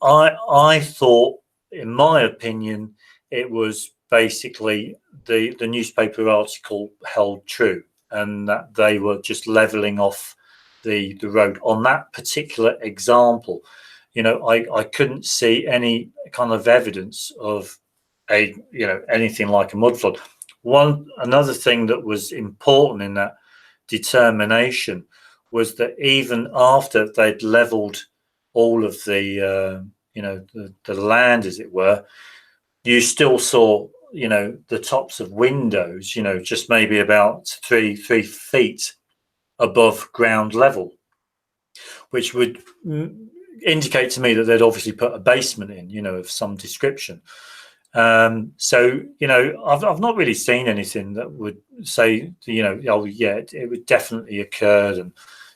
I thought, in my opinion, it was basically the newspaper article held true, and that they were just leveling off the road on that particular example. I couldn't see any kind of evidence of anything like a mud flood. Another thing that was important in that determination was that even after they'd leveled all of the land, as it were, you still saw the tops of windows just maybe about three feet above ground level, which would indicate to me that they'd obviously put a basement in of some description. So I've not really seen anything that would say oh yeah, it would definitely occurred, and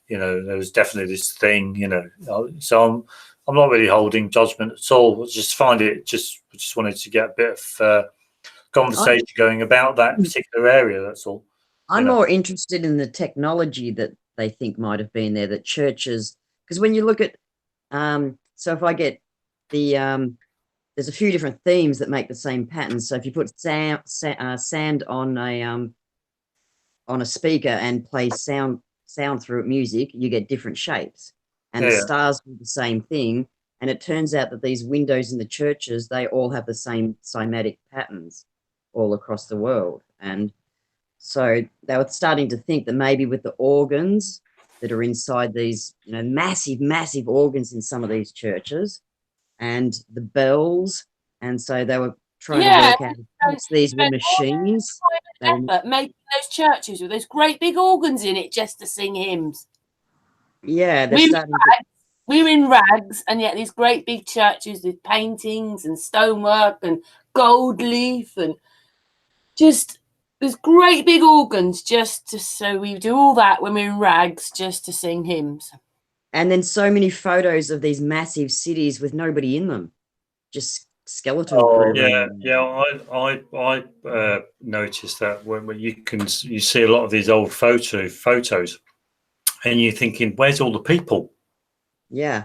there was definitely this thing, so I'm not really holding judgment at all. I just find it just wanted to get a bit of conversation going about that particular area, that's all. I'm more interested in the technology that they think might have been there, that churches, because when you look at so if I get the there's a few different themes that make the same pattern. So if you put sand on a speaker and play sound through it, music, you get different shapes. And the stars do the same thing. And it turns out that these windows in the churches, they all have the same cymatic patterns all across the world. And so they were starting to think that maybe with the organs that are inside these, massive, massive organs in some of these churches, and the bells, and so they were trying to work out these were machines. Making those churches with those great big organs in it just to sing hymns. Yeah, we're in rags, and yet these great big churches with paintings and stonework and gold leaf and just these great big organs, so we do all that when we're in rags just to sing hymns. And then so many photos of these massive cities with nobody in them, just skeleton crew. I noticed that when you see a lot of these old photos, and you're thinking, where's all the people? Yeah,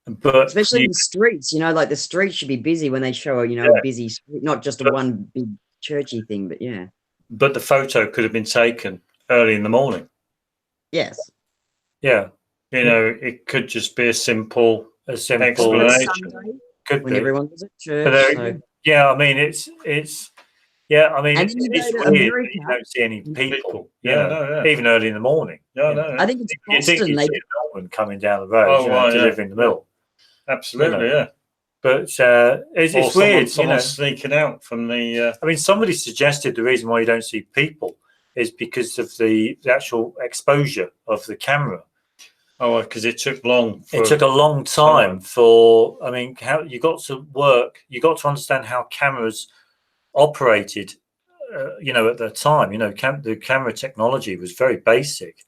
but especially in the streets. Like the streets should be busy when they show a busy street, not just one big churchy thing, but yeah. But the photo could have been taken early in the morning. Yes. Yeah. It could just be a simple explanation. Could when be. Everyone was at church. Yeah, I mean, it's weird. You don't see any people. Even early in the morning. I think it's Boston. You see Melbourne coming down the road, to live in the middle. Absolutely, yeah. But it's weird. Someone sneaking out from the. I mean, somebody suggested the reason why you don't see people is because of the actual exposure of the camera. Oh, because it took long. It took a long time for. I mean, how you got to understand how cameras operated. At the time, the camera technology was very basic.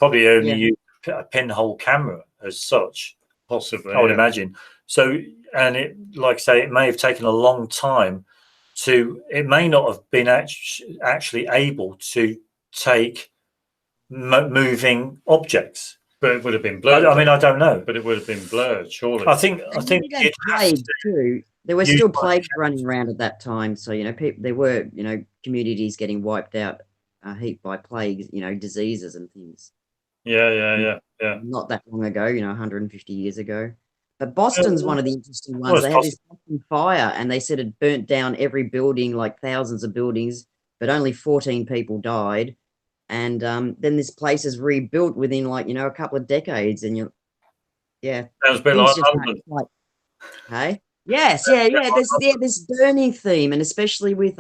Probably only used a pinhole camera as such. Possibly, I would imagine. So, and it, like I say, it may have taken a long time it may not have been actually able to take moving objects. But it would have been blurred. I mean, I don't know. But it would have been blurred, surely. I think plague too. There were still plagues running around at that time. So, there were, communities getting wiped out a heap by plagues, diseases and things. Yeah. Not that long ago, 150 years ago. But Boston's one of the interesting ones. it's They had this Boston fire, and they said it burnt down every building, like thousands of buildings, but only 14 people died. And then this place is rebuilt within, like, a couple of decades, and Sounds a bit things like just London. like, hey, yes, yeah. There's this burning theme, and especially with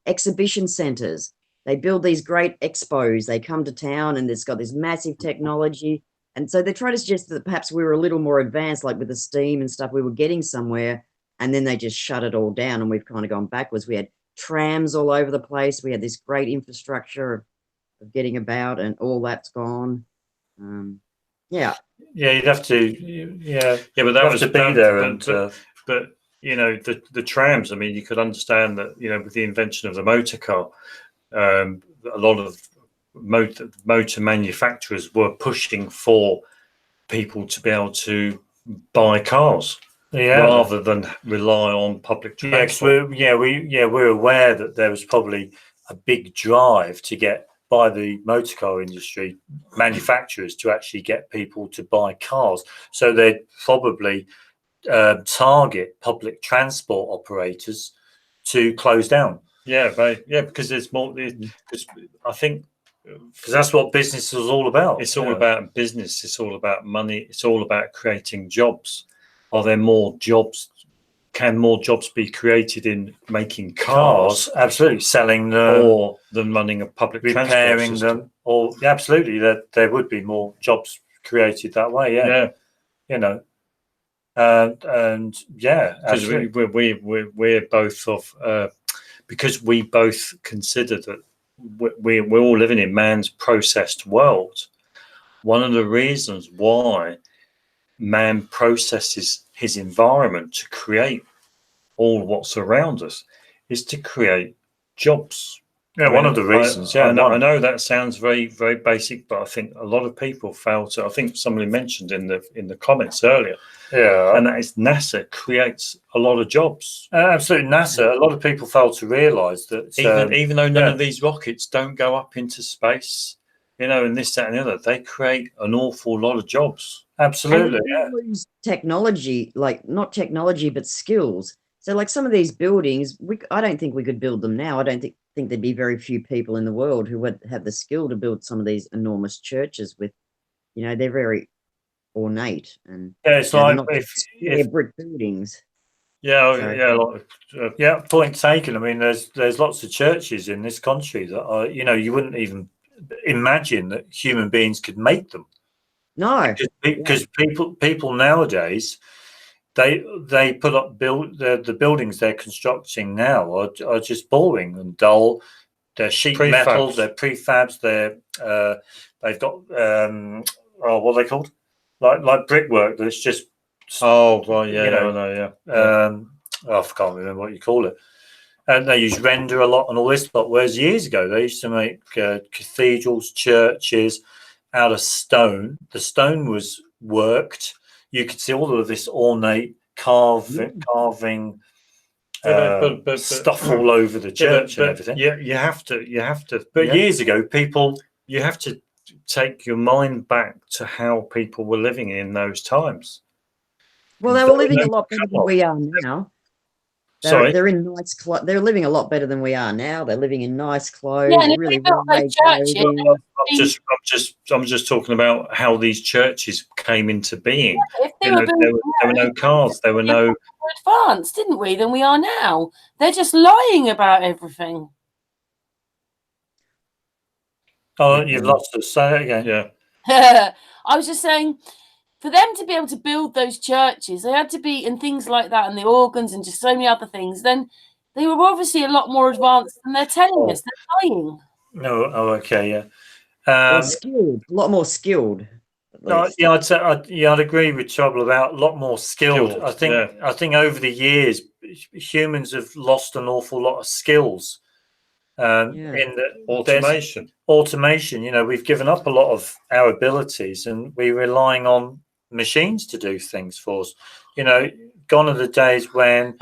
exhibition centers, they build these great expos. They come to town, and it's got this massive technology, and so they try to suggest that perhaps we were a little more advanced, like with the steam and stuff. We were getting somewhere, and then they just shut it all down, and we've kind of gone backwards. We had trams all over the place. We had this great infrastructure of getting about, and all that's gone. Yeah, you'd have to, but that was to be there, but the trams. I mean, you could understand that with the invention of the motor car, a lot of motor manufacturers were pushing for people to be able to buy cars rather than rely on public transport. We're aware that there was probably a big drive to get by the motor car industry manufacturers to actually get people to buy cars. So they'd probably target public transport operators to close down. Because there's more. Because I think because that's what business is all about. It's all about business. It's all about money. It's all about creating jobs. Are there more jobs? Can more jobs be created in making cars? Absolutely, selling them, or than running a public repairing transport system. them, or absolutely that there would be more jobs created that way. Because we're both of because we both consider that we're all living in man's processed world. One of the reasons why man processes his environment to create all what's around us is to create jobs. One of the reasons. I know that sounds very, very basic, but I think a lot of people fail to. I think somebody mentioned in the comments earlier. And that is NASA creates a lot of jobs. Absolutely, NASA. A lot of people fail to realise that even though none of these rockets don't go up into space, and this, that, and the other, they create an awful lot of jobs. Absolutely, and use technology, like not technology but skills. So, like some of these buildings, I don't think we could build them now. I don't think there'd be very few people in the world who would have the skill to build some of these enormous churches with, they're very ornate and it's like if brick buildings. Point taken. I mean, there's lots of churches in this country that are, you wouldn't even imagine that human beings could make them. No, because people nowadays they put up the buildings they're constructing now are just boring and dull. They're sheet metal, they're prefabs, they've got what are they called? Like brickwork that's just I can't remember what you call it. And they use render a lot and all this lot. Whereas years ago they used to make cathedrals, churches out of stone. The stone was worked. You could see all of this ornate carving stuff all over the church and everything. You have to. But years ago, you have to take your mind back to how people were living in those times. Well, they were living a lot better than we are now. They're in nice clothes. They're living a lot better than we are now. They're living in nice clothes. Yeah, and really I'm just talking about how these churches came into being. There were no cars. There were no more advanced, didn't we, than we are now? They're just lying about everything. Oh, you've lost us. Say it again. Yeah. I was just saying, for them to be able to build those churches, they had to be, and things like that, and the organs, and just so many other things. Then they were obviously a lot more advanced than they're telling us. They're lying. No. Oh, okay. Yeah. Skilled, a lot more skilled. I'd agree with Trouble about a lot more skilled. I think over the years, humans have lost an awful lot of skills. In the automation, we've given up a lot of our abilities, and we're relying on machines to do things for us. Gone are the days when,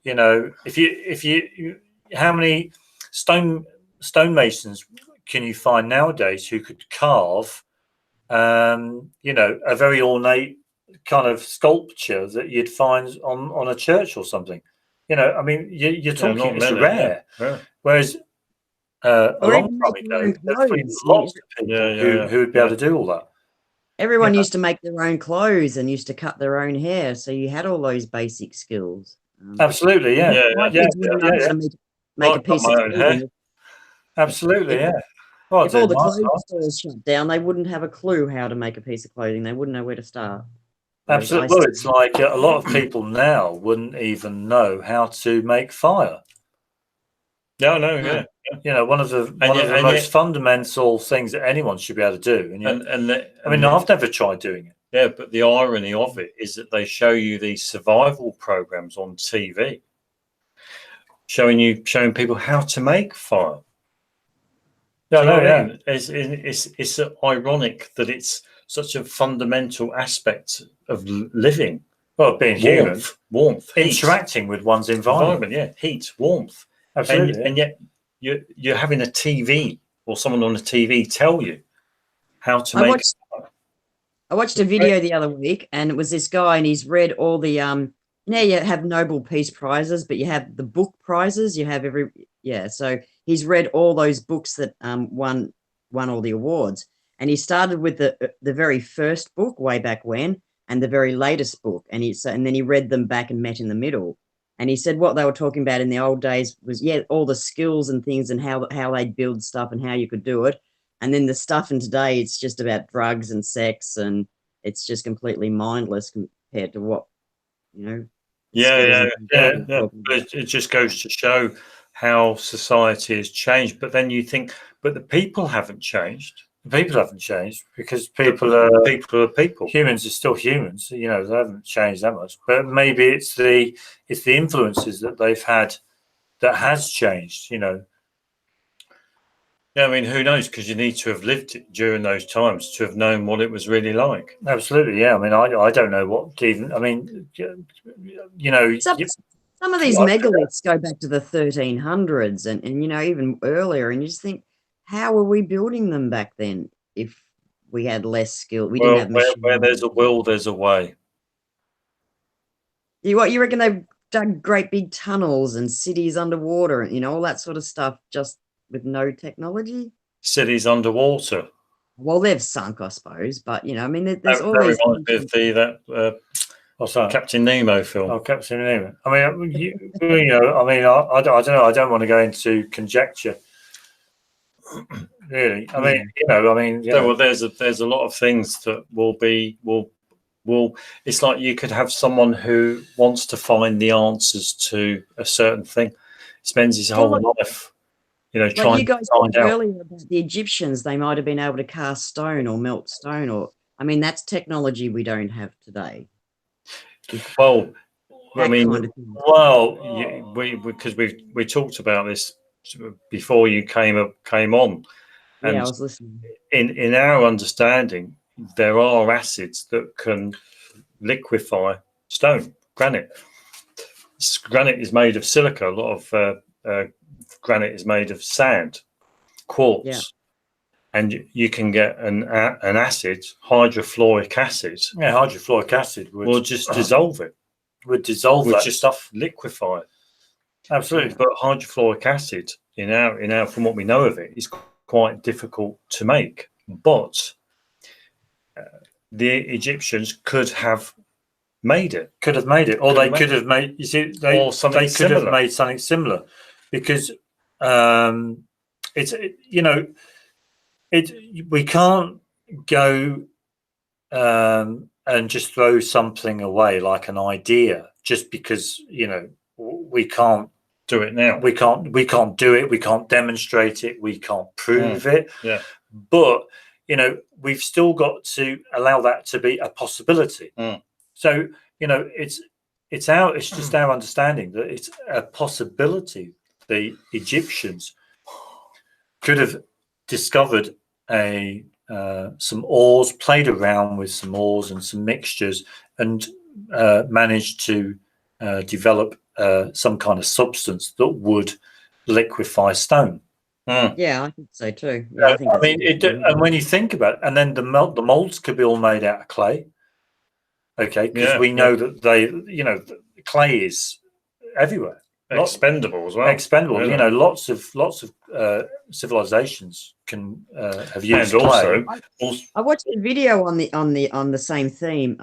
if you how many stonemasons can you find nowadays who could carve you know, a very ornate kind of sculpture that you'd find on a church or something. You know, I mean, you're talking, it's rare. Yeah. Whereas a Or long even time make your ago, own there's been clothes. lots of people who would be able to do all that. Everyone Yeah. used to make their own clothes and used to cut their own hair, so you had all those basic skills. Absolutely, yeah. My kids wouldn't know how to make a piece of clothing. Absolutely, yeah. Well, If all the clothing stores shut down, they wouldn't have a clue how to make a piece of clothing. They wouldn't know where to start. Absolutely. Well, it's like a lot of people now wouldn't even know how to make fire. No, yeah. You know, one of the most fundamental things that anyone should be able to do. I mean, I've never tried doing it. Yeah, but the irony of it is that they show you these survival programs on TV, showing people how to make fire. Yeah, no, yeah. It's ironic that it's such a fundamental aspect of living. Well, being human, warmth, interacting with one's environment. Yeah, heat, warmth. Absolutely. And yet you're having a TV or someone on a TV tell you how to make. I watched a video the other week, and it was this guy, and he's read all the you have Nobel Peace Prizes, but you have the book prizes. You have so he's read all those books that won all the awards, and he started with the very first book way back when, and the very latest book, and then he read them back and met in the middle. And he said what they were talking about in the old days was all the skills and things and how they'd build stuff and how you could do it. And then the stuff in today, it's just about drugs and sex, and it's just completely mindless compared to what, you know. Yeah. It just goes to show how society has changed. But then you think, but the people haven't changed. The people haven't changed because people are people. Humans are still humans. You know, they haven't changed that much. But maybe it's the influences that they've had that has changed. You know. Yeah, I mean, who knows? Because you need to have lived it during those times to have known what it was really like. Absolutely, yeah. I mean, I don't know what even. I mean, you know, some of these megaliths go back to the 1300s and you know even earlier, and you just think, how were we building them back then if we had less skill? We didn't have machines. Where there's a will, there's a way. You reckon they dug great big tunnels and cities underwater, and you know all that sort of stuff just with no technology? Cities underwater. Well, they've sunk, I suppose, but you know, I mean, there's always Captain Nemo film. Oh, Captain Nemo. I mean, you know, I mean, I don't know. I don't want to go into conjecture. Really, I mean, you know, well, there's a lot of things that will. It's like you could have someone who wants to find the answers to a certain thing, spends his whole life, you know, trying you guys to find out. Earlier about the Egyptians, they might have been able to cast stone or melt stone, or I mean, that's technology we don't have today. Well, I mean, because we talked about this before you came on. And I was listening. In our understanding, there are acids that can liquefy stone, granite. Granite is made of silica. A lot of granite is made of sand, quartz, and you can get an acid, hydrofluoric acid. Yeah, hydrofluoric acid will just dissolve it. Would dissolve that just stuff, liquefy it. Absolutely. But hydrofluoric acid, in our from what we know of it, is quite difficult to make. But the Egyptians could have made it. Or they could have made. You see, they could have made something similar, because it's you know, we can't go and just throw something away like an idea just because, you know, we can't do it now. We can't do it. We can't demonstrate it. We can't prove it. Yeah. But, you know, we've still got to allow that to be a possibility. So, you know, it's just our understanding that it's a possibility. The Egyptians could have discovered some ores, played around with some ores and some mixtures, and managed to develop some kind of substance that would liquefy stone. Yeah, I think so too. Yeah, I think I that's mean, and when you think about it, and then the molds could be all made out of clay. Okay, because we know that the clay is everywhere. Expendable as well. Expendable. Really. You know, lots of civilizations can have used And clay. I watched a video on the same theme.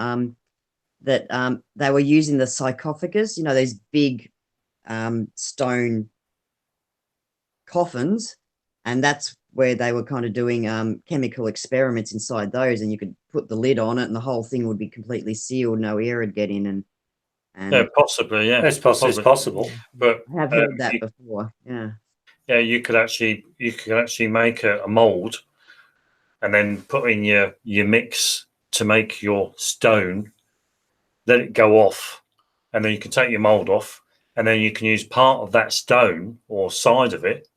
That they were using the sarcophagus, you know, those big stone coffins, and that's where they were kind of doing chemical experiments inside those, and you could put the lid on it and the whole thing would be completely sealed, no air would get in. And yeah, possibly, yeah, it's possible. But I have heard that before. Yeah, you could actually make a mold and then put in your mix to make your stone, let it go off, and then you can take your mold off, and then you can use part of that stone or side of it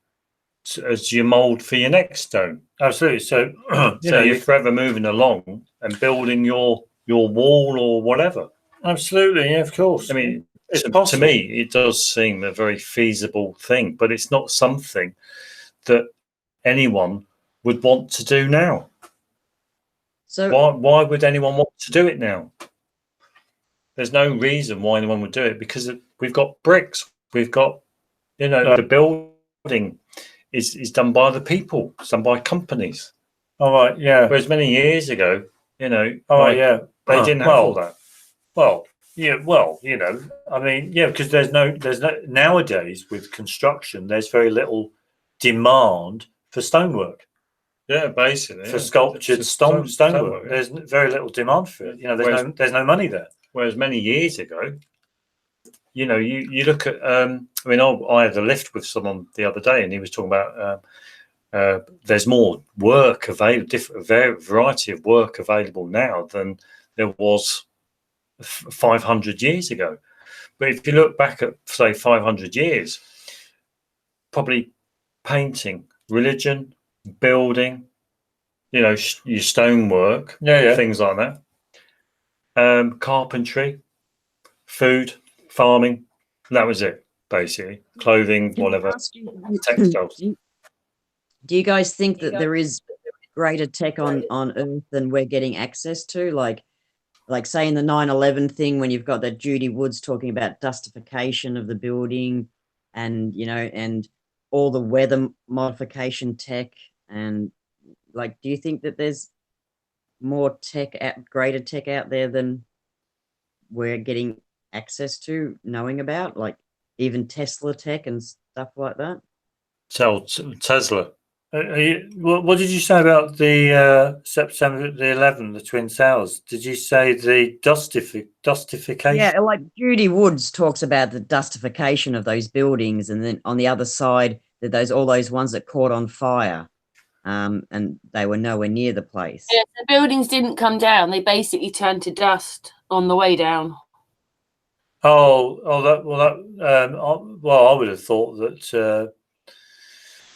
as your mold for your next stone. Absolutely. So you're forever moving along and building your wall or whatever. Absolutely, yeah, of course. I mean, to me, it does seem a very feasible thing, but it's not something that anyone would want to do now. So why would anyone want to do it now? There's no reason why anyone would do it, because we've got bricks, we've got, the building is done by the people, it's done by companies. All right, yeah. Whereas many years ago, they didn't have all that. Well, yeah, I mean, yeah, because there's no nowadays with construction, there's very little demand for stonework. Yeah, basically for sculptured stonework. There's very little demand for it. There's no money there. Whereas many years ago, you look at. I mean, I had a lift with someone the other day, and he was talking about there's more work available, different variety of work available now than there was 500 years ago. But if you look back at, say, 500 years, probably painting, religion, building, your stonework, things like that, carpentry, food, farming, that was it, basically. Clothing, whatever, textiles. Do you guys think that there is greater tech on Earth than we're getting access to? Like say in the 9/11 thing, when you've got that Judy Woods talking about dustification of the building, and and all the weather modification tech, and do you think that there's more greater tech out there than we're getting access to, knowing about, like even Tesla tech and stuff like that? So Tesla. What did you say about the September the 11th, the Twin Towers? Did you say the dustification? Yeah, like Judy Woods talks about the dustification of those buildings, and then on the other side, that all those ones that caught on fire, and they were nowhere near the place. Yeah, the buildings didn't come down; they basically turned to dust on the way down. Well, I would have thought that.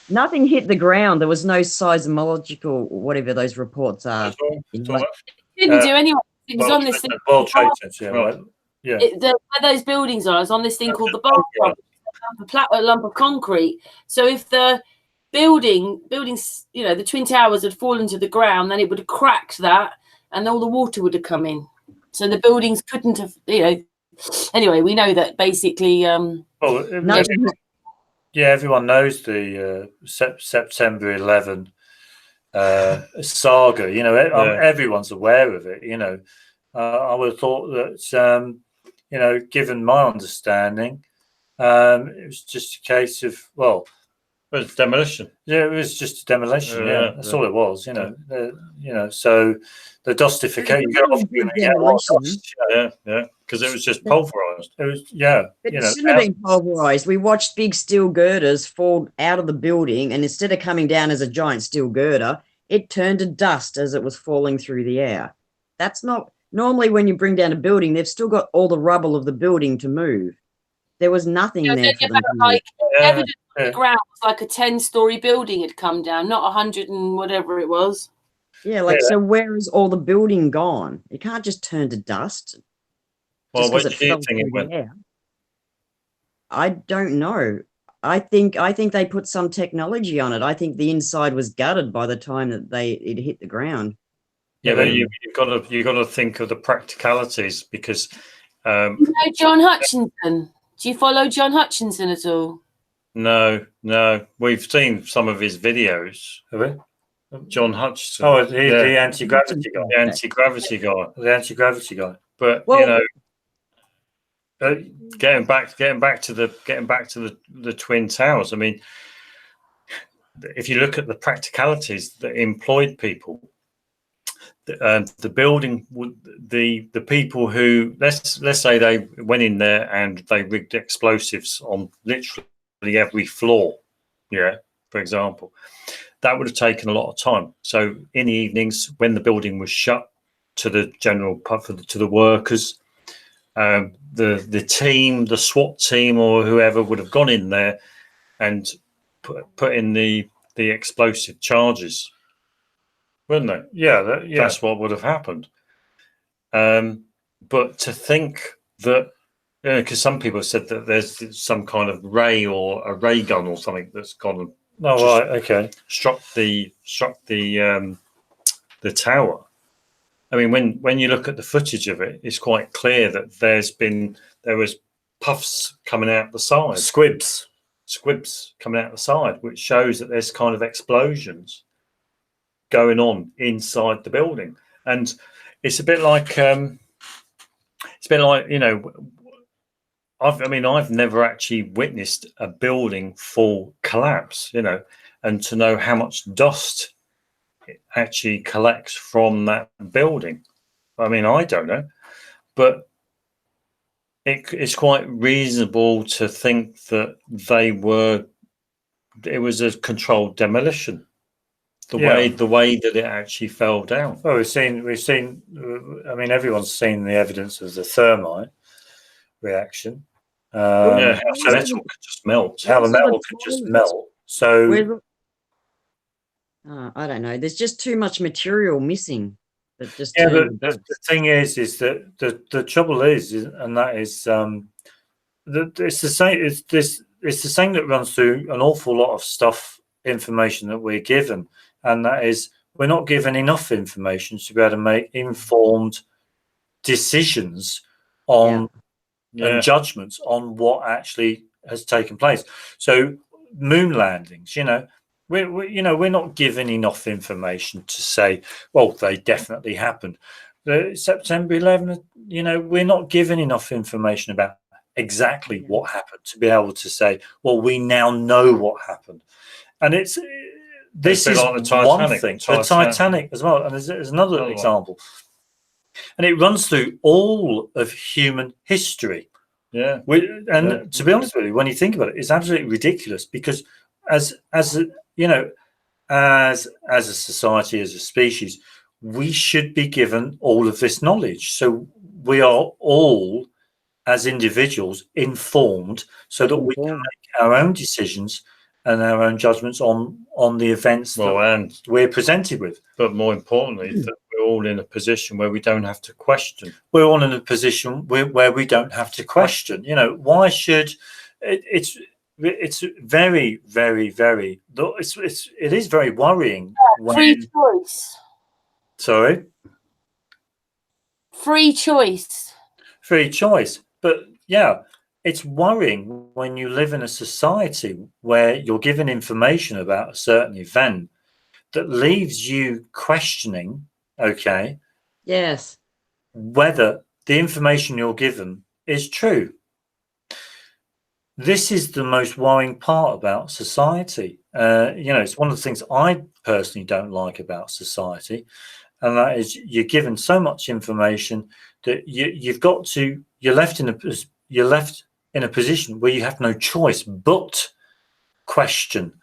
Nothing hit the ground. There was no seismological, whatever those reports are. It didn't do anyway. It was on this thing. World Trade Center, yeah. Where those buildings are, is on this thing called the bar, a lump of concrete. So if the buildings, the Twin Towers had fallen to the ground, then it would have cracked that, and all the water would have come in. So the buildings couldn't have, Anyway, we know that basically. Yeah, everyone knows the September 11 saga. Everyone's aware of it. I would have thought that, given my understanding, it was just a case of, it was demolition. Yeah, it was just a demolition. That's all it was. So the dustification. Because it was just pulverized. It was, It shouldn't have been pulverized. We watched big steel girders fall out of the building, and instead of coming down as a giant steel girder, it turned to dust as it was falling through the air. That's not normally when you bring down a building. They've still got all the rubble of the building to move. There was nothing there for them to move. Evidence on the ground was like a 10-story building had come down, not 100 and whatever it was. Yeah, so where is all the building gone? It can't just turn to dust. Well, what do you think it went? I don't know. I think they put some technology on it. I think the inside was gutted by the time that it hit the ground. Yeah, but you've got to think of the practicalities, because you know John Hutchinson. Do you follow John Hutchinson at all? no, we've seen some of his videos. Have we? John Hutchinson. Oh, the anti-gravity guy. The anti-gravity guy. The anti-gravity guy. But Well, you know, getting back to the Twin Towers. I mean, if you look at the practicalities that employed people, the building, the people who, let's say they went in there and they rigged explosives on literally every floor, yeah, for example, that would have taken a lot of time. So in the evenings, when the building was shut to the general to the workers, the team, the SWAT team or whoever would have gone in there and put in the explosive charges, wouldn't they? Yeah, That's what would have happened. But to think that, because some people said that there's some kind of ray or a ray gun or something that's gone and struck the tower. I mean, when you look at the footage of it, it's quite clear that there was puffs coming out the side, squibs coming out the side, which shows that there's kind of explosions going on inside the building. And it's a bit like you know, I've never actually witnessed a building full collapse, you know, and to know how much dust it actually collects from that building. I mean, I don't know, but it's quite reasonable to think that it was a controlled demolition. The way that it actually fell down. Well, we've seen. I mean, everyone's seen the evidence of the thermite reaction. How metal could just melt. How the metal could just melt. So I don't know. There's just too much material missing. That just but the thing is that the trouble is, and that is it's the same. It's the same that runs through an awful lot of information that we're given. And that is, we're not given enough information to be able to make informed decisions on and judgments on what actually has taken place. So moon landings, we're not given enough information to say, well, they definitely happened. September 11th, we're not given enough information about exactly what happened to be able to say, well, we now know what happened. And this is like one thing. The Titanic as well. And there's another example. And it runs through all of human history. Yeah. To be honest with you, when you think about it, it's absolutely ridiculous because as a society, as a species, we should be given all of this knowledge. So we are all, as individuals, informed so that we can make our own decisions and our own judgments on the events that we're presented with. But more importantly, that we're all in a position where we don't have to question. We're all in a position where we don't have to question. Why should it's very, very, very. It is very worrying. Free choice. Sorry. Free choice. Free choice, but yeah. It's worrying when you live in a society where you're given information about a certain event that leaves you questioning, yes, whether the information you're given is true. This is the most worrying part about society. It's one of the things I personally don't like about society, and that is you're given so much information that you're left in a position where you have no choice but question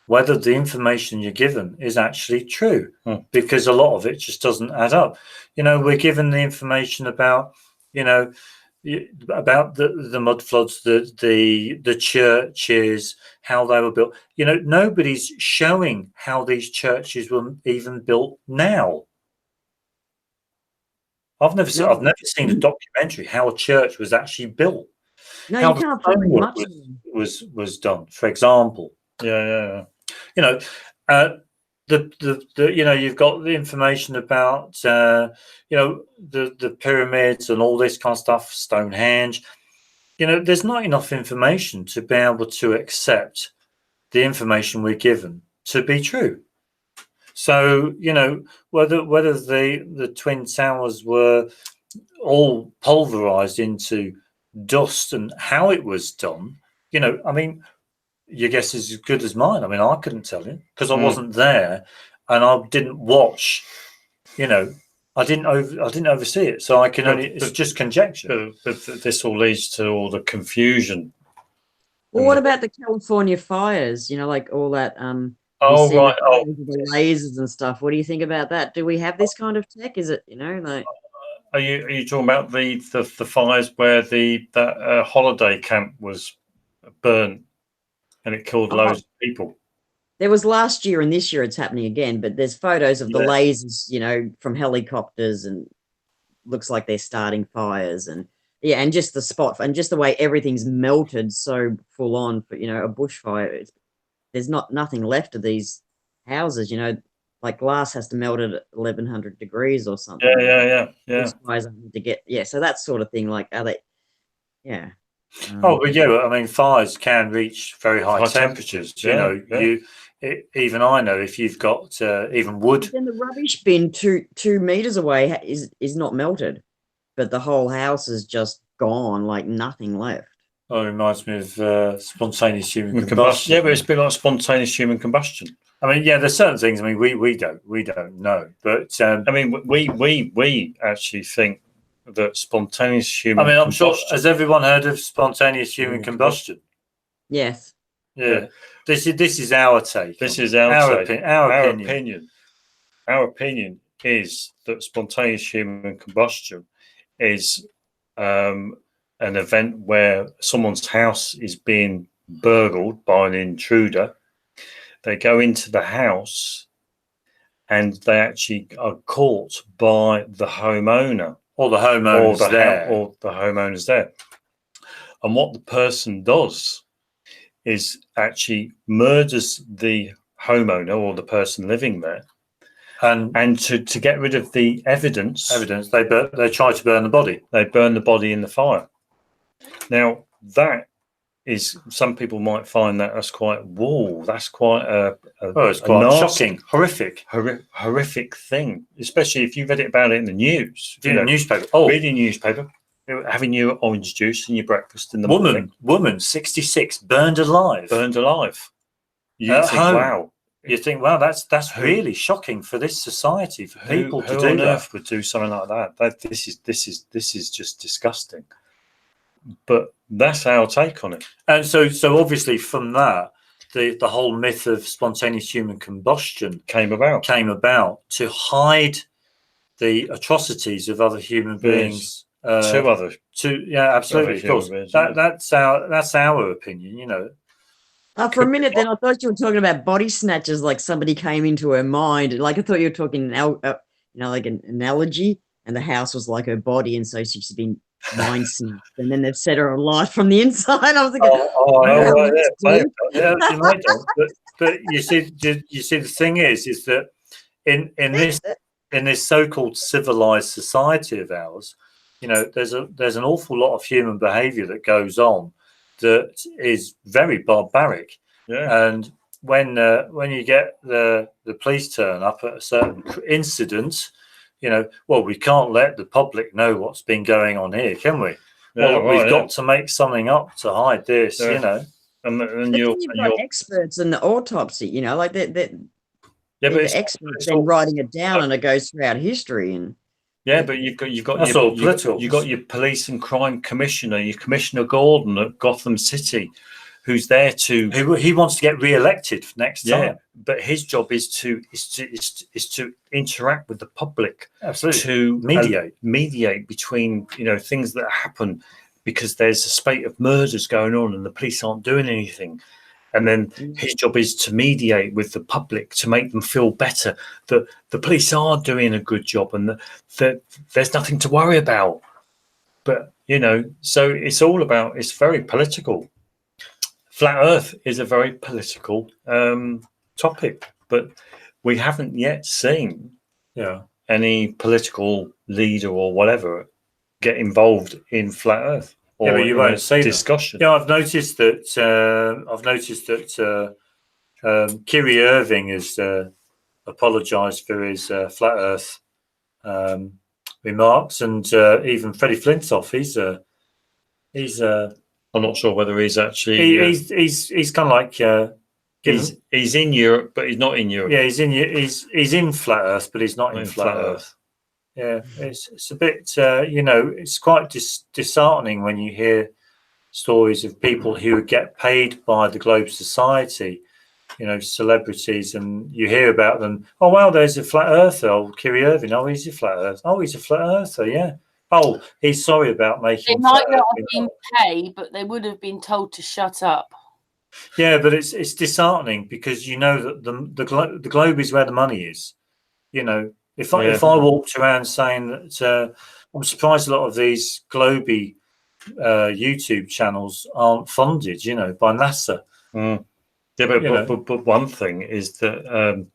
whether the information you're given is actually true, because a lot of it just doesn't add up. We're given the information about the mud floods, the churches, how they were built. Nobody's showing how these churches were even built now. I've never seen a documentary how a church was actually built. No, how you the can't find stonework much. was done, for example. Yeah. You know, the you know, you've got the information about you know, the pyramids and all this kind of stuff, Stonehenge. You know, there's not enough information to be able to accept the information we're given to be true. So, you know, whether the Twin Towers were all pulverized into dust and how it was done, you know, I mean, your guess is as good as mine. I mean, I couldn't tell you because I wasn't there and I didn't watch, you know, I didn't oversee it. So I can it's just conjecture. But this all leads to all the confusion. Well, what about the California fires? You know, like all that. Oh, right. Oh, the lasers and stuff. What do you think about that? Do we have this kind of tech? Is it, you know, like? Are you talking about the fires where that holiday camp was burnt and it killed loads of people? There was last year and this year it's happening again, but there's photos of the lasers, you know, from helicopters and looks like they're starting fires and and just the spot and just the way everything's melted so full on for, you know, a bushfire. There's nothing left of these houses, you know, like glass has to melt at 1100 degrees or something. Yeah. Bushfires to get, so that sort of thing. Like, are they, But yeah, I mean, fires can reach very high temperatures. You know, even I know if you've got even wood. Then the rubbish bin 2 meters away is not melted, but the whole house is just gone, like nothing left. Oh, it reminds me of spontaneous human combustion. Yeah, but it's a bit like spontaneous human combustion. I mean, yeah, there's certain things. I mean, we don't know, but I mean, we actually think that spontaneous human. I mean, I'm sure. Has everyone heard of spontaneous human combustion? Yes. Yeah. This is our take. This is our take. Our opinion. Our opinion is that spontaneous human combustion is an event where someone's house is being burgled by an intruder. They go into the house and they actually are caught by the homeowner. Or the homeowner's there. Or the homeowner's there. And what the person does is actually murders the homeowner or the person living there. And to get rid of the evidence, they try to burn the body. They burn the body in the fire. Now, that is, some people might find that that's quite, that's quite it's quite nasty, shocking, horrific thing, especially if you read it about it in the news. In the newspaper. Reading a newspaper, having your orange juice and your breakfast in the morning. Woman, 66, burned alive. You think, wow. You think, wow, that's really shocking for this society, for people to do that. Who on earth would do something like that? This is just disgusting. But that's our take on it. And so obviously from that, the whole myth of spontaneous human combustion came about to hide the atrocities of other human beings. Absolutely, of course. That's our opinion, you know. For a minute, then I thought you were talking about body snatchers, like somebody came into her mind. Like I thought you were talking, like an analogy, and the house was like her body, and so she's been mind snatched, and then they've set her alight from the inside. I was thinking, but you see, the thing is that in this so-called civilized society of ours, you know, there's an awful lot of human behavior that goes on that is very barbaric. And when you get the police turn up at a certain incident, you know, well, we can't let the public know what's been going on here, can we? We've got to make something up to hide this, you know. And you've got experts in the autopsy, you know, like that. But the experts then writing it down, and it goes throughout history. And but you've got your police and crime commissioner, your Commissioner Gordon at Gotham City, who's there to he wants to get re-elected next time. But his job is to interact with the public, absolutely, to mediate between, you know, things that happen because there's a spate of murders going on and the police aren't doing anything. And then his job is to mediate with the public to make them feel better that the police are doing a good job and that there's nothing to worry about. But you know, so it's all about, it's very political. Flat Earth is a very political topic, but we haven't yet seen any political leader or whatever get involved in Flat Earth or but you won't see discussion. Yeah, I've noticed that. Kyrie Irving has apologised for his Flat Earth remarks, and even Freddie Flintoff. He's I'm not sure whether he's actually. He's kind of like. He's in Europe, but he's not in Europe. Yeah, he's in Flat Earth, but he's not in Flat Earth. Yeah, it's a bit. It's quite disheartening when you hear stories of people who get paid by the Globe Society, celebrities, and you hear about them. Oh, well, there's a flat earther. Oh, Kyrie Irving. Oh, he's a flat earther. Oh, he's a flat earther. Yeah. Oh, he's sorry about making. They might not have been paid, but they would have been told to shut up. Yeah, but it's disheartening because you know that the globe is where the money is. If I walked around saying that, I'm surprised a lot of these Globey YouTube channels aren't funded, by NASA. Mm. Yeah, but one thing is that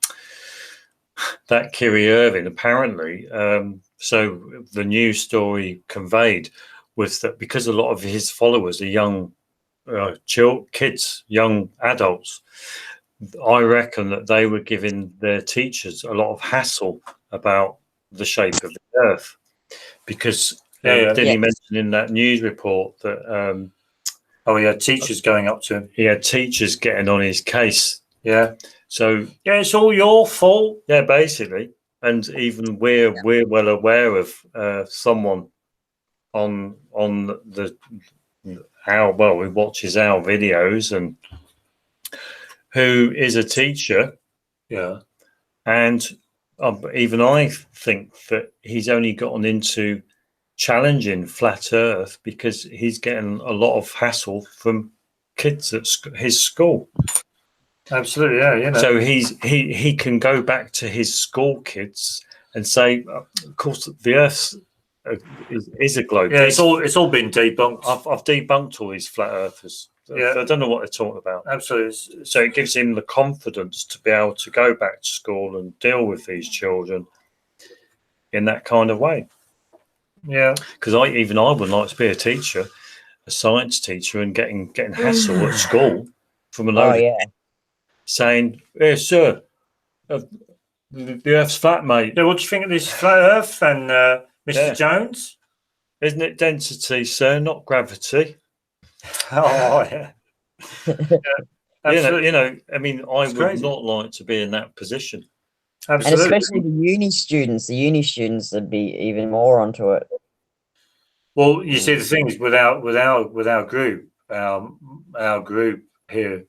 that Kyrie Irving apparently, so the news story conveyed was that because a lot of his followers are young kids, young adults, I reckon that they were giving their teachers a lot of hassle about the shape of the Earth, because didn't he mention in that news report that he had teachers going up to him. He had teachers getting on his case. Yeah. So it's all your fault. Yeah, basically. And even we're well aware of someone on who watches our videos and who is a teacher. Yeah. And even I think that he's only gotten into challenging Flat Earth because he's getting a lot of hassle from kids at his school. Absolutely, yeah. So he can go back to his school kids and say, of course, the Earth is a globe. Yeah, it's all been debunked. I've debunked all these flat earthers. Yeah. I don't know what they're talking about. Absolutely. So it gives him the confidence to be able to go back to school and deal with these children in that kind of way. Yeah. Because I would like to be a teacher, a science teacher, and getting hassle at school from a load of saying, "Hey, sir, the Earth's flat, mate." Yeah, what do you think of this flat Earth and Mr. Jones? Isn't it density, sir, not gravity? Oh, yeah. Absolutely. I mean, I would not like to be in that position. Absolutely. And especially the uni students would be even more onto it. Well, you see, the thing is, with our group, our group here,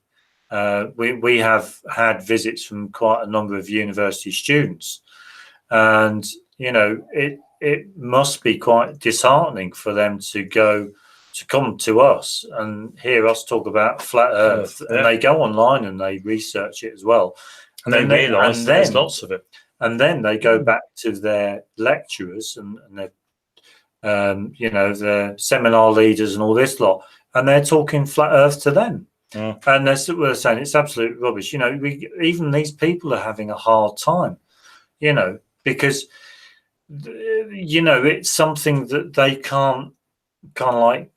we have had visits from quite a number of university students, and it must be quite disheartening for them to come to us and hear us talk about flat Earth, and they go online and they research it as well, and they realise there's lots of it, and then they go back to their lecturers and their the seminar leaders and all this lot, and they're talking flat Earth to them. And we're saying it's absolute rubbish. Even these people are having a hard time, because it's something that they can't kind of like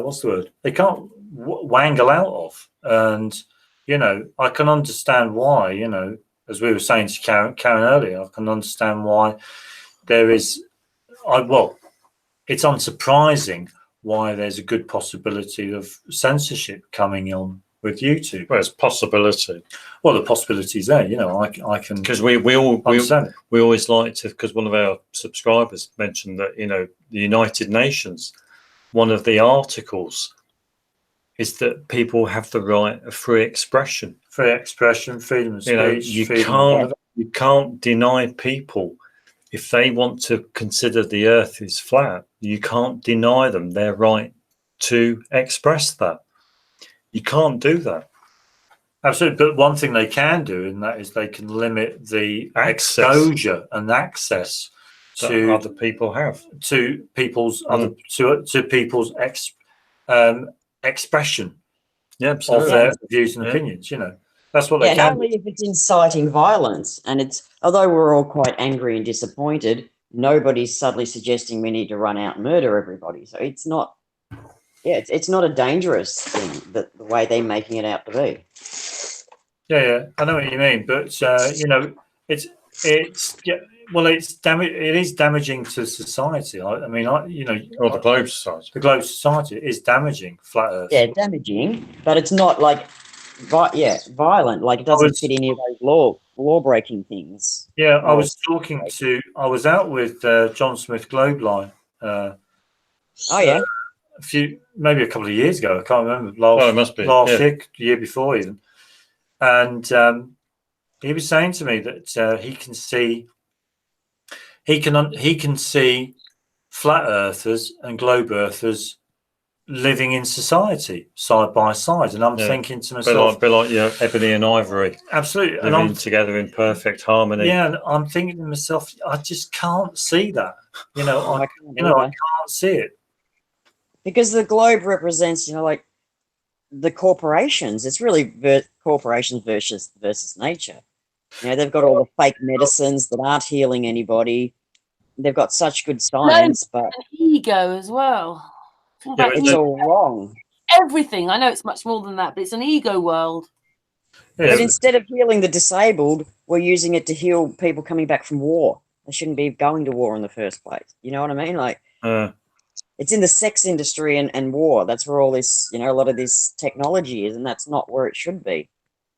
what's the word? They can't wangle out of. And I can understand why. As we were saying to Karen earlier, I can understand why there is. It's unsurprising why there's a good possibility of censorship coming on with YouTube. Well, it's possibility. Well, the possibility's there. I can, because we always like to, because one of our subscribers mentioned that the United Nations, one of the articles is that people have the right of free expression, freedom of speech. You can't deny people. If they want to consider the Earth is flat, you can't deny them their right to express that. You can't do that. Absolutely. But one thing they can do, and that is they can limit the exposure and access to other people have to people's other to people's expression of their views and opinions. You know, that's what they and can. only if it's inciting violence. And it's, although we're all quite angry and disappointed, nobody's suddenly suggesting we need to run out and murder everybody. So it's not, it's not a dangerous thing that the way they're making it out to be. Yeah, I know what you mean, but you know, it's well, it is damaging to society. I mean, you know, or the globe society. The globe society is damaging flat Earth. Yeah, damaging, but it's not like, violent. Like it doesn't fit any of those law breaking things. Yeah, I was out with John Smith Globeline. Maybe a couple of years ago. I can't remember. It must be last year, the year before even. And he was saying to me that he can see flat earthers and globe earthers living in society side by side, and I'm thinking to myself, bit like ebony and ivory, absolutely, living together in perfect harmony. Yeah, and I'm thinking to myself, I just can't see that. You know, I can't see it because the globe represents, you know, like the corporations. It's really corporations versus nature. You know, they've got all the fake medicines that aren't healing anybody. They've got such good science, but an ego as well. It's all wrong. Everything. I know it's much more than that, but it's an ego world. Yeah. But instead of healing the disabled, we're using it to heal people coming back from war. They shouldn't be going to war in the first place. You know what I mean? Like, it's in the sex industry and war. That's where all this, you know, a lot of this technology is, and that's not where it should be.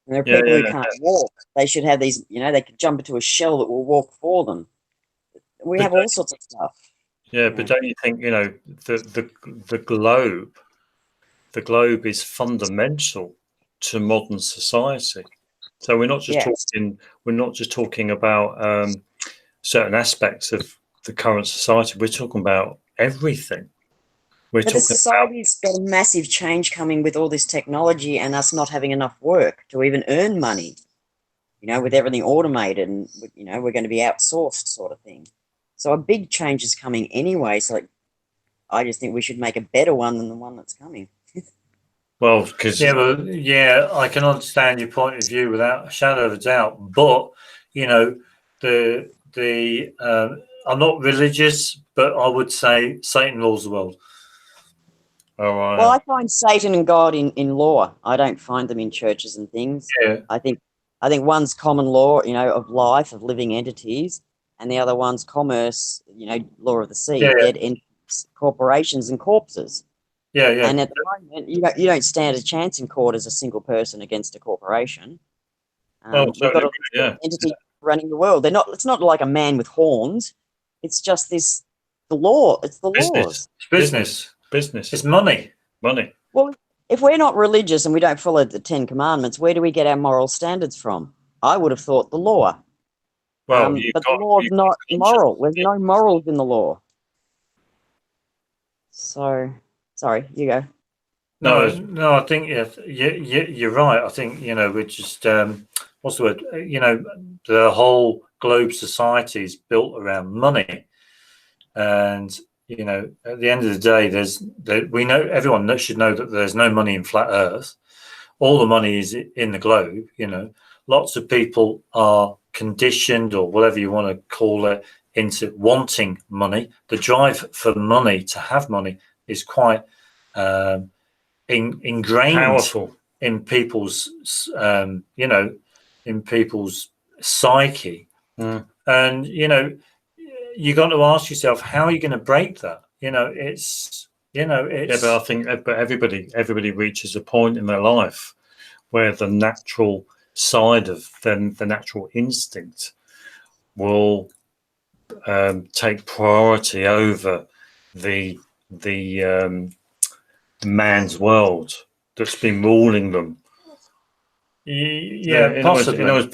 And there are people who can't walk. They should have these, you know, they could jump into a shell that will walk for them. We have all sorts of stuff. Yeah, but don't you think, you know, the globe is fundamental to modern society. So we're not just talking about certain aspects of the current society. We're talking about everything. But the society's got a massive change coming with all this technology and us not having enough work to even earn money. You know, with everything automated and, you know, we're going to be outsourced sort of thing. So a big change is coming anyway. So like, I just think we should make a better one than the one that's coming. Well, because I can understand your point of view without a shadow of a doubt. But you know, I'm not religious, but I would say Satan rules the world. Oh, right. Well, I find Satan and God in law. I don't find them in churches and things. Yeah. I think one's common law, you know, of life, of living entities, and the other one's commerce, you know, law of the sea, dead entities, corporations and corpses. Yeah. And at the moment, you don't stand a chance in court as a single person against a corporation. We've got an entity running the world. It's not like a man with horns. It's just the law. It's the laws. Business. It's money. Well, if we're not religious and we don't follow the 10 Commandments, where do we get our moral standards from? I would have thought the law. Well, but the law is not moral. There's no morals in the law. So, sorry, you go. No, I think you're right. I think, you know, we're just what's the word? You know, the whole globe society is built around money, and you know, at the end of the day, we know everyone should know that there's no money in flat Earth. All the money is in the globe. You know, lots of people are conditioned, or whatever you want to call it, into wanting money. The drive for money, to have money, is quite ingrained, powerful in people's, you know, in people's psyche. And you know, you got to ask yourself, how are you going to break that? You know, it's. But I think, everybody reaches a point in their life where the natural side of them, the natural instinct, will take priority over the man's world that's been ruling them. Possibly. In other words,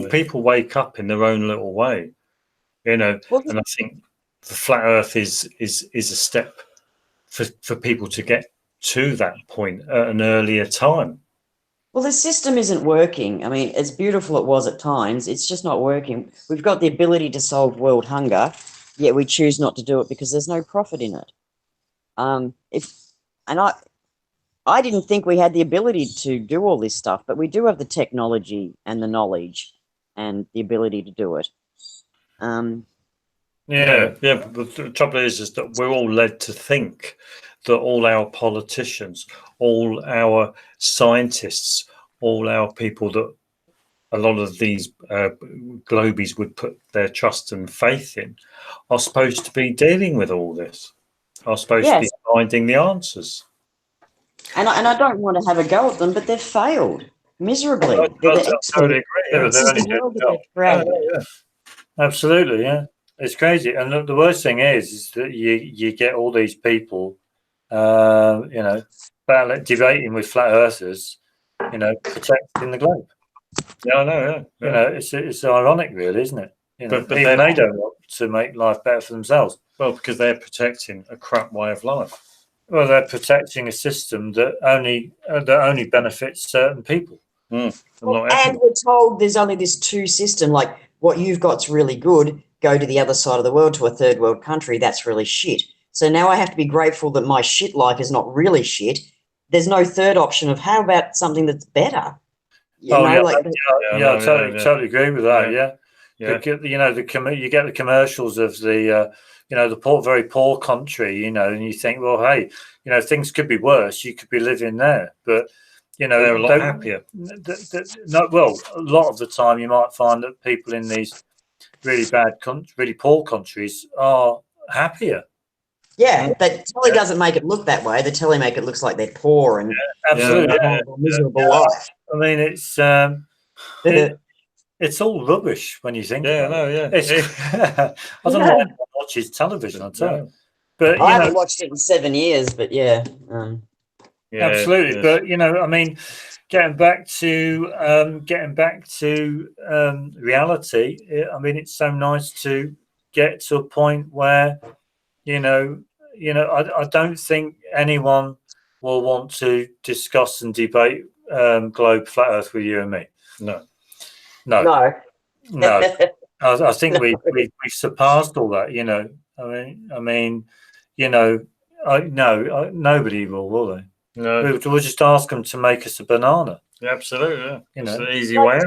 people wake up in their own little way, you know. And I think the flat Earth is a step for people to get to that point at an earlier time. Well, the system isn't working. I mean, as beautiful it was at times, it's just not working. We've got the ability to solve world hunger. yet we choose not to do it because there's no profit in it. I didn't think we had the ability to do all this stuff, but we do have the technology and the knowledge and the ability to do it. Yeah. But the trouble is that we're all led to think that all our politicians, all our scientists, all our people that a lot of these globies would put their trust and faith in are supposed to be dealing with all this, are supposed to be finding the answers. And I don't want to have a go at them, but they've failed miserably. They're the experts. Yeah, absolutely, yeah. It's crazy. And the worst thing is that you get all these people, debating with flat earthers, protecting the globe. Yeah, I know. Yeah. It's ironic, really, isn't it? But even they don't want to make life better for themselves. Well, because they're protecting a crap way of life. Well, they're protecting a system that only benefits certain people. And we're told there's only this two system. Like, what you've got's really good. Go to the other side of the world, to a third world country. That's really shit. So now I have to be grateful that my shit life is not really shit. There's no third option of how about something that's better. I totally agree with that. Yeah. You get the commercials of the very poor country, and you think, well, hey, things could be worse. You could be living there, but they're a lot happier. A lot of the time, you might find that people in these really really poor countries are happier. Yeah, but telly doesn't make it look that way. The telly make it looks like they're poor and absolutely miserable life. I mean, it's all rubbish when you think. I don't know why anyone watches television. I'll tell you. But I haven't watched it in 7 years. But absolutely. But I mean, getting back to reality. I mean, it's so nice to get to a point where I don't think anyone will want to discuss and debate globe flat Earth with you and me. No. I think we've surpassed all that. Nobody will they? No. We'll just ask them to make us a banana. Absolutely, yeah. It's an easy way.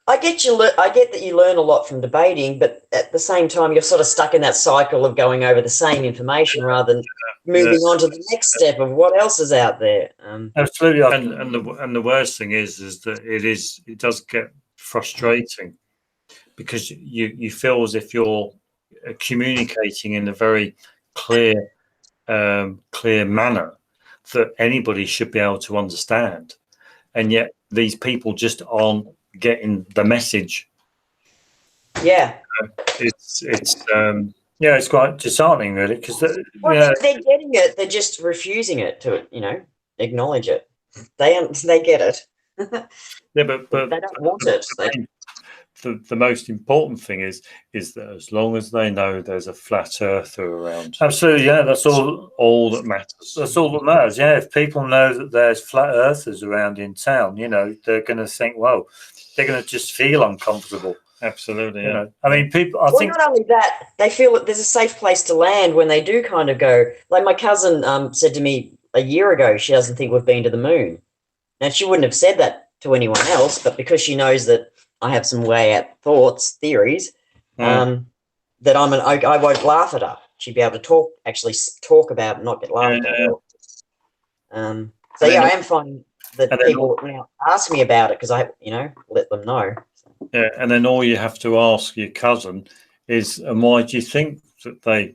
I get that you learn a lot from debating, but at the same time, you're sort of stuck in that cycle of going over the same information rather than moving on to the next step of what else is out there. Absolutely, and the worst thing is that it does get frustrating because you feel as if you're communicating in a very clear manner that anybody should be able to understand, and yet these people just aren't getting the message. It's quite disheartening, really, because they're getting it. They're just refusing it to acknowledge it. They get it. But they don't want it. The most important thing is that as long as they know there's a flat earther around. Absolutely, yeah, that's all that matters. That's all that matters. Yeah, if people know that there's flat earthers around in town, they're going to think, well, they're going to just feel uncomfortable. Absolutely, yeah. I mean, people. I think not only that, they feel that there's a safe place to land when they do kind of go. Like my cousin said to me a year ago, she doesn't think we've been to the moon. Now she wouldn't have said that to anyone else, but because she knows that I have some way out theories, that I won't laugh at her. She'd be able to talk about it and not get laughed at. I am finding that people now ask me about it because I, let them know. Yeah, and then all you have to ask your cousin is, and why do you think that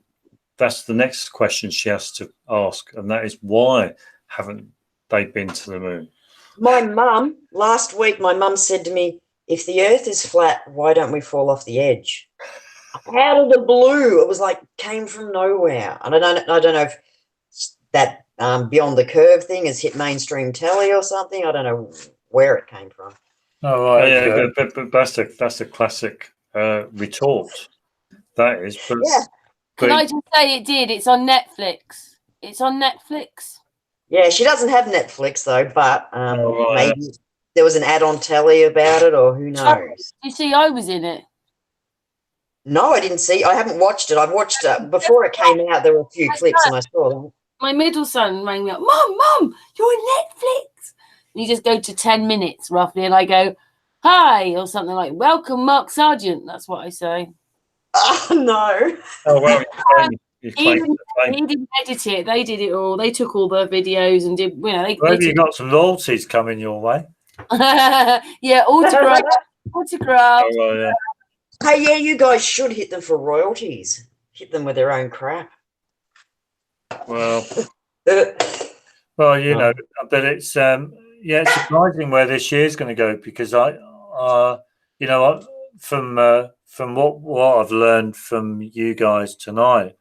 that's the next question she has to ask, and that is, why haven't they been to the moon? Last week, my mum said to me, if the earth is flat, why don't we fall off the edge? Out of the blue. It was like came from nowhere. And I don't know if that Beyond the Curve thing has hit mainstream telly or something. I don't know where it came from. Oh, right. Yeah, but that's a classic retort. That is. But, Can I just say it did? It's on Netflix. It's on Netflix. Yeah, she doesn't have Netflix though, but maybe there was an ad on telly about it, or who knows. You see, I was in it. No, I didn't see. I haven't watched it. I've watched before it came out. There were a few clips, and I saw them. My middle son rang me up. Mum, you're on Netflix. And you just go to 10 minutes roughly, and I go, hi, or something like, welcome, Mark Sargent. That's what I say. Oh no! Oh well, you've He didn't edit it. They did it all. They took all the videos and did. Maybe you got some royalties coming your way. Yeah, autograph. Oh, well, yeah. Hey, yeah, you guys should hit them for royalties. Hit them with their own crap. Well, Well, you know, but it's it's surprising where this year's going to go, because from what I've learned from you guys tonight,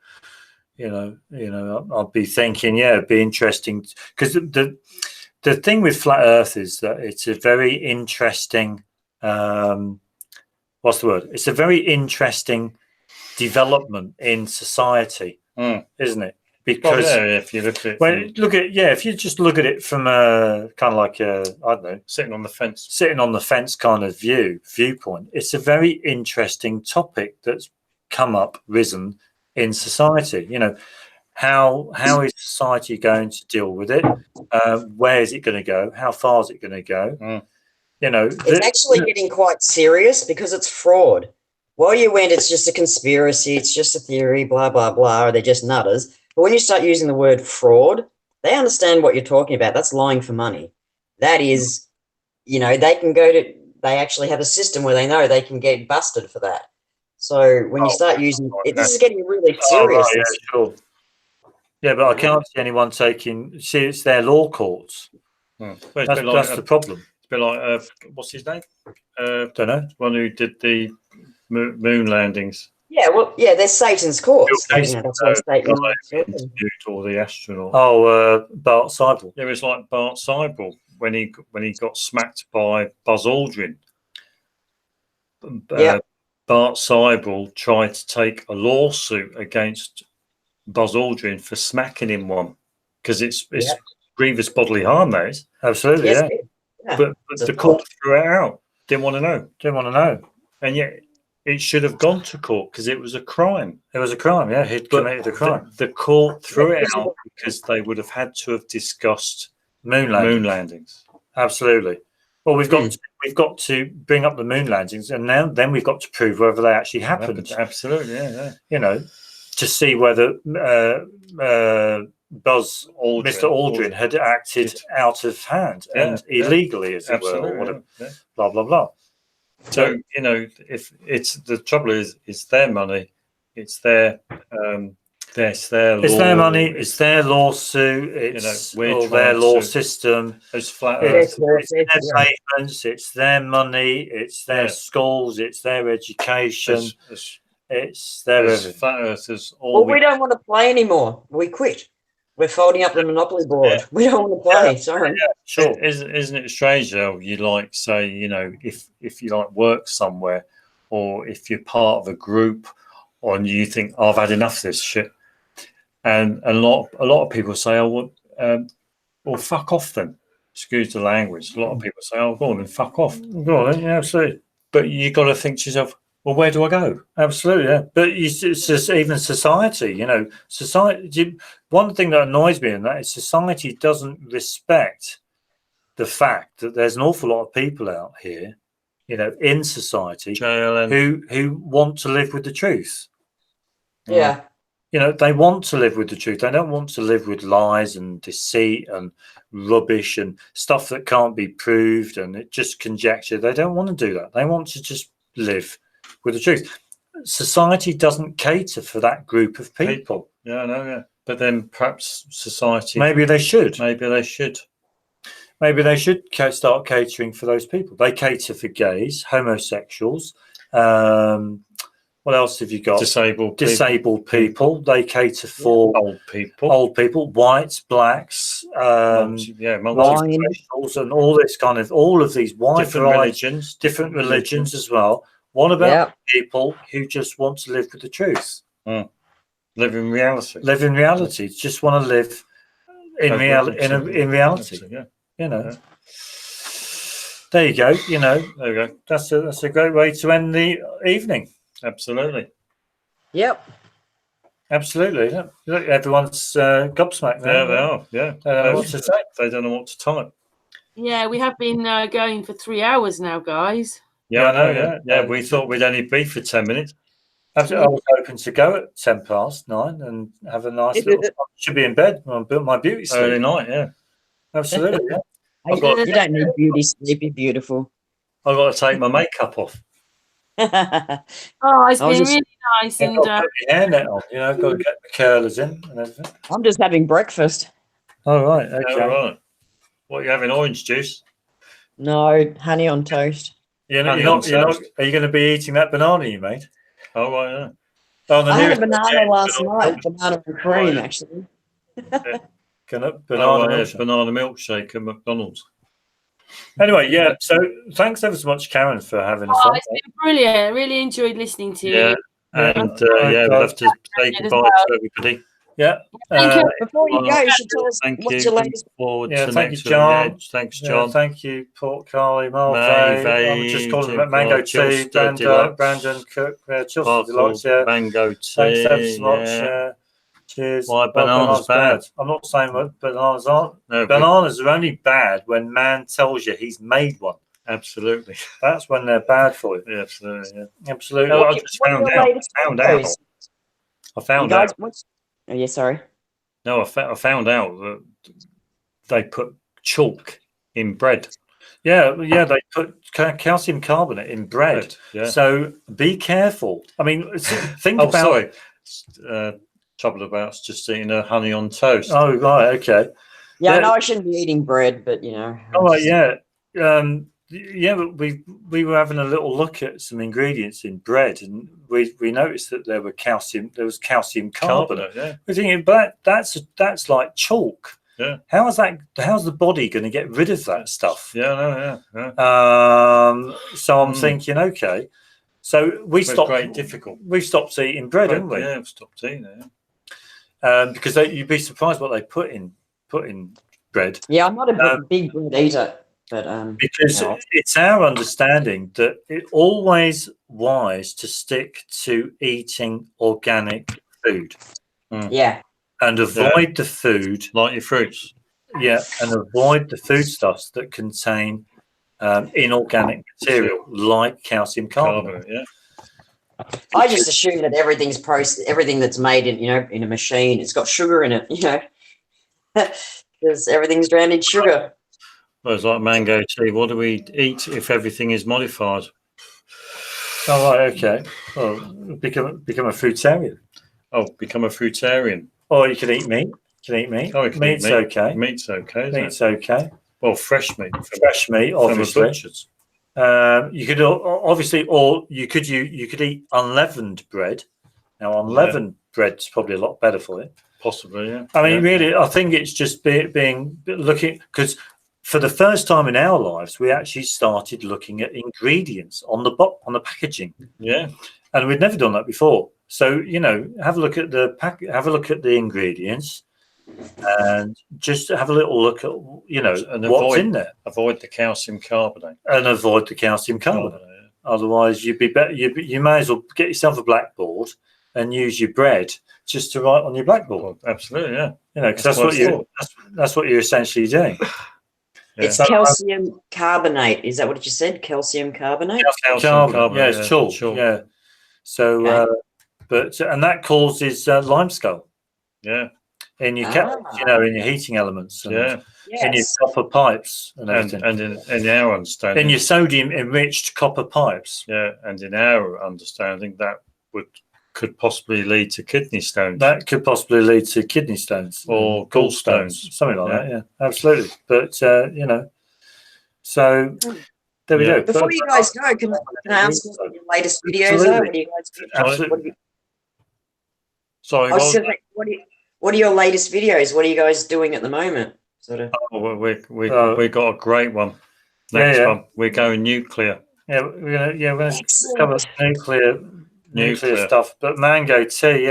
I'll be thinking, it'd be interesting, because the thing with flat Earth is that it's a very interesting what's the word? It's a very interesting development in society, isn't it? Because if you look at it, if you just look at it from a kind of like I don't know, sitting on the fence kind of viewpoint, it's a very interesting topic that's risen in society. How is society going to deal with it? Where is it going to go? How far is it going to go? It's actually getting quite serious because it's fraud. While you went, it's just a conspiracy, it's just a theory, blah, blah, blah, or they're just nutters. But when you start using the word fraud, they understand what you're talking about. That's lying for money. That is, they actually have a system where they know they can get busted for that. So when you start using it, this is getting really serious. Oh, right, yeah, sure. Yeah, but I can't see anyone it's their law courts. Well, that's the problem. It's a bit like, what's his name? Don't know. One who did the moon landings. Yeah, well, there's Satan's courts. That's why Satan interviewed all the astronauts. Oh, Bart Seibel. Yeah, it was like Bart Seibel when he got smacked by Buzz Aldrin. Bart Seibel tried to take a lawsuit against Buzz Aldrin for smacking him one, because it's grievous bodily harm. That is absolutely, yeah. But the court threw it out. Didn't want to know, and yet it should have gone to court because it was a crime. It was a crime, yeah. He'd committed a crime. The court threw it out because they would have had to have discussed moon landings. Absolutely. Well, we've got to bring up the moon landings, and then we've got to prove whether they actually happened. Absolutely, yeah. To see whether Mr. Aldrin had acted out of hand and illegally, as it were, or whatever. Blah blah blah. So if it's the trouble is, it's their money, it's their law, it's their money, it's their lawsuit, it's their law system. It's flat Earth. It's their payments, it's their money, it's their schools, it's their education, it's their everything. Flat Earthers. We don't want to play anymore. We quit. We're folding up the Monopoly board. Yeah. We don't want to play. Sorry. Yeah, sure. Isn't it strange though? You like say, if you like work somewhere, or if you're part of a group, and you think, I've had enough of this shit, and a lot of people say, well, fuck off then. Excuse the language. A lot of people say, oh, go on then, fuck off. Go on then, yeah, absolutely. But you got to think to yourself, well, where do I go? Absolutely, yeah. But it's just, even society, society. One thing that annoys me in that is society doesn't respect the fact that there's an awful lot of people out here, in society who want to live with the truth. Yeah. They want to live with the truth. They don't want to live with lies and deceit and rubbish and stuff that can't be proved and it just conjecture. They don't want to do that. They want to just live with the truth. Society doesn't cater for that group of people. Yeah, I know, yeah. But then perhaps society... Maybe they should. Maybe they should start catering for those people. They cater for gays, homosexuals. What else have you got? Disabled people. They cater for old people, whites, blacks, multiracials, and all of these wide different religions as well. What about people who just want to live with the truth? Live in reality. Just want to live in reality. There you go. There you go. That's a great way to end the evening. Absolutely. Yep. Absolutely. Yeah. Look, everyone's gobsmacked now. Yeah, they are. Yeah. They don't know what to say. They don't know what to type. Yeah, we have been going for 3 hours now, guys. Yeah, Yeah, I know. I know, Yeah, yeah. yeah. We thought we'd only be for 10 minutes. I was hoping to go at 9:10 and have a nice little. Should be in bed. My beauty sleep. Early night. Yeah. Absolutely. Yeah. I've got. You don't need beauty sleep. You're beautiful. I've got to take my makeup off. Oh, it's I was been just- really nice. I've And got to put my hairnet on. You know, I've got to get the curlers in and everything. I'm just having breakfast. Oh right. Okay. All right. What are you having? Orange juice? No, honey on toast. You're Honey not. on You're not. toast. Are you going to be eating that banana you made? Oh, right. Yeah. Oh, the I had a nearest banana last banana night, banana and cream, actually. Banana Oh, right, milkshake. banana milkshake at McDonald's. Anyway, yeah. So thanks ever so much, Karen, for having us on. it's been brilliant. Really enjoyed listening to Yeah. you. And Yeah. we'll have to say as goodbye well. to everybody. Yeah. Thank you. Before you go, you should tell us Thank what's you. your latest. Forward Yeah, to thank next you, John. week. Yeah, thanks, Yeah, John. thank you, Port Carly, Malvey. I'm just calling Jim them Mango Clark, Tea, Chilster Deluxe, Brandon Cook, Chilster Sparkle, Deluxe. Yeah. Mango Thanks ever Tea. so much. Yeah. Cheers. Why bananas bad? I'm not saying what bananas aren't. No, Bananas are only bad when man tells you he's made one. absolutely. That's when they're bad for you. Yeah, absolutely. Yeah. Absolutely. No, I just found out. I found out. Oh, yeah, sorry. No, I found out that they put chalk in bread. Yeah, they put calcium carbonate in bread. Yeah. So be careful. I mean, think Oh, about. sorry. Trouble about just eating a honey on toast. Oh, right, okay. Yeah, Yeah. I know I shouldn't be eating bread, but you know. Oh, right, yeah. But we were having a little look at some ingredients in bread, and we noticed that there was calcium carbonate. Yeah. We're thinking, but that's like chalk. Yeah. How's the body going to get rid of that stuff? Yeah, no, yeah. So I'm thinking, okay. So we stopped. Great difficult. We stopped eating bread, haven't we? Yeah, I've stopped eating it. Because you'd be surprised what they put in bread. Yeah, I'm not a big bread eater, but because it's our understanding that it's always wise to stick to eating organic food. Yeah. And avoid the food like your fruits. Yeah, and avoid the foodstuffs that contain inorganic material like calcium carbonate. Yeah. I just assume that everything's processed, everything that's made in a machine, it's got sugar in it, because everything's drowned in sugar. Well, it's like mango tea. What do we eat if everything is modified? Oh, right, okay. Well, become a fruitarian. Oh, become a fruitarian. Or you can eat meat. Oh, you can Meat's eat meat. okay. Meat's okay. Meat's okay. Well, fresh meat. Fresh meat, obviously. You could obviously, or you could eat unleavened bread. Now, unleavened bread's probably a lot better for you. Possibly, yeah. I mean, really, I think it's just looking, because for the first time in our lives, we actually started looking at ingredients on the packaging. Yeah, and we'd never done that before. So have a look at the ingredients, and just have a little look at what's in there. Avoid the calcium carbonate. Otherwise, you'd be better. You may as well get yourself a blackboard and use your bread just to write on your blackboard. Well, absolutely, yeah. Because that's what you're essentially doing. Yeah. It's calcium carbonate. Is that what you said? Calcium carbonate? Calcium carbonate. Yeah, it's chalk. Yeah. So, and that causes lime scale. Yeah. In your in your heating elements. And in your copper pipes and everything. And in our understanding. In your sodium enriched copper pipes. Yeah, and in our understanding that could possibly lead to kidney stones. That could possibly lead to kidney stones or gallstones, something like that. Yeah, absolutely. But so there we go. Before you guys go, can I ask what your latest videos are? What do you guys do? Absolutely. Sorry. What are your latest videos? What are you guys doing at the moment? Sort of. Oh, we got a great one. Next one, we're going nuclear. Yeah, we're gonna cover nuclear stuff. But mango tea,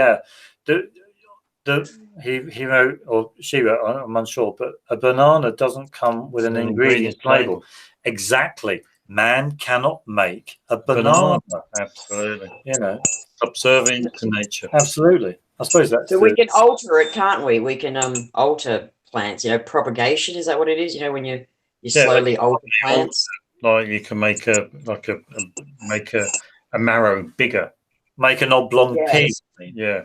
he wrote, or she wrote, I'm unsure, but a banana doesn't come with an ingredients label. Exactly. man cannot make a banana. Absolutely. You know, Observing to nature. absolutely. I suppose that's. So we can alter it, can't we? We can alter plants. You know, propagation, is that what it is? You know, when you slowly alter plants. Like you can make a marrow bigger. Make an oblong pea. Yeah.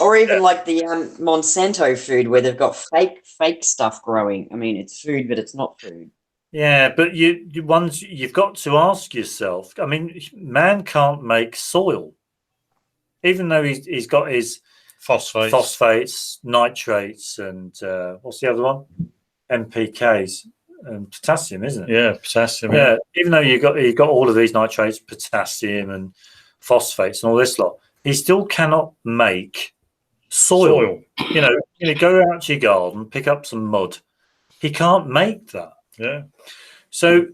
Or even like the Monsanto food where they've got fake stuff growing. I mean, it's food, but it's not food. Yeah, but you've got to ask yourself. I mean, man can't make soil, even though he's got his phosphates, nitrates, and what's the other one? NPKs and potassium, isn't it? Yeah, potassium. Yeah, even though you've got all of these nitrates, potassium, and phosphates, and all this lot, he still cannot make soil. You know, go out to your garden, pick up some mud. He can't make that. Yeah. So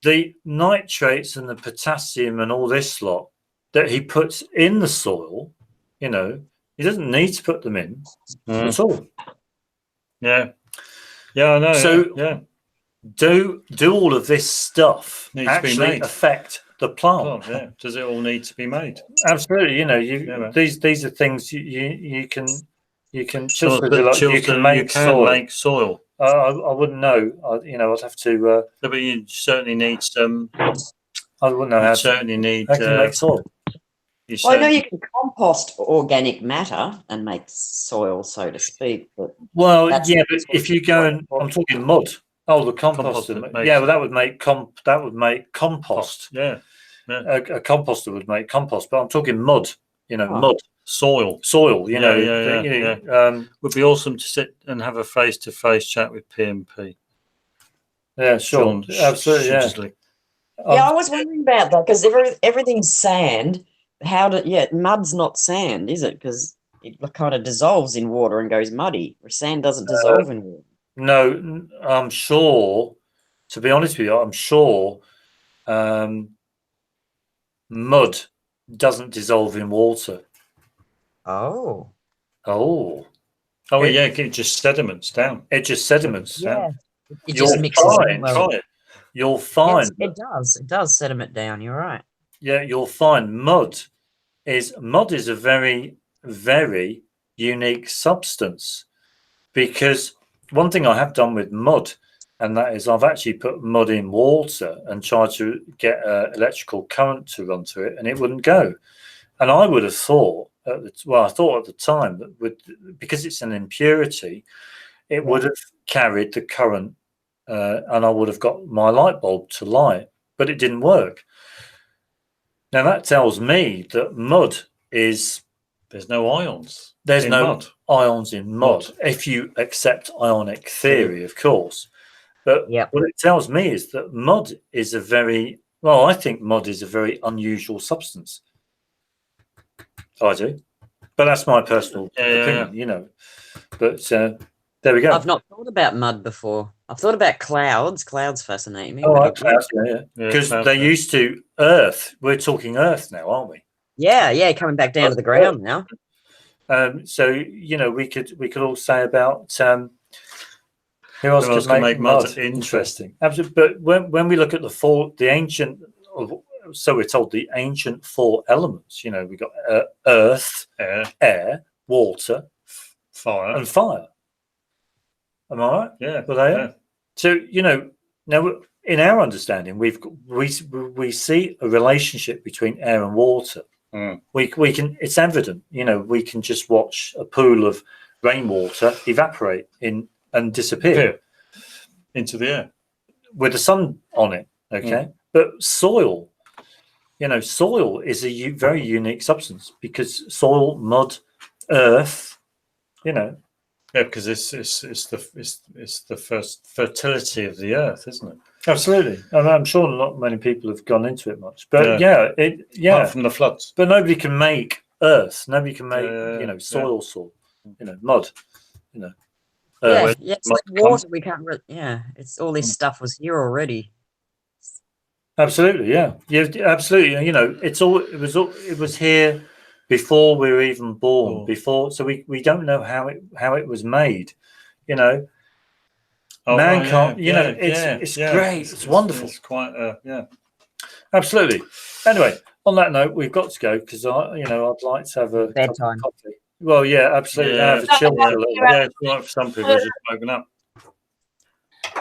the nitrates and the potassium and all this lot that he puts in the soil, you know, he doesn't need to put them in at all. Yeah. Yeah, I know. So yeah. Do all of this stuff Needs to be actually made. affect the plant? Yeah. Does it all need to be made? Absolutely. You know, these are things you can make soil. I wouldn't know. You know, I'd have to. But you certainly need some. I wouldn't know how. You certainly need. How can you make soil? Well, I know you can compost organic matter and make soil, so to speak. But well, yeah, but if you go and I'm talking mud. Oh, the compost. Yeah, well, that would make compost. Yeah. A composter would make compost, but I'm talking mud. You know, mud. Soil. You know, would be awesome to sit and have a face-to-face chat with PMP. Yeah, sure, absolutely. Yeah, I was wondering about that because everything's sand. Mud's not sand, is it? Because it kind of dissolves in water and goes muddy. Or sand doesn't dissolve in water. No, I'm sure. To be honest with you, I'm sure mud doesn't dissolve in water. Oh, yeah, it just sediments down. It just sediments down. It just mixes. Try it. You'll find it does sediment down. You're right. Yeah, you'll find mud is a very, very unique substance, because one thing I have done with mud, and that is I've actually put mud in water and tried to get electrical current to run through it, and it wouldn't go. And I would have thought, I thought at the time that because it's an impurity, it would have carried the current, and I would have got my light bulb to light, but it didn't work. Now that tells me that mud is there's no ions. There's no ions in mud, if you accept ionic theory, of course. But what it tells me is that mud is I think mud is a very unusual substance. I do, but that's my personal opinion, you know. But there we go. I've not thought about mud before. I've thought about clouds. Clouds fascinate me. Oh, clouds, because they're used to Earth. We're talking Earth now, aren't we? Yeah, coming back down to the ground now. So you know, we could all say about who else could make mud interesting. Absolutely. But when we look at the ancient, so we're told the ancient 4 elements. You know, we got earth, air, water, fire, and fire. Am I right? Yeah. Well, they are. So you know, now in our understanding, we see a relationship between air and water. We can. It's evident. You know, we can just watch a pool of rainwater evaporate and disappear into the air with the sun on it. Okay, but soil. You know, soil is a very unique substance, because soil, mud, earth. You know. Yeah, because it's the first fertility of the earth, isn't it? Absolutely, and I'm sure not many people have gone into it much, but apart from the floods. But nobody can make earth. Nobody can make soil, you know, mud. You know, it's like water. We can't. It's all this stuff was here already. Absolutely, yeah, absolutely. You know, it was here before we were even born. So we don't know how it was made. You know, mankind. You know, it's great. It's wonderful. It's quite, Absolutely. Anyway, on that note, we've got to go because I'd like to have a cup Bedtime. of coffee. Well, yeah, absolutely. Yeah. Have a chill for a little while. Yeah, it's like for some people, just woken up.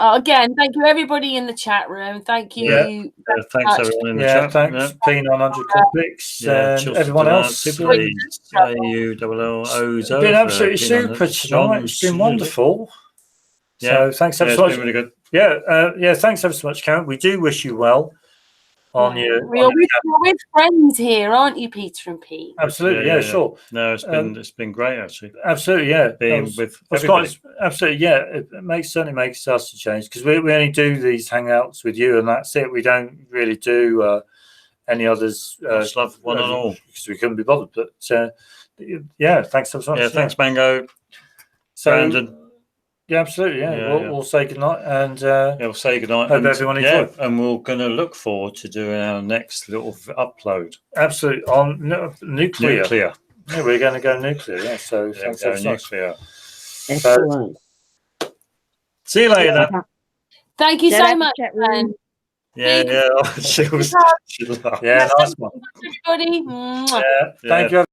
Again, thank you everybody in the chat room. Thank you. Thanks everyone in the chat. Thanks, P900 Complex, and everyone else. It's been absolutely super tonight. It's been wonderful. So thanks ever so much. It's been really good. Yeah, thanks ever so much, Karen. We do wish you well on your. You're with friends here, aren't you, Peter and Pete? Absolutely, yeah, sure. No, it's been great actually. Absolutely, yeah. Being with everybody. Absolutely, yeah. It certainly makes us a change because we only do these hangouts with you, and that's it. We don't really do any others. Just love one and all because we couldn't be bothered. But yeah, thanks so much. Yeah, thanks, Mango. So, Brandon. Yeah, absolutely. Yeah, we'll say goodnight, and we'll say goodnight. Hope everyone enjoyed. And we're going to look forward to doing our next little upload. Absolutely on nuclear. Yeah, we're going to go nuclear. Yeah, so thanks so much. Nuclear. Excellent. See you later. Thank you so much. Yeah. She was. Yeah, nice one. Everybody. Thank you.